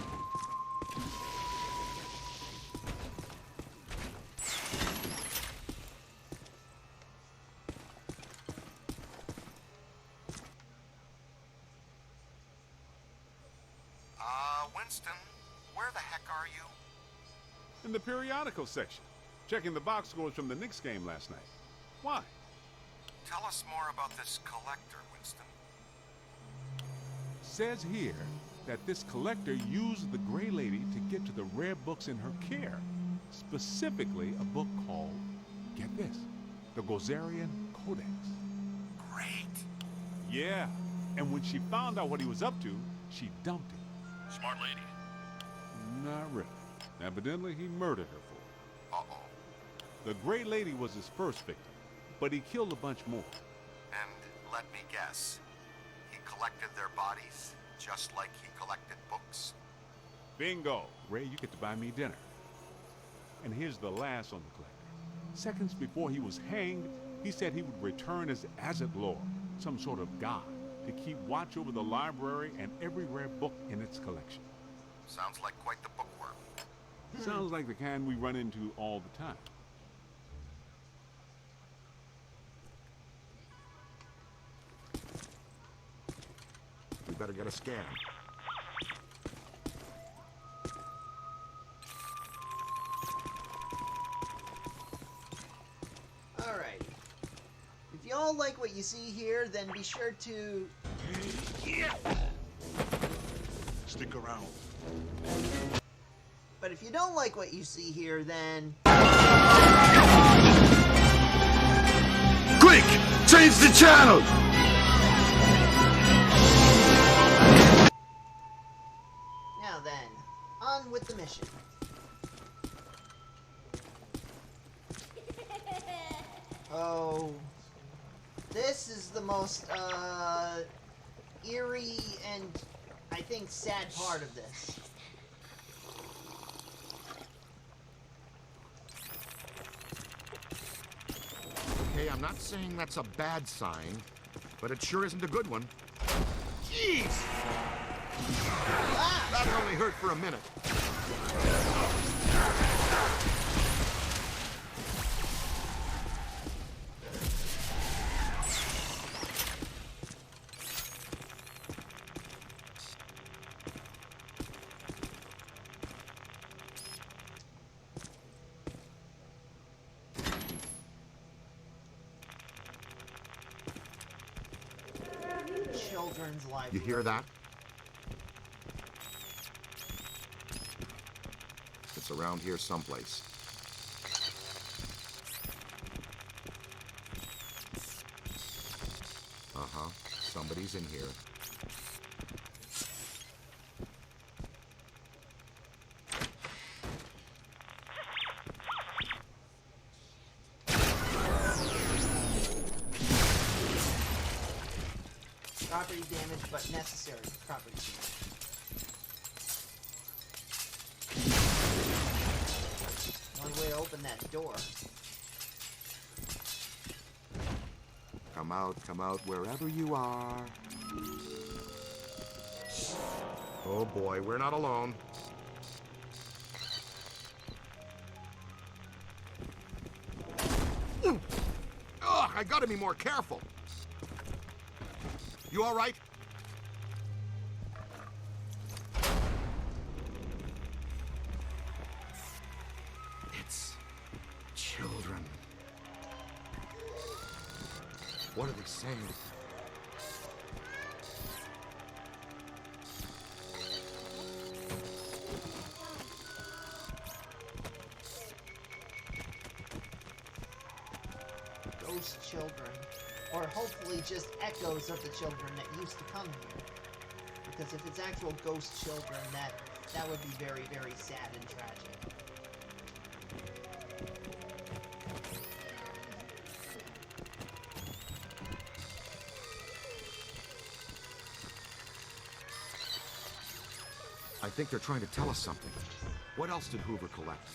Winston, where the heck are you? In the periodical section, checking the box scores from the Knicks game last night. Why? Tell us more about this collector, Winston. Says here that this collector used the Gray Lady to get to the rare books in her care. Specifically, a book called, get this, the Gozerian Codex. Great. Yeah, and when she found out what he was up to, she dumped him. Smart lady. Not really. Evidently, he murdered her for it. Uh-oh. The Gray Lady was his first victim, but he killed a bunch more. And let me guess, he collected their bodies just like he collected books? Bingo! Ray, you get to buy me dinner. And here's the last on the collector. Seconds before he was hanged, he said he would return as Azet Lord, some sort of god, to keep watch over the library and every rare book in its collection. Sounds like quite the bookworm. Sounds like the kind we run into all the time. We better get a scan. Alrighty. If y'all like what you see here, then be sure to... stick around. But if you don't like what you see here, then... Quick! Change the channel! Now then, on with the mission. Oh... This is the most, eerie and, I think, sad part of this. Okay, I'm not saying that's a bad sign, but it sure isn't a good one. Jeez! That only hurt for a minute. Children's library. You hear that? It's around here someplace. Uh-huh. Somebody's in here. Property damage, but necessary property damage. One way to open that door. Come out, wherever you are. Oh boy, we're not alone. Ugh, I gotta be more careful. You all right? It's children. What are they saying? Ghost children. Or hopefully just echoes of the children that used to come here. Because if it's actual ghost children, that would be very, very sad and tragic. I think they're trying to tell us something. What else did Hoover collect?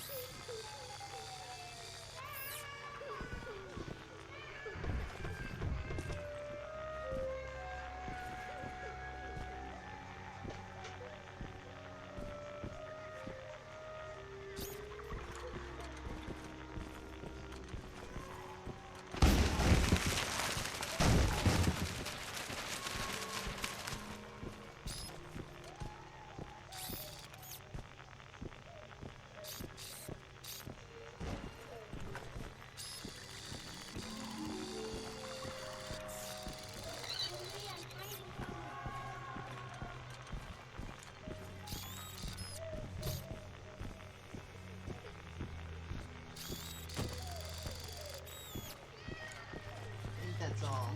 That's all.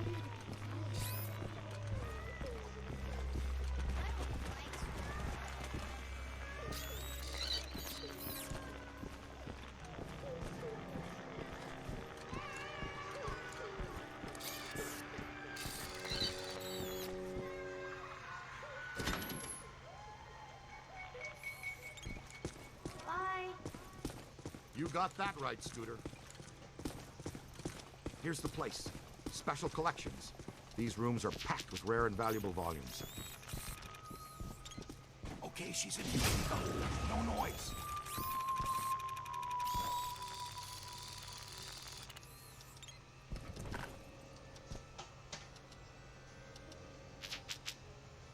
Bye. You got that right, Scooter. Here's the place. Special collections. These rooms are packed with rare and valuable volumes. Okay, she's in here. No noise.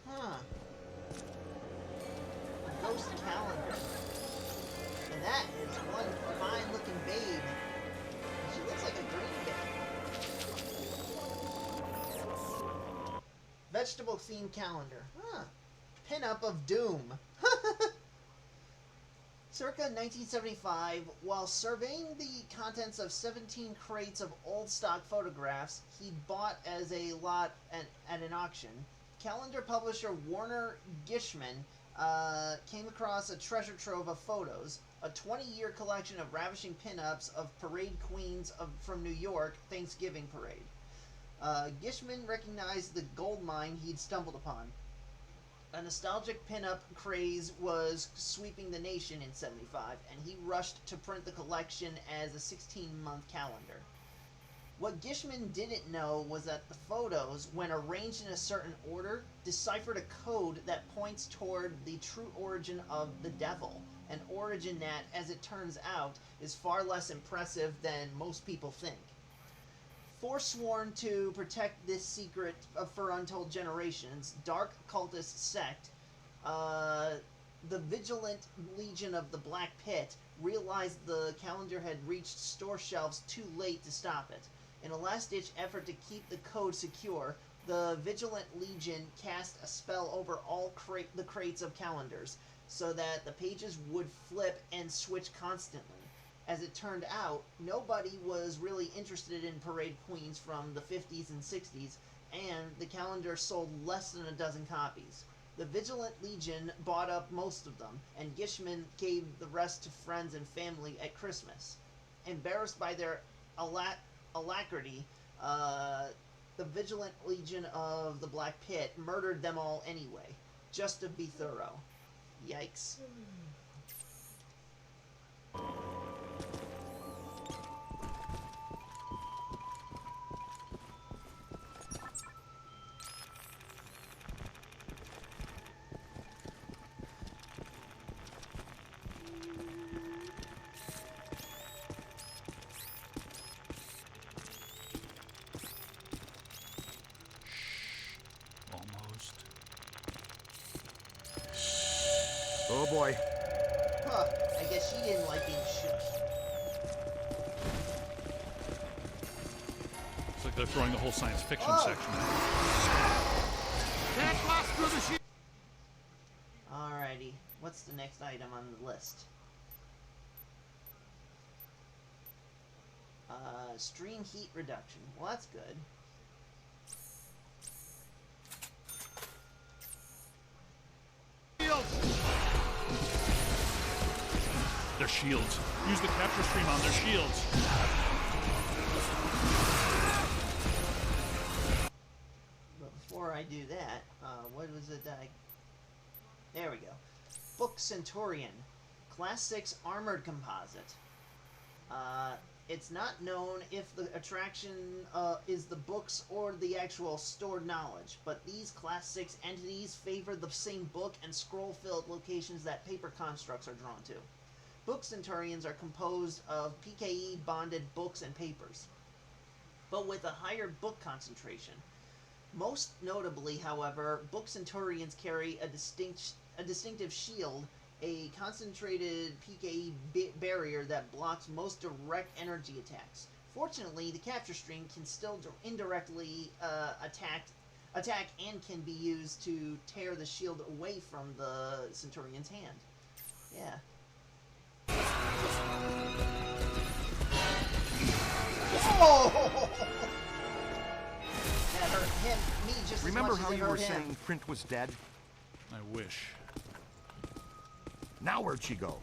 Huh. A ghost calendar. And that is one fine-looking babe. She looks like a green babe. Vegetable themed calendar. Huh. pinup of doom. Circa 1975, while surveying the contents of 17 crates of old stock photographs he bought as a lot at an auction, calendar publisher Warner Gishman came across a treasure trove of photos, a 20-year collection of ravishing pinups of parade queens from New York Thanksgiving parade. Gishman recognized the gold mine he'd stumbled upon. A nostalgic pinup craze was sweeping the nation in '75, and he rushed to print the collection as a 16-month calendar. What Gishman didn't know was that the photos, when arranged in a certain order, deciphered a code that points toward the true origin of the devil, an origin that, as it turns out, is far less impressive than most people think. Forsworn to protect this secret for untold generations, dark cultist sect, the Vigilant Legion of the Black Pit, realized the calendar had reached store shelves too late to stop it. In a last-ditch effort to keep the code secure, the Vigilant Legion cast a spell over all the crates of calendars, so that the pages would flip and switch constantly. As it turned out, nobody was really interested in parade queens from the 50s and 60s, and the calendar sold less than a dozen copies. The Vigilant Legion bought up most of them, and Gishman gave the rest to friends and family at Christmas. Embarrassed by their alacrity, the Vigilant Legion of the Black Pit murdered them all anyway, just to be thorough. Yikes. Oh boy. Huh, I guess she didn't like being shushed. It's like they're throwing the whole science fiction section. Alrighty, what's the next item on the list? Stream heat reduction. Well, that's good. Their shields. Use the capture stream on their shields. But before I do that, what was it that there we go. Book Centurion. Class 6 Armored Composite. It's not known if the attraction is the books or the actual stored knowledge, but these Class 6 entities favor the same book and scroll-filled locations that paper constructs are drawn to. Book Centurions are composed of PKE bonded books and papers, but with a higher book concentration. Most notably, however, Book Centurions carry a distinctive shield, a concentrated PKE barrier that blocks most direct energy attacks. Fortunately, the capture stream can still indirectly attack and can be used to tear the shield away from the Centurion's hand. Yeah. Whoa! That hurt him, me just Remember as much how as it you were hurt him. saying Print was dead? I wish. Now where'd she go?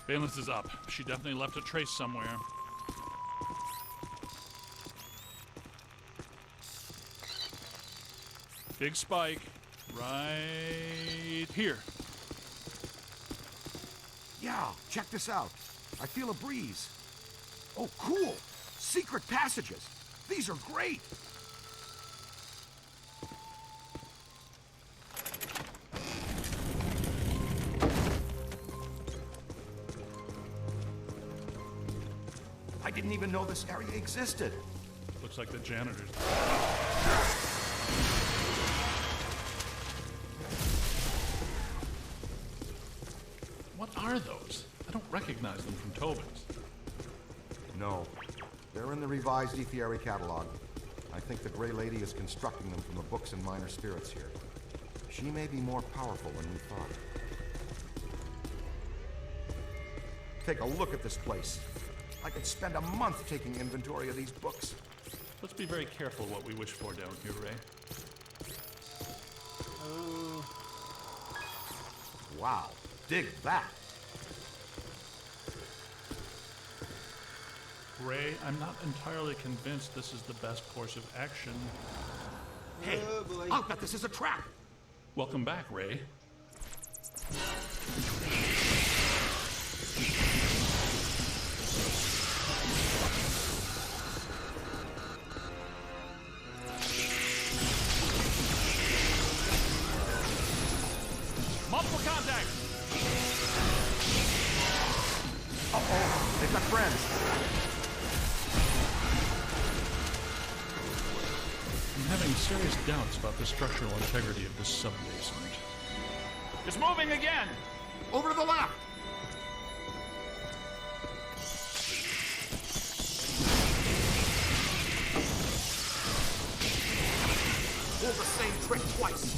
Valence is up. She definitely left a trace somewhere. Big spike. Right here. Yeah, check this out. I feel a breeze. Oh, cool! Secret passages! These are great! I didn't even know this area existed. Looks like the janitors. What are those? I don't recognize them from Tobin's. No. They're in the revised Ethiary catalog. I think the Grey Lady is constructing them from the books and minor spirits here. She may be more powerful than we thought. Take a look at this place. I could spend a month taking inventory of these books. Let's be very careful what we wish for down here, Ray. Wow, dig that. Ray, I'm not entirely convinced this is the best course of action. Hey, I'll bet this is a trap. Welcome back, Ray. Multiple contact! Uh-oh, they've got friends. I'm having serious doubts about the structural integrity of this sub-basement. It's moving again! Over to the left! Pull the same trick twice.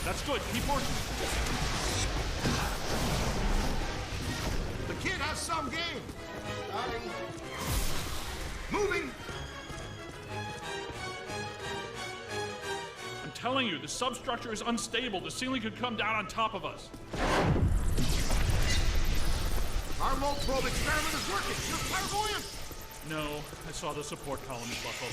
That's good. Keep working. The kid has some game. Sorry. Moving. I'm telling you, the substructure is unstable. The ceiling could come down on top of us. Our low probe experiment is working. You're clairvoyant. No, I saw the support columns buckle.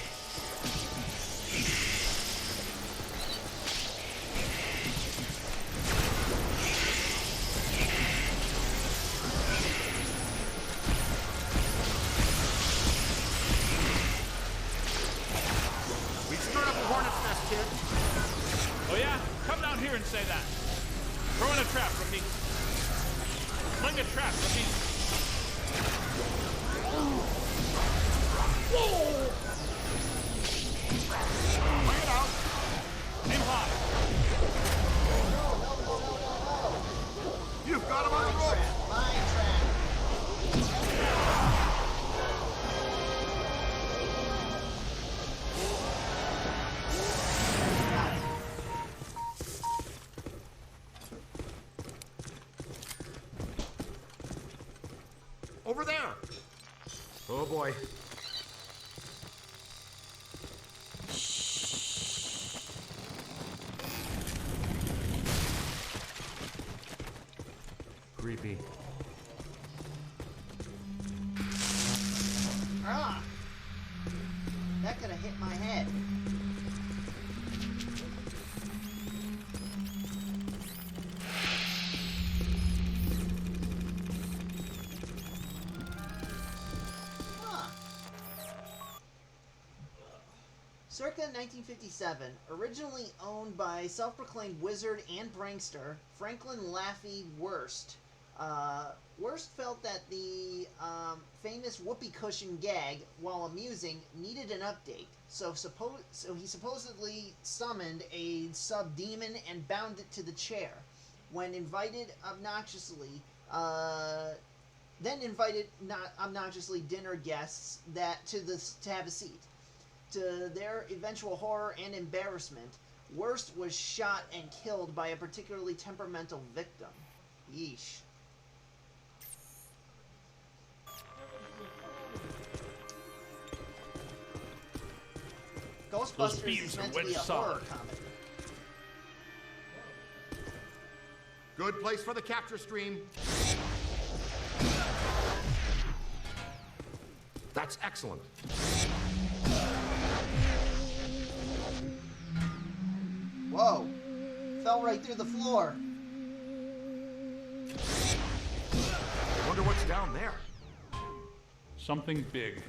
Oh yeah? Come down here and say that. Throw in a trap, rookie. Fling a trap, rookie. Whoa! Bring it out. Aim high. You've got him on the rope. Mine trap. Over there. Oh boy. Creepy. Ah! That could have hit my head. Circa 1957, originally owned by self-proclaimed wizard and prankster Franklin Laffey Wurst. Wurst felt that the famous whoopee cushion gag, while amusing, needed an update. So he supposedly summoned a sub-demon and bound it to the chair. When invited obnoxiously, dinner guests to have a seat. To their eventual horror and embarrassment, Wurst was shot and killed by a particularly temperamental victim. Yeesh. Ghostbusters is meant to be a horror comedy. Good place for the capture stream. That's excellent. Whoa! Fell right through the floor. Wonder what's down there. Something big,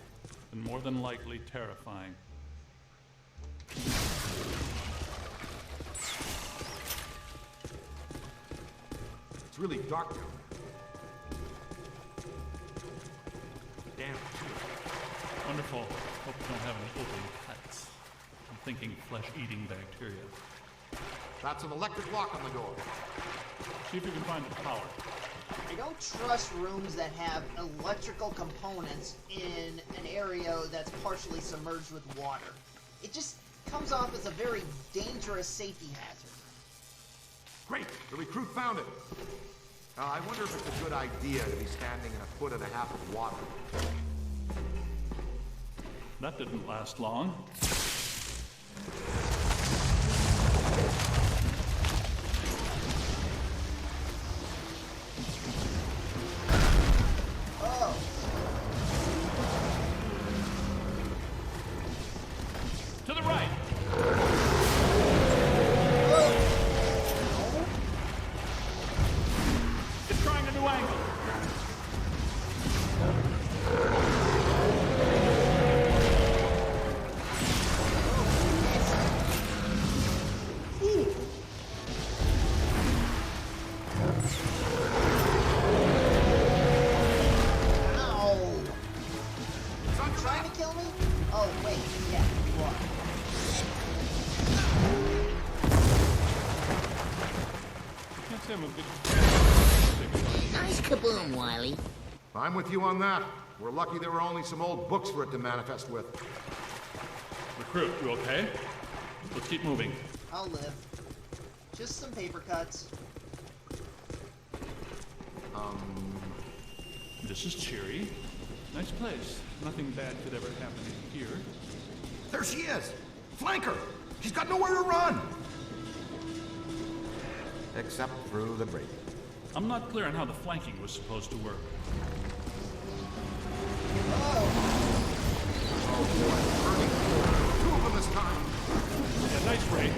and more than likely terrifying. It's really dark down there. Damn. Wonderful. Hope you don't have any open cuts. I'm thinking flesh-eating bacteria. That's an electric lock on the door. See if you can find the power. I don't trust rooms that have electrical components in an area that's partially submerged with water. It just comes off as a very dangerous safety hazard. Great! The recruit found it. I wonder if it's a good idea to be standing in 1.5 feet of water. That didn't last long. To the right! It's trying a new angle. Nice kaboom, Wiley. I'm with you on that. We're lucky there were only some old books for it to manifest with. Recruit, you okay? Let's keep moving. I'll live. Just some paper cuts. This is cheery. Nice place. Nothing bad could ever happen in here. There she is! Flank her! She's got nowhere to run! Except through the break. I'm not clear on how the flanking was supposed to work. Oh boy, 2 of them this time! Yeah, nice, Ray.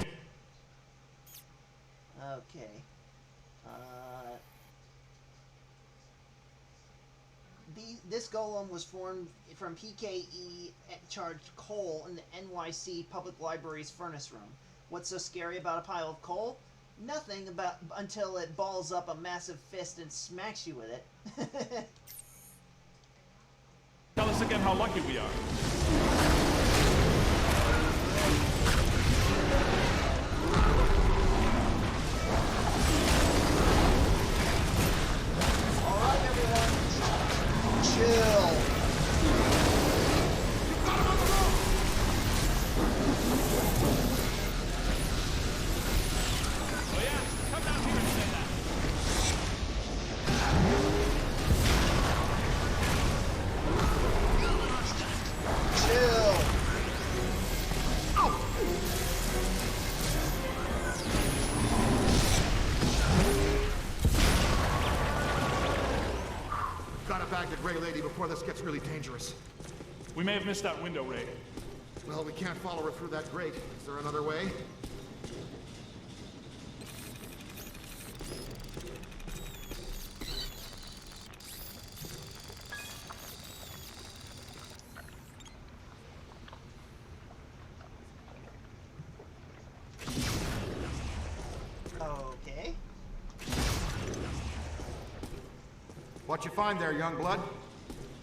Okay. This golem was formed from PKE charged coal in the NYC Public Library's furnace room. What's so scary about a pile of coal? Nothing until it balls up a massive fist and smacks you with it. Tell us again how lucky we are. Alright, everyone. Chill. Gotta bag the Gray Lady before this gets really dangerous. We may have missed that window, Ray. Well, we can't follow her through that grate. Is there another way? Okay. What you find there, young blood?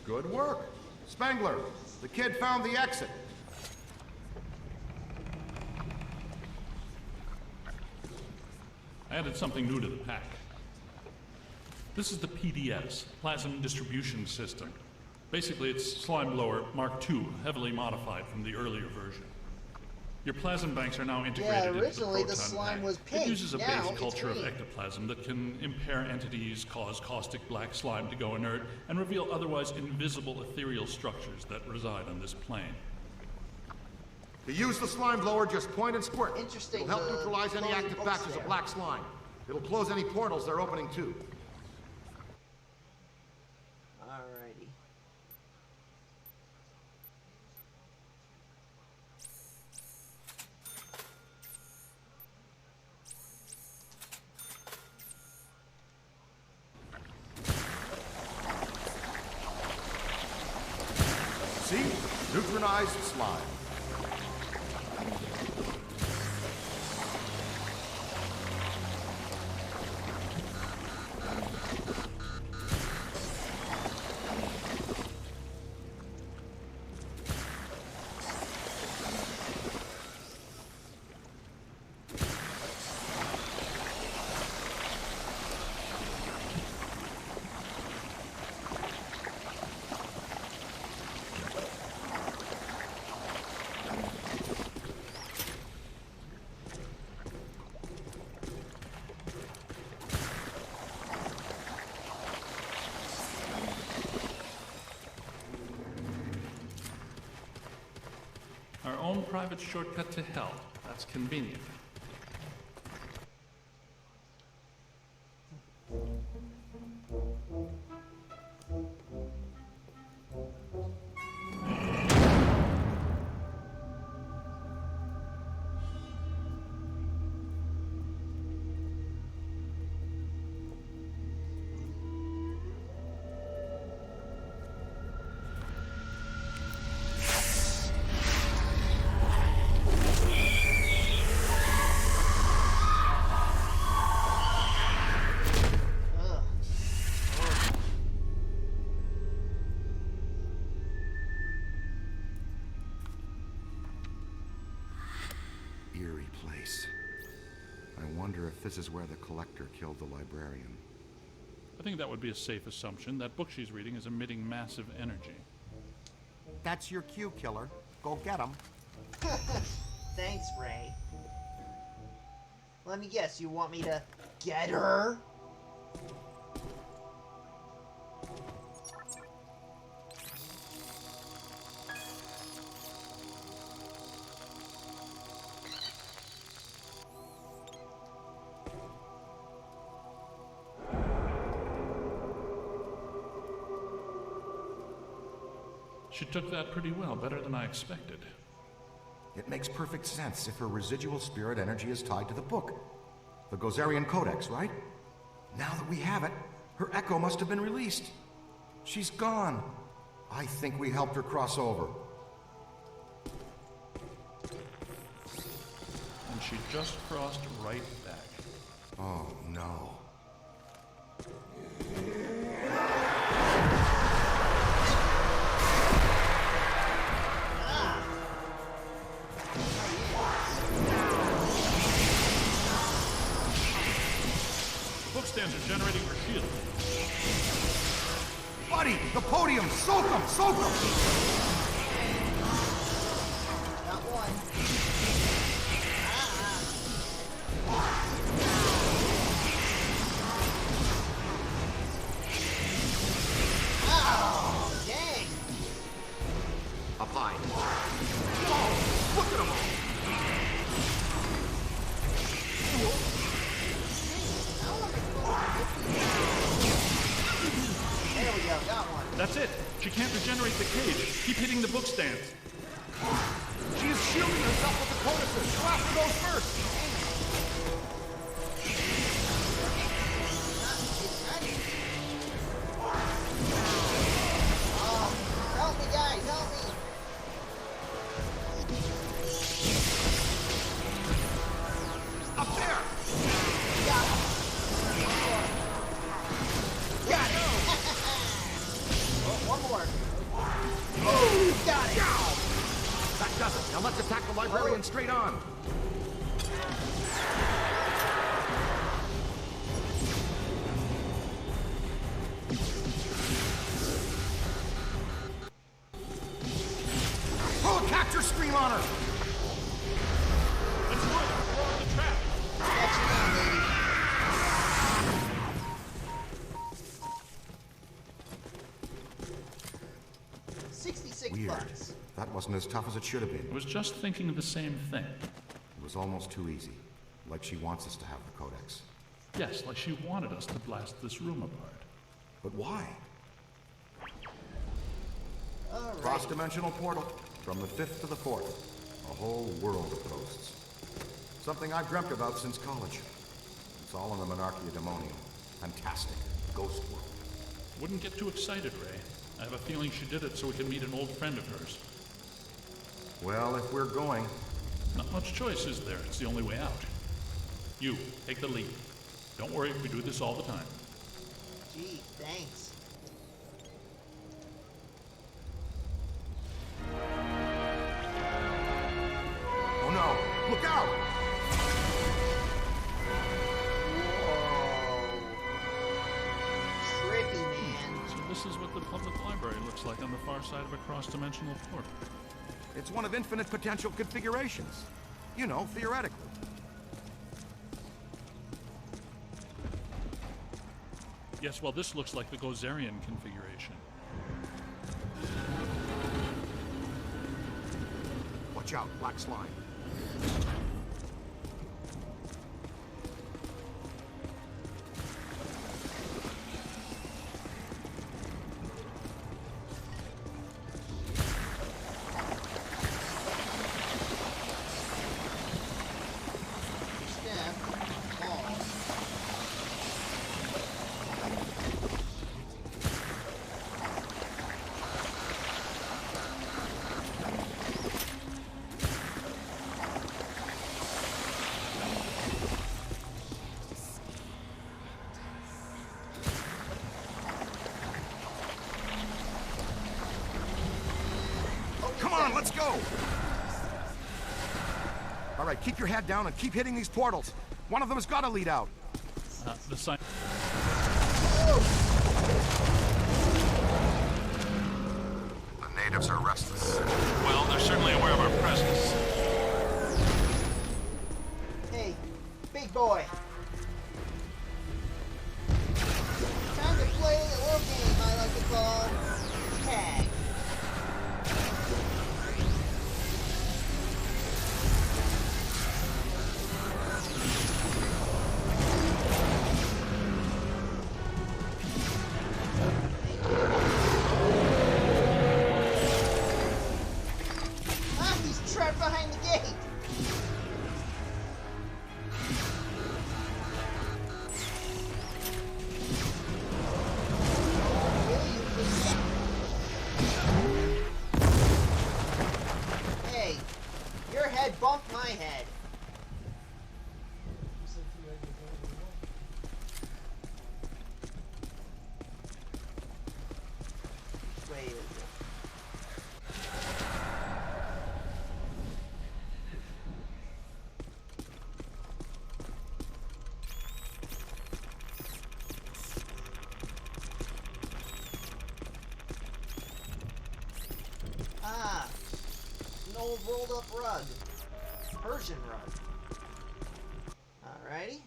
Good work. Spangler, the kid found the exit. I added something new to the pack. This is the PDS, Plasm Distribution System. Basically, it's Slime Blower Mark II, heavily modified from the earlier version. Your plasm banks are now integrated into the originally Proton the slime pack. was pink. It uses a Now base it's culture of green. ectoplasm that can impair entities, cause caustic black slime to go inert, and reveal otherwise invisible ethereal structures that reside on this plane. To use the slime blower, just point and squirt. Interesting, It'll help the neutralize any glowing active books batches there. of black slime. It'll close any portals they're opening too. Alrighty. See? Neutronized slime. private shortcut to hell. That's convenient. Eerie place. I wonder if this is where the collector killed the librarian. I think that would be a safe assumption. That book she's reading is emitting massive energy. That's your cue, killer. Go get him. Thanks, Ray. Let me guess, you want me to get her? She took that pretty well, better than I expected. It makes perfect sense if her residual spirit energy is tied to the book. The Gozerian Codex, right? Now that we have it, her echo must have been released. She's gone. I think we helped her cross over. And she just crossed right back. Oh, no. Bookstands are generating her shield. Buddy, the podium! Soak him! Soak him! Got one. Oh, dang! Up high. Oh, look at them all! There we go, got one. That's it. She can't regenerate the cage. Keep hitting the bookstands. She is shielding herself with the codices. Go after those first! Oh, help me, guys, help me! Up there! Got him! Got it! Oh, one more. Oh, got it! That does it. Now let's attack the librarian straight on. Pull a capture stream on her! Let's run. We're on the trap. Catch you down, lady. 66 Weird. bucks. That wasn't as tough as it should have been. I was just thinking the same thing. It was almost too easy. Like she wants us to have the Codex. Yes, like she wanted us to blast this room apart. But why? All right. Cross-dimensional portal. From the 5th to the 4th. A whole world of ghosts. Something I've dreamt about since college. It's all in the Monarchia Demonium. Fantastic. Ghost world. Wouldn't get too excited, Ray. I have a feeling she did it so we can meet an old friend of hers. Well, if we're going... Not much choice, is there? It's the only way out. You, take the lead. Don't worry, we do this all the time. Gee, thanks. Oh no! Look out! Whoa. Trippy, man. So this is what the public library looks like on the far side of a cross-dimensional portal. It's one of infinite potential configurations. You know, theoretically. Yes, well, this looks like the Gozerian configuration. Watch Watch out, black slime. Come on, let's go! All right, keep your head down and keep hitting these portals. One of them has got to lead out. The sign. The natives are restless. Well, they're certainly aware of our presence. Hey, big boy. Time to play a little game I like to call tag. Ah, he's trapped behind the gate. Hey, your head bumped my head. Which way is it? Ah, an old rolled up rug. Persian rug. Alrighty.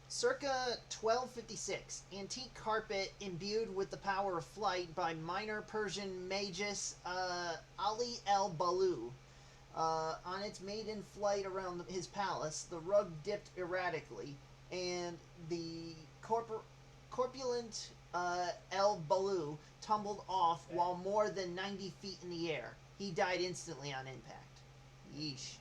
Circa 1256, antique carpet imbued with the power of flight by minor Persian magus Ali el-Balu. On its maiden flight around his palace, the rug dipped erratically, and the corpulent el-Balu tumbled off while more than 90 feet in the air. He died instantly on impact. Yeesh.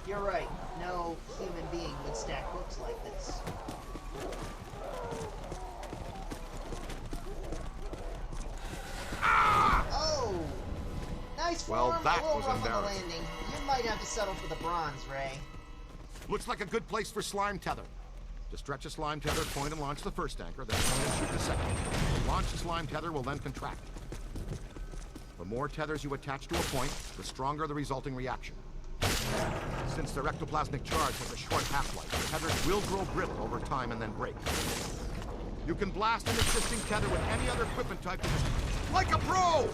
You're right. No human being would stack books like this. Oh! Nice form. Well, that a little was rough on the embarrassing. landing. You might have to settle for the bronze, Ray. Looks like a good place for slime tether. To stretch a slime tether, point and launch the first anchor, then point and shoot the second. Launch the slime tether will then contract. The more tethers you attach to a point, the stronger the resulting reaction. Since their ectoplasmic charge has a short half-life, the tethers will grow brittle over time and then break. You can blast an existing tether with any other equipment type like a pro!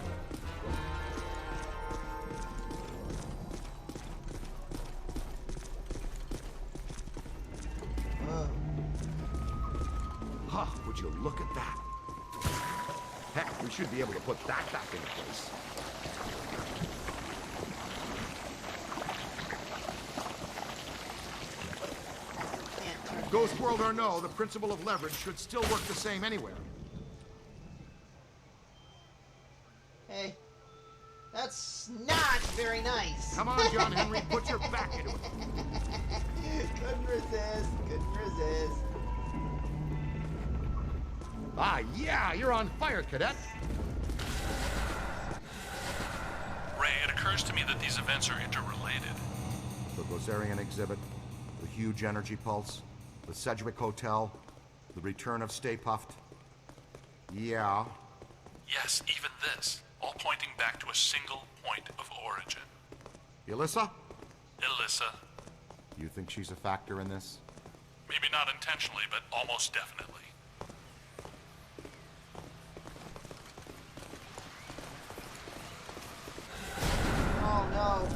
Huh, would you look at that? Heck, we should be able to put that back into place. Ghost world or no, the principle of leverage should still work the same anywhere. Hey, very nice. Come on, John Henry, put your back into it. Couldn't resist. Ah, yeah, you're on fire, cadet. Ray, it occurs to me that these events are interrelated. The Gozerian exhibit, the huge energy pulse, the Sedgwick Hotel, the return of Stay Puft. Yeah. Yes, even this, all pointing back to a single point of origin. Alyssa? Alyssa. You think she's a factor in this? Maybe not intentionally, but almost definitely. Oh no.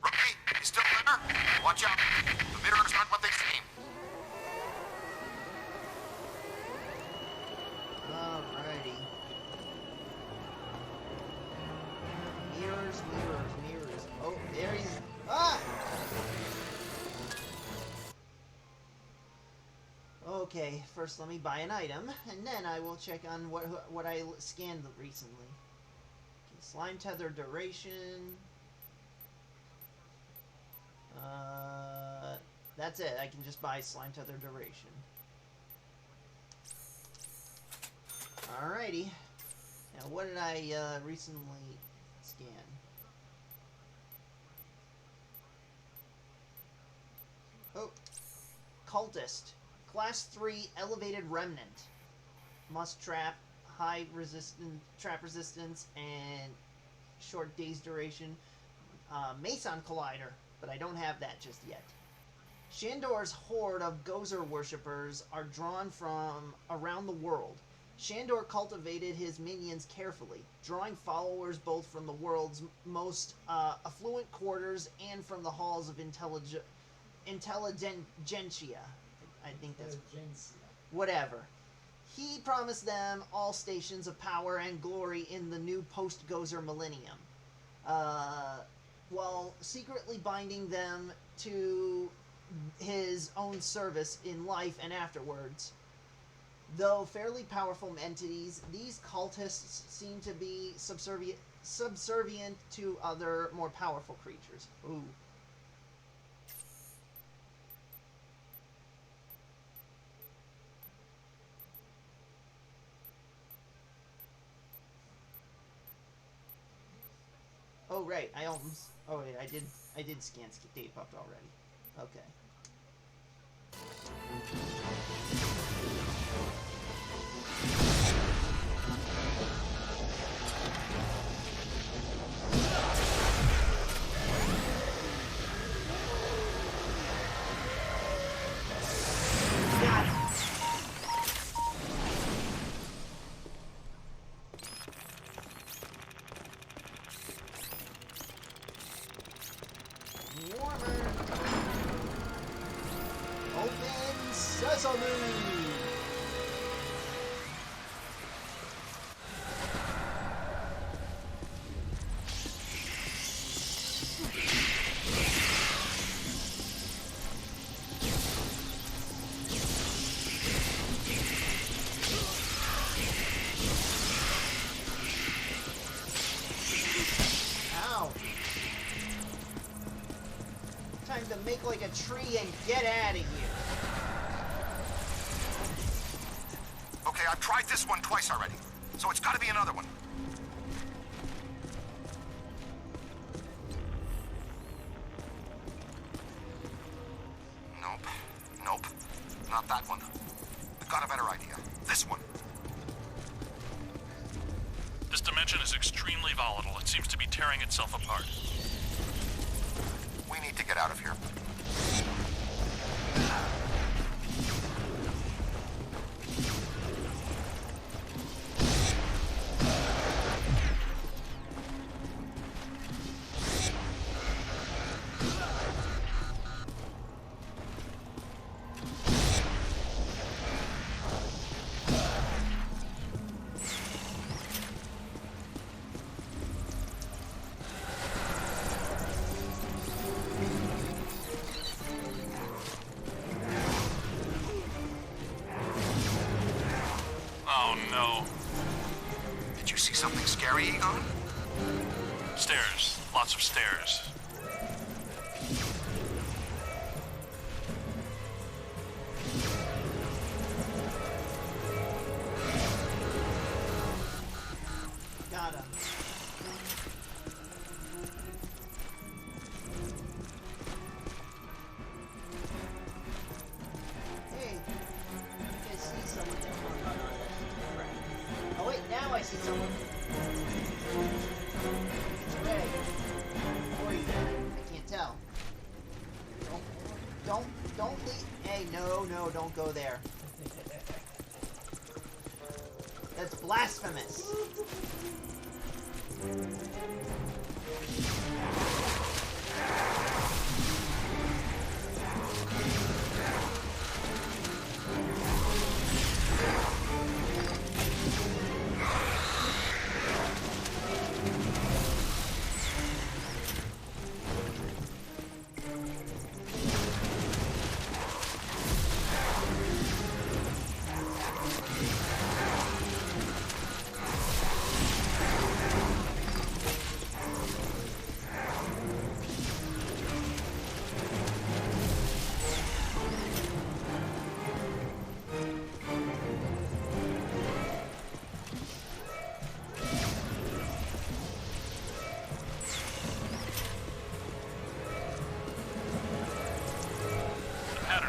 Ray, you still there? Watch out. The mirrors aren't what they seem. Alrighty. Mirrors. Oh, there he's. Ah! Okay, first let me buy an item, and then I will check on what I scanned recently. Okay, slime tether duration. That's it. I can just buy slime tether duration. Alrighty. Now, what did I recently scan? Oh, cultist. Class 3 elevated remnant. Must trap, high trap resistance, and short days duration. Meson collider, but I don't have that just yet. Shandor's horde of Gozer worshippers are drawn from around the world. Shandor cultivated his minions carefully, drawing followers both from the world's most affluent quarters and from the halls of intelligentsia. I think that's whatever. He promised them all stations of power and glory in the new post-Gozer millennium, while secretly binding them to his own service in life and afterwards. Though fairly powerful entities, these cultists seem to be subservient to other more powerful creatures. Ooh. Oh right, I almost. Oh wait, I did scan Stay Puft already. Okay. Got it. Warmer. Open sesame. Ow. Time to make like a tree and get out of here. Okay, I've tried this one twice already, so it's gotta be another one. Nope. Not that one. I've got a better idea. This one. This dimension is extremely volatile. It seems to be tearing itself apart. We need to get out of here. Oh no. of stairs. Got him. Hey, I see someone. Oh wait, now I see someone. It's Ray. Or you? I can't tell. Don't leave. Hey, no, don't go there. That's blasphemous.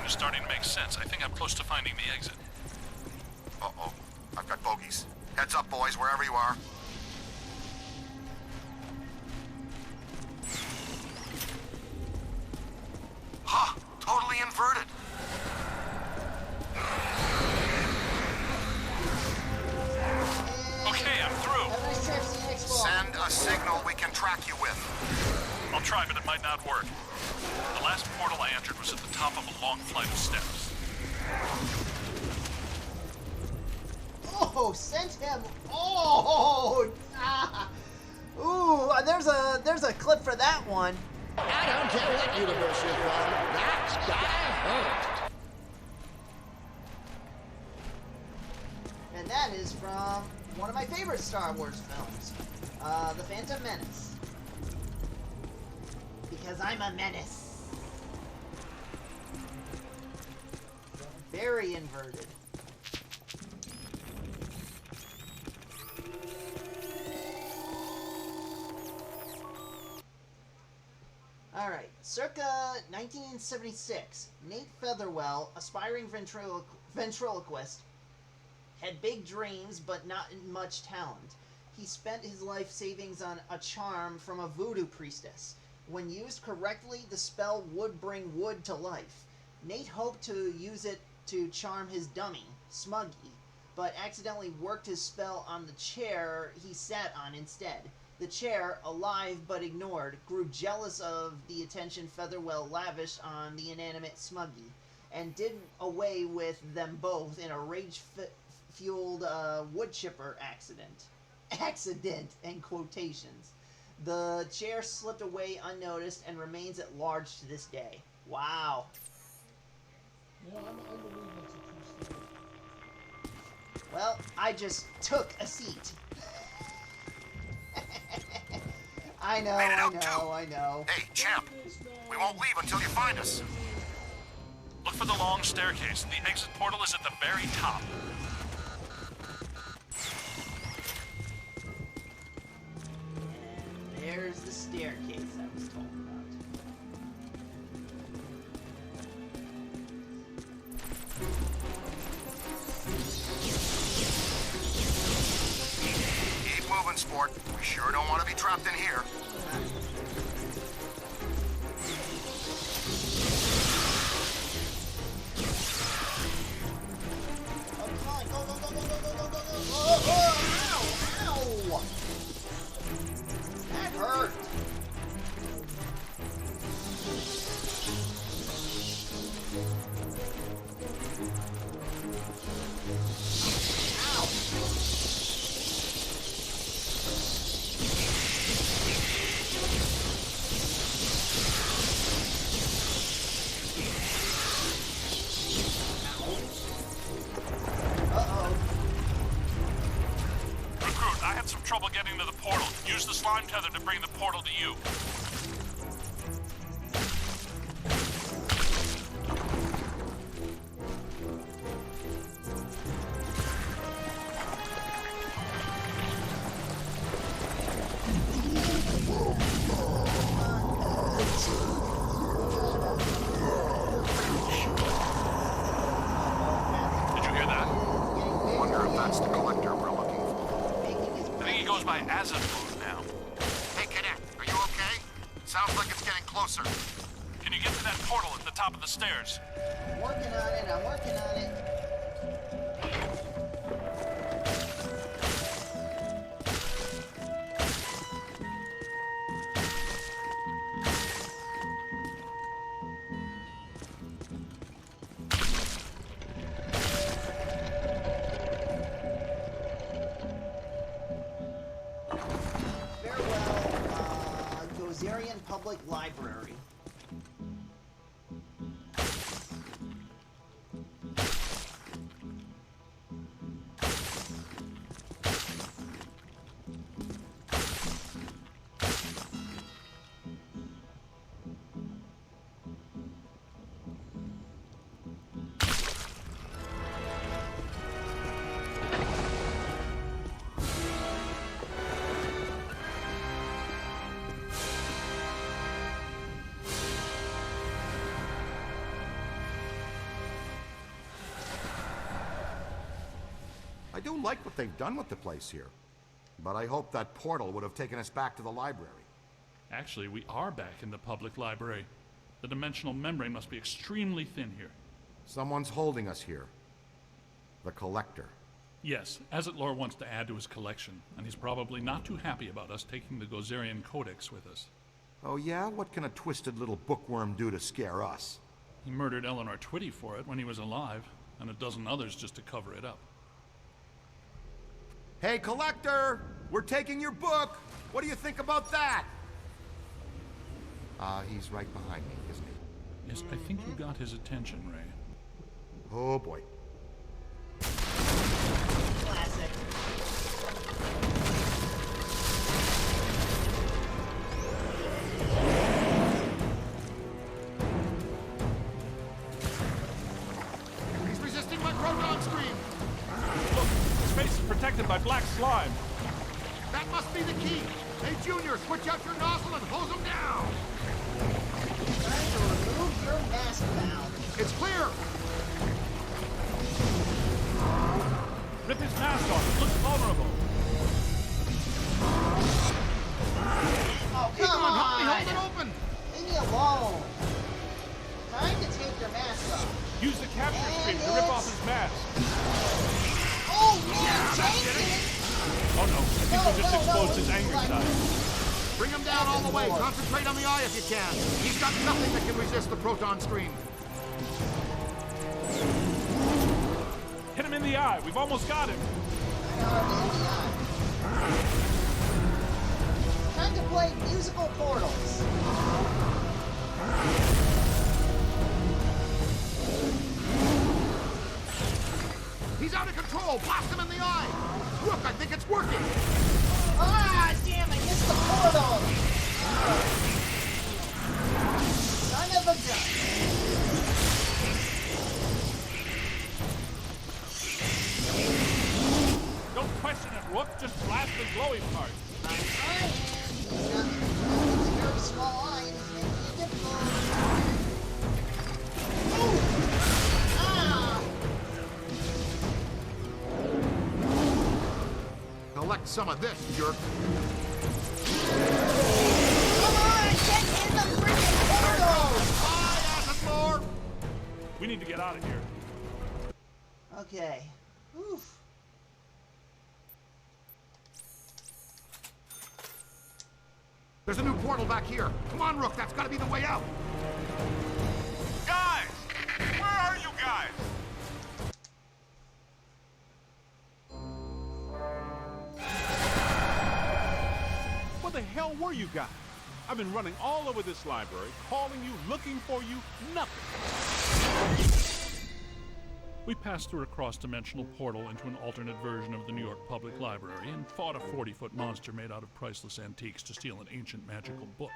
Is starting to make sense. I think I'm close to finding the exit. Uh-oh. I've got bogeys. Heads up, boys, wherever you are. Ha! Totally inverted. Okay, I'm through. Send a signal we can track you with. I'll try, but it might not work. The last portal I entered was at the top of a long flight of steps. Oh, sent him. Oh, ah. Ooh, there's a clip for that one. I don't care what universe you're from. That's gotta hurt. And that is from one of my favorite Star Wars films, The Phantom Menace. Because I'm a menace. Very inverted. Alright, circa 1976, Nate Featherwell, aspiring ventriloquist, had big dreams but not much talent. He spent his life savings on a charm from a voodoo priestess. When used correctly, the spell would bring wood to life. Nate hoped to use it to charm his dummy, Smuggy, but accidentally worked his spell on the chair he sat on instead. The chair, alive but ignored, grew jealous of the attention Featherwell lavished on the inanimate Smuggy, and did away with them both in a rage-fueled wood chipper accident. Accident, in quotations. The chair slipped away unnoticed and remains at large to this day. Wow. Yeah, I believe that's a true story. Well, I just took a seat. I know. Hey, champ. We won't leave until you find us. Look for the long staircase. The exit portal is at the very top. There's the staircase I was told about. Keep moving, sport. We sure don't want to be trapped in here. Oh, come on. Go. Oh, ow. That hurt. Ow. Use the slime tether to bring the portal to you. Did you hear that? Wonder if that's the collector we're looking for. I think he goes by Azimuth now. Hey, Cadet, are you okay? Sounds like it's getting closer. Can you get to that portal at the top of the stairs? I'm working on it. Farewell, Gozerian Public Library. I do like what they've done with the place here. But I hope that portal would have taken us back to the library. Actually, we are back in the public library. The dimensional membrane must be extremely thin here. Someone's holding us here. The collector. Yes, Azitlor wants to add to his collection, and he's probably not too happy about us taking the Gozerian Codex with us. Oh yeah? What can a twisted little bookworm do to scare us? He murdered Eleanor Twitty for it when he was alive, and a dozen others just to cover it up. Hey, collector! We're taking your book! What do you think about that? He's right behind me, isn't he? Yes, I think you got his attention, Ray. Oh boy. Classic. He's resisting my proton stream! Look, his face is protected by black slime. That must be the key! Hey, Junior, switch out your nozzle and hose him down! Trying to remove your mask valve. It's clear! Rip his mask off. It looks vulnerable. Oh, come on! Help me hold it open! Leave me alone. Trying to take your mask off. Use the capture stream to rip off his mask. Oh, man! Take it! Oh no, I think we just exposed his angry side. Bring him down all the way. Concentrate on the eye if you can. He's got nothing that can resist the proton stream. Hit him in the eye. We've almost got him. Time to play musical portals. He's out of control. Blast him in the eye. Look, I think it's working. Ah, damn! I missed the portal. Son of a gun. Don't question it, Rook. Just blast the glowy part. I'm trying. It's a very small eye and it's making it difficult. Ooh! Ah! Collect some of this, jerk. Come on! Get in the freaking portal! Bye, Azitlor! We need to get out of here. Okay. Oof. There's a new portal back here. Come on, Rook. That's got to be the way out. Guys! Where are you guys? Where the hell were you guys? I've been running all over this library, calling you, looking for you, nothing. We passed through a cross-dimensional portal into an alternate version of the New York Public Library and fought a 40-foot monster made out of priceless antiques to steal an ancient magical book.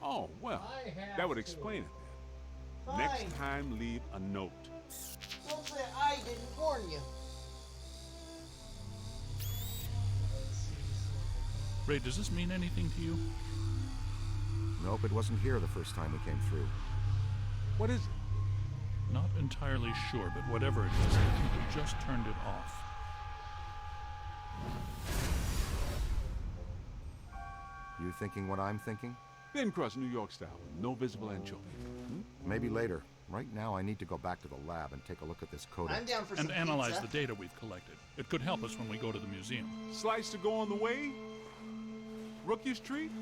Oh, well, that would explain it then. Next time, leave a note. So that I didn't warn you. Ray, does this mean anything to you? Nope, it wasn't here the first time we came through. What is it? Not entirely sure, but whatever it is, I think we just turned it off. You thinking what I'm thinking? Thin crust New York style with no visible anchovy. Maybe later. Right now, I need to go back to the lab and take a look at this code. I'm down for some And analyze pizza. the data we've collected. It could help us when we go to the museum. Slice to go on the way? Rookie's treat?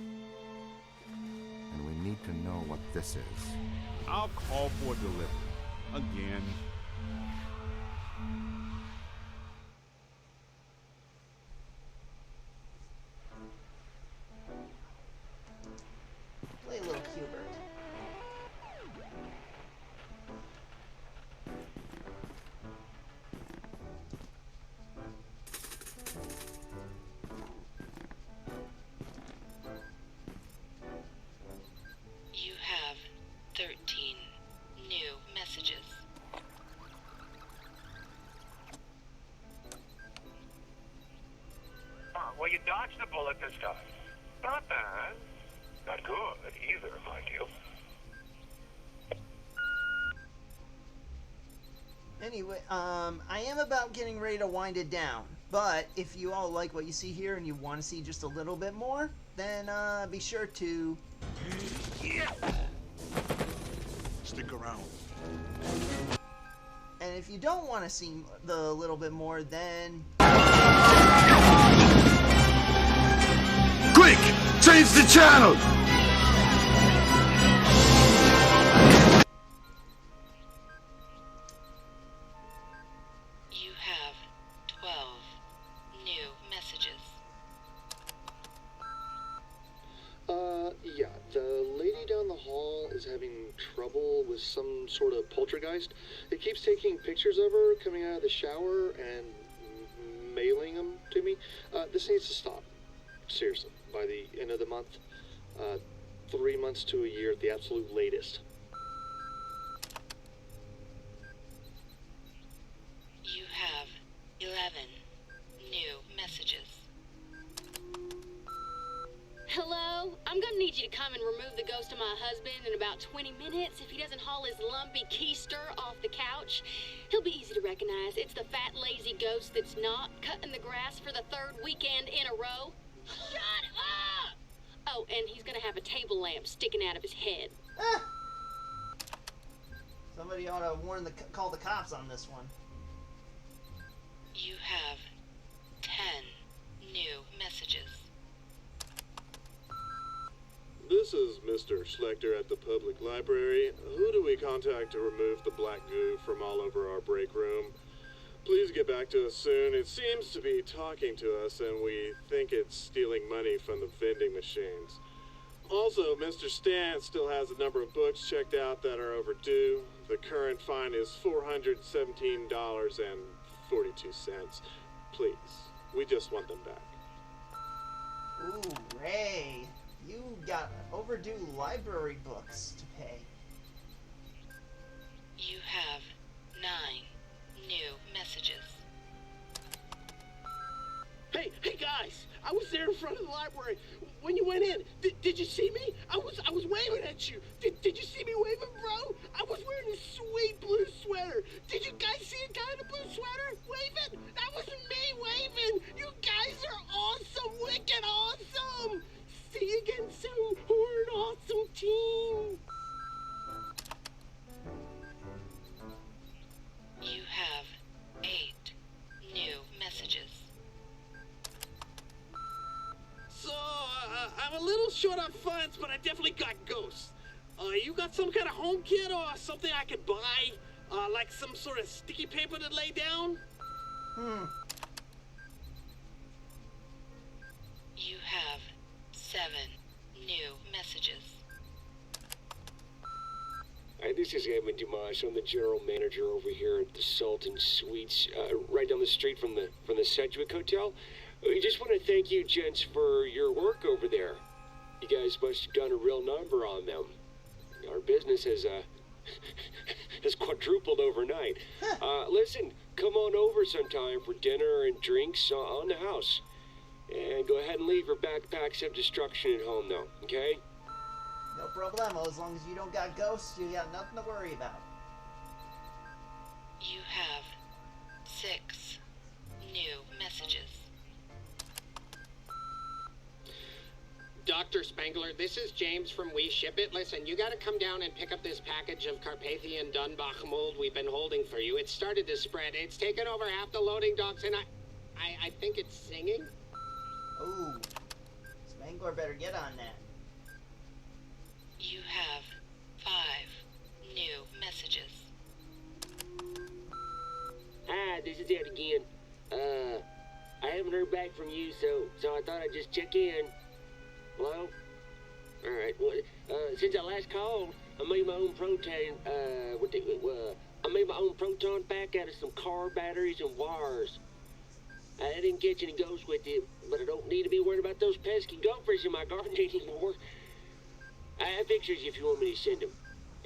And we need to know what this is. I'll call for delivery. Again. Play a little Hubert. You have 13 new messages. Well, you dodged the bullet this time. Not bad. Not good either, mind you. Anyway, I am about getting ready to wind it down. But if you all like what you see here and you want to see just a little bit more, then be sure to... Stick around. And if you don't want to see the little bit more, then... Quick! Change the channel! You have 12 new messages. Yeah, the lady down the hall is having trouble with some sort of poltergeist. It keeps taking pictures of her coming out of the shower and mailing them to me. This needs to stop. Seriously, by the end of the month. 3 months to a year at the absolute latest. You have 11 new messages. Hello? I'm gonna need you to come and remove the ghost of my husband in about 20 minutes if he doesn't haul his lumpy keister off the couch. He'll be easy to recognize. It's the fat, lazy ghost that's not cutting the grass for the 3rd weekend in a row. Shut up! Oh, and he's gonna have a table lamp sticking out of his head. Ah! Somebody ought to call the cops on this one. You have 10 new messages. This is Mr. Schlechter at the public library. Who do we contact to remove the black goo from all over our break room? Please get back to us soon. It seems to be talking to us, and we think it's stealing money from the vending machines. Also, Mr. Stan still has a number of books checked out that are overdue. The current fine is $417.42. Please, we just want them back. Ooh, Ray. You got overdue library books to pay. You have 9 new messages. Hey guys! I was there in front of the library. When you went in, did you see me? I was waving at you. Did you see me waving, bro? I was wearing a sweet blue sweater. Did you guys see a guy in a blue sweater waving? That was me waving. You guys are awesome, wicked awesome. See you again soon. We're an awesome team. You have 8 new messages. So, I'm a little short on funds, but I definitely got ghosts. You got some kind of home kit or something I could buy? Like some sort of sticky paper to lay down? You have 7 new messages. I this is Evan Dumas. I'm the general manager over here at the Sultan Suites, right down the street from the Sedgwick Hotel. We just want to thank you, gents, for your work over there. You guys must have done a real number on them. Our business has quadrupled overnight. Listen, come on over sometime for dinner and drinks on the house. And go ahead and leave your backpacks of destruction at home, though, okay? No problemo. As long as you don't got ghosts, you got nothing to worry about. You have 6 new messages. Dr. Spangler, this is James from We Ship It. Listen, you gotta come down and pick up this package of Carpathian Dunbach mold we've been holding for you. It's started to spread. It's taken over half the loading docks, and I think it's singing. Ooh. Spangler better get on that. You have 5 new messages. Hi, this is Ed again. I haven't heard back from you, so I thought I'd just check in. Hello? Alright, well, since I last called, I made my own proton, I made my own proton pack out of some car batteries and wires. I didn't catch any ghosts with it, but I don't need to be worried about those pesky gophers in my garden anymore. I have pictures if you want me to send them.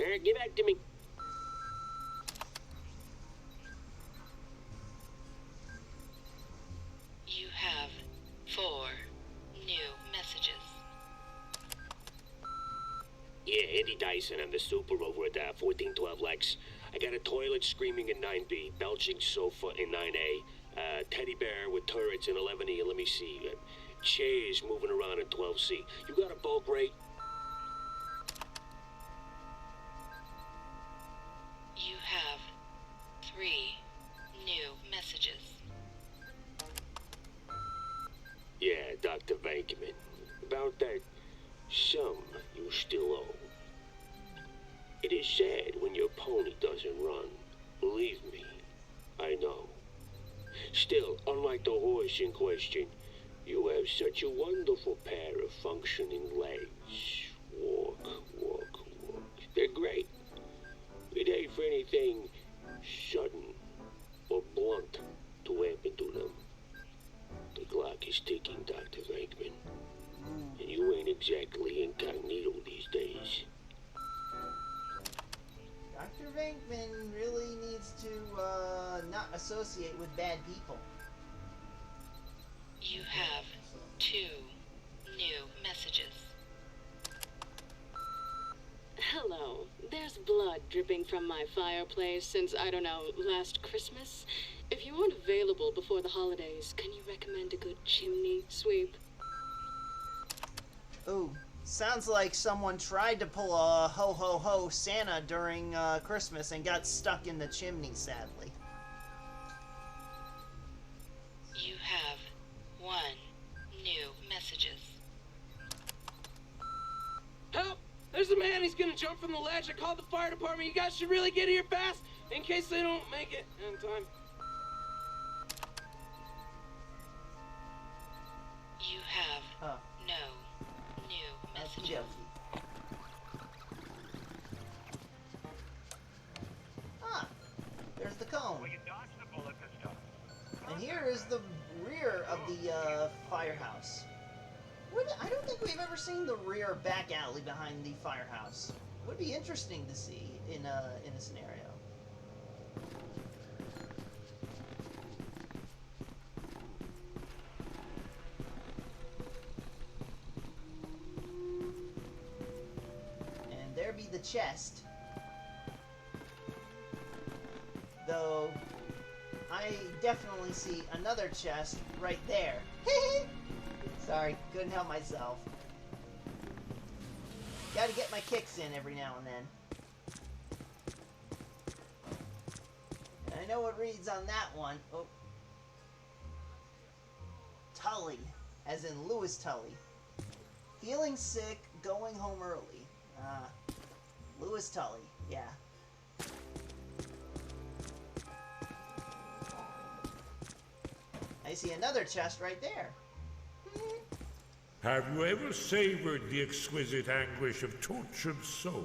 Alright, get back to me. You have 4 new messages. Yeah, Eddie Dyson. I'm the super over at 1412 Lex. I got a toilet screaming in 9B, belching sofa in 9A, teddy bear with turrets in 11E, and let me see, chairs moving around in 12C. You got a bulk rate? You have 3 new messages. Yeah, Dr. Venkman. About that sum you still owe. It is sad when your pony doesn't run. Believe me, I know. Still, unlike the horse in question, you have such a wonderful pair of functioning legs. Walk, walk, walk. They're great. It ain't for anything sudden or blunt to happen to them. The clock is ticking, Dr. Venkman. And you ain't exactly incognito these days. Dr. Venkman really needs to not associate with bad people. You have 2 new messages. Hello. There's blood dripping from my fireplace since, I don't know, last Christmas. If you aren't available before the holidays, can you recommend a good chimney sweep? Ooh, sounds like someone tried to pull a ho-ho-ho Santa during Christmas and got stuck in the chimney, sadly. You have 1 new messages. Help! There's a man, he's gonna jump from the ledge. I called the fire department. You guys should really get here fast in case they don't make it in time. You have no new messages. Ah, there's the cone. Well, you dodged the bullet this time. And here is the rear of the firehouse. I don't think we've ever seen the rear back alley behind the firehouse. It would be interesting to see in a scenario. And there be the chest. Though I definitely see another chest right there. Sorry, couldn't help myself. Gotta get my kicks in every now and then. And I know what reads on that one. Oh. Tully, as in Lewis Tully. Feeling sick, going home early. Lewis Tully, yeah. I see another chest right there. Have you ever savored the exquisite anguish of tortured souls?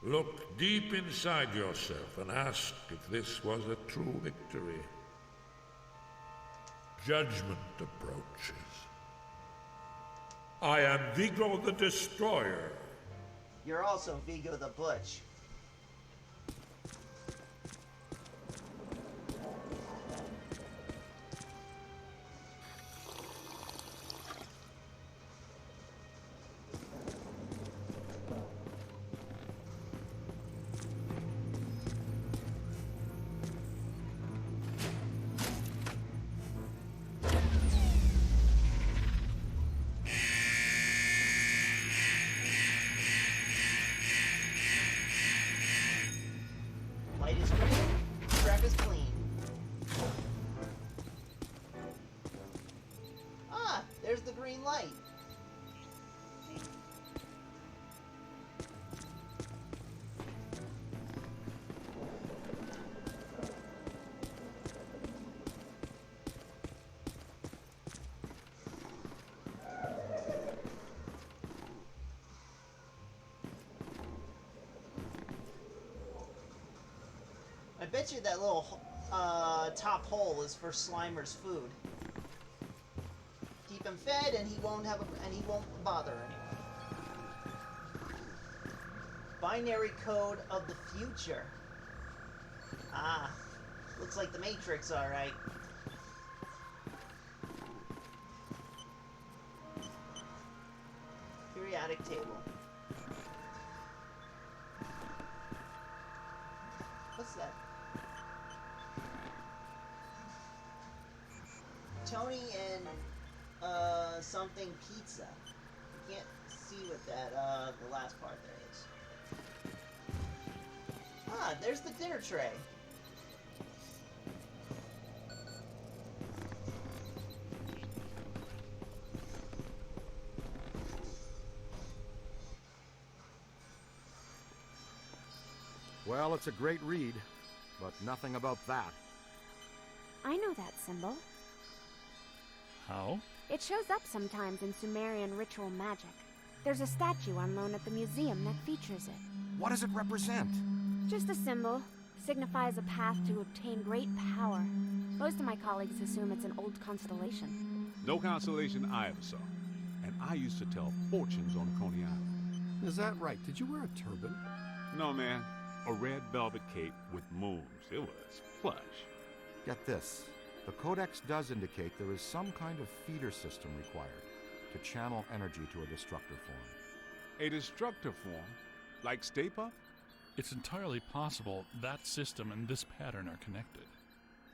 Look deep inside yourself and ask if this was a true victory. Judgment approaches. I am Vigo the Destroyer. You're also Vigo the Butch. Light is green, trap is clean. Ah, there's the green light. I bet you that little top hole is for Slimer's food. Keep him fed, and he won't bother anyone. Binary code of the future. Ah, looks like the Matrix, all right. Periodic table. What's that? Tony and something pizza. You can't see what that the last part there is. Ah, there's the dinner tray. Well, it's a great read, but nothing about that. I know that symbol. How? It shows up sometimes in Sumerian ritual magic. There's a statue on loan at the museum that features it. What does it represent? Just a symbol. Signifies a path to obtain great power. Most of my colleagues assume it's an old constellation. No constellation I ever saw. And I used to tell fortunes on Coney Island. Is that right? Did you wear a turban? No, man. A red velvet cape with moons. It was plush. Get this. The Codex does indicate there is some kind of feeder system required to channel energy to a destructor form. A destructor form? Like Stay Puft? It's entirely possible that system and this pattern are connected.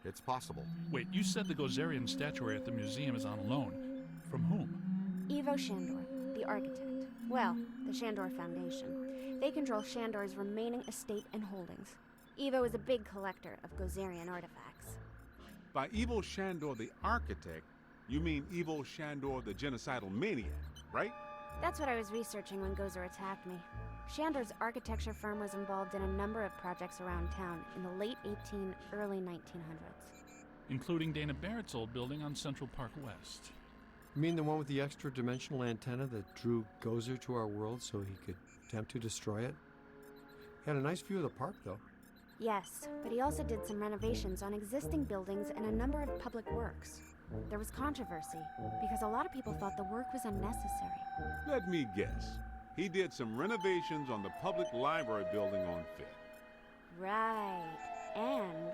It's possible. Wait, you said the Gozerian statuary at the museum is on loan. From whom? Ivo Shandor, the architect. Well, the Shandor Foundation. They control Shandor's remaining estate and holdings. Ivo is a big collector of Gozerian artifacts. By Ivo Shandor the architect, you mean Ivo Shandor the genocidal maniac, right? That's what I was researching when Gozer attacked me. Shandor's architecture firm was involved in a number of projects around town in the late early 1900s. Including Dana Barrett's old building on Central Park West. You mean the one with the extra-dimensional antenna that drew Gozer to our world so he could attempt to destroy it? Had a nice view of the park, though. Yes, but he also did some renovations on existing buildings and a number of public works. There was controversy, because a lot of people thought the work was unnecessary. Let me guess. He did some renovations on the public library building on Fifth. Right. And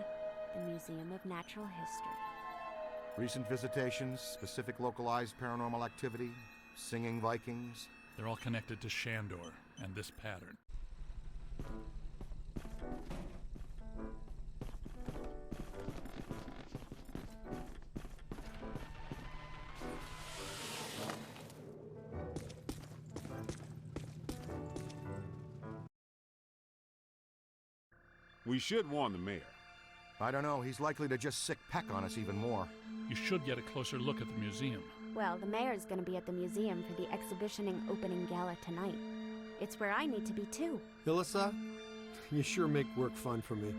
the Museum of Natural History. Recent visitations, specific localized paranormal activity, singing Vikings. They're all connected to Shandor and this pattern. We should warn the mayor. I don't know. He's likely to just sick peck on us even more. You should get a closer look at the museum. Well, the mayor's gonna be at the museum for the exhibitioning opening gala tonight. It's where I need to be too. Ilissa, you sure make work fun for me.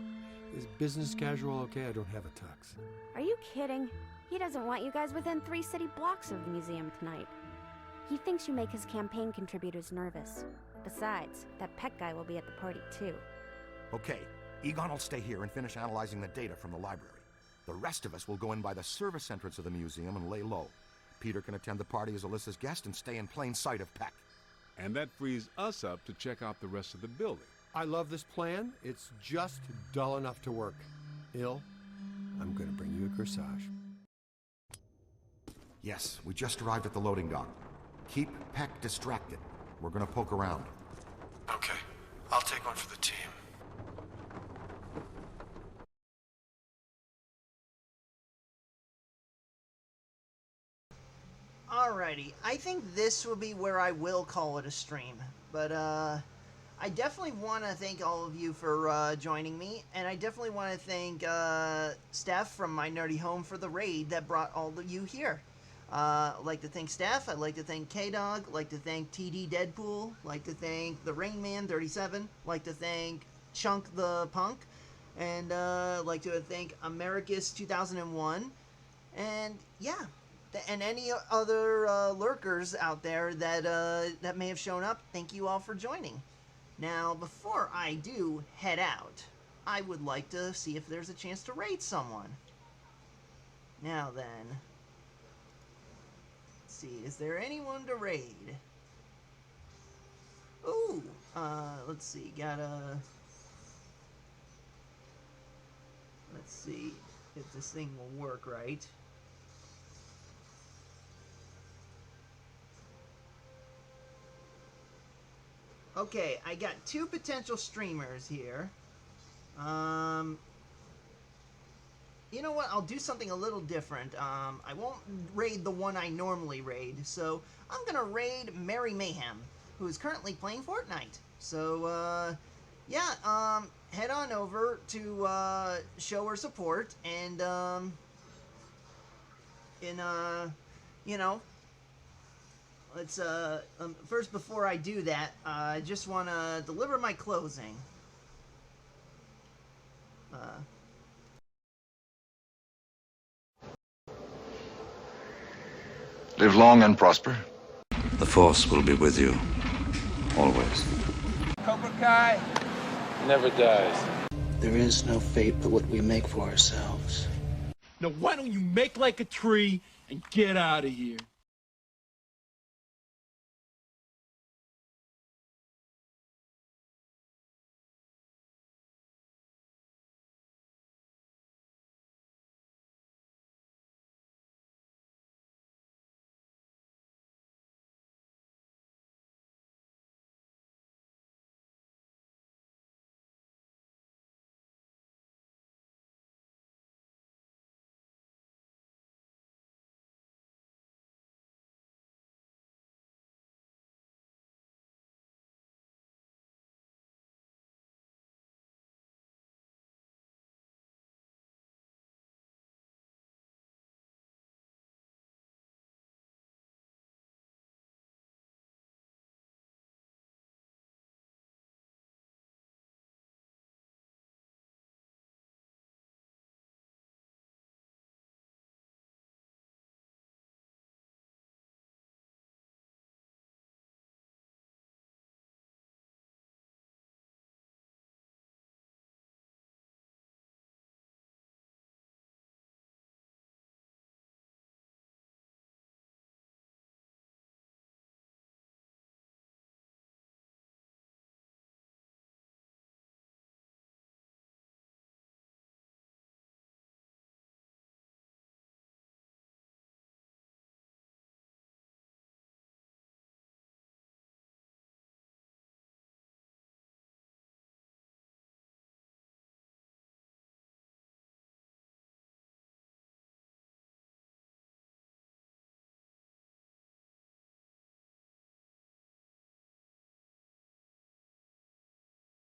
Is business casual okay? I don't have a tux. Are you kidding? He doesn't want you guys within 3 city blocks of the museum tonight. He thinks you make his campaign contributors nervous. Besides, that Peck guy will be at the party too. Okay, Egon will stay here and finish analyzing the data from the library. The rest of us will go in by the service entrance of the museum and lay low. Peter can attend the party as Alyssa's guest and stay in plain sight of Peck. And that frees us up to check out the rest of the building. I love this plan. It's just dull enough to work. Il, I'm gonna bring you a corsage. Yes, we just arrived at the loading dock. Keep Peck distracted. We're gonna poke around. Okay, I'll take one for the team. Alrighty, I think this will be where I will call it a stream. But, I definitely want to thank all of you for joining me, and I definitely want to thank Steph from My Nerdy Home for the raid that brought all of you here. I'd like to thank Steph, I'd like to thank K-Dog, I'd like to thank TD Deadpool, I'd like to thank the Rainman 37, I'd like to thank Chunk the Punk, and I'd like to thank Americus 2001, and yeah, and any other lurkers out there that that may have shown up. Thank you all for joining. Now, before I do head out, I would like to see if there's a chance to raid someone. Now then, let's see, is there anyone to raid? Ooh, let's see, let's see if this thing will work right. Okay, I got 2 potential streamers here. You know what? I'll do something a little different. I won't raid the one I normally raid, so I'm gonna raid Mary Mayhem, who is currently playing Fortnite. So, yeah, head on over to show her support, and, you know, let's, first, before I do that, I just want to deliver my closing. Live long and prosper. The Force will be with you, always. Cobra Kai never dies. There is no fate but what we make for ourselves. Now why don't you make like a tree and get out of here?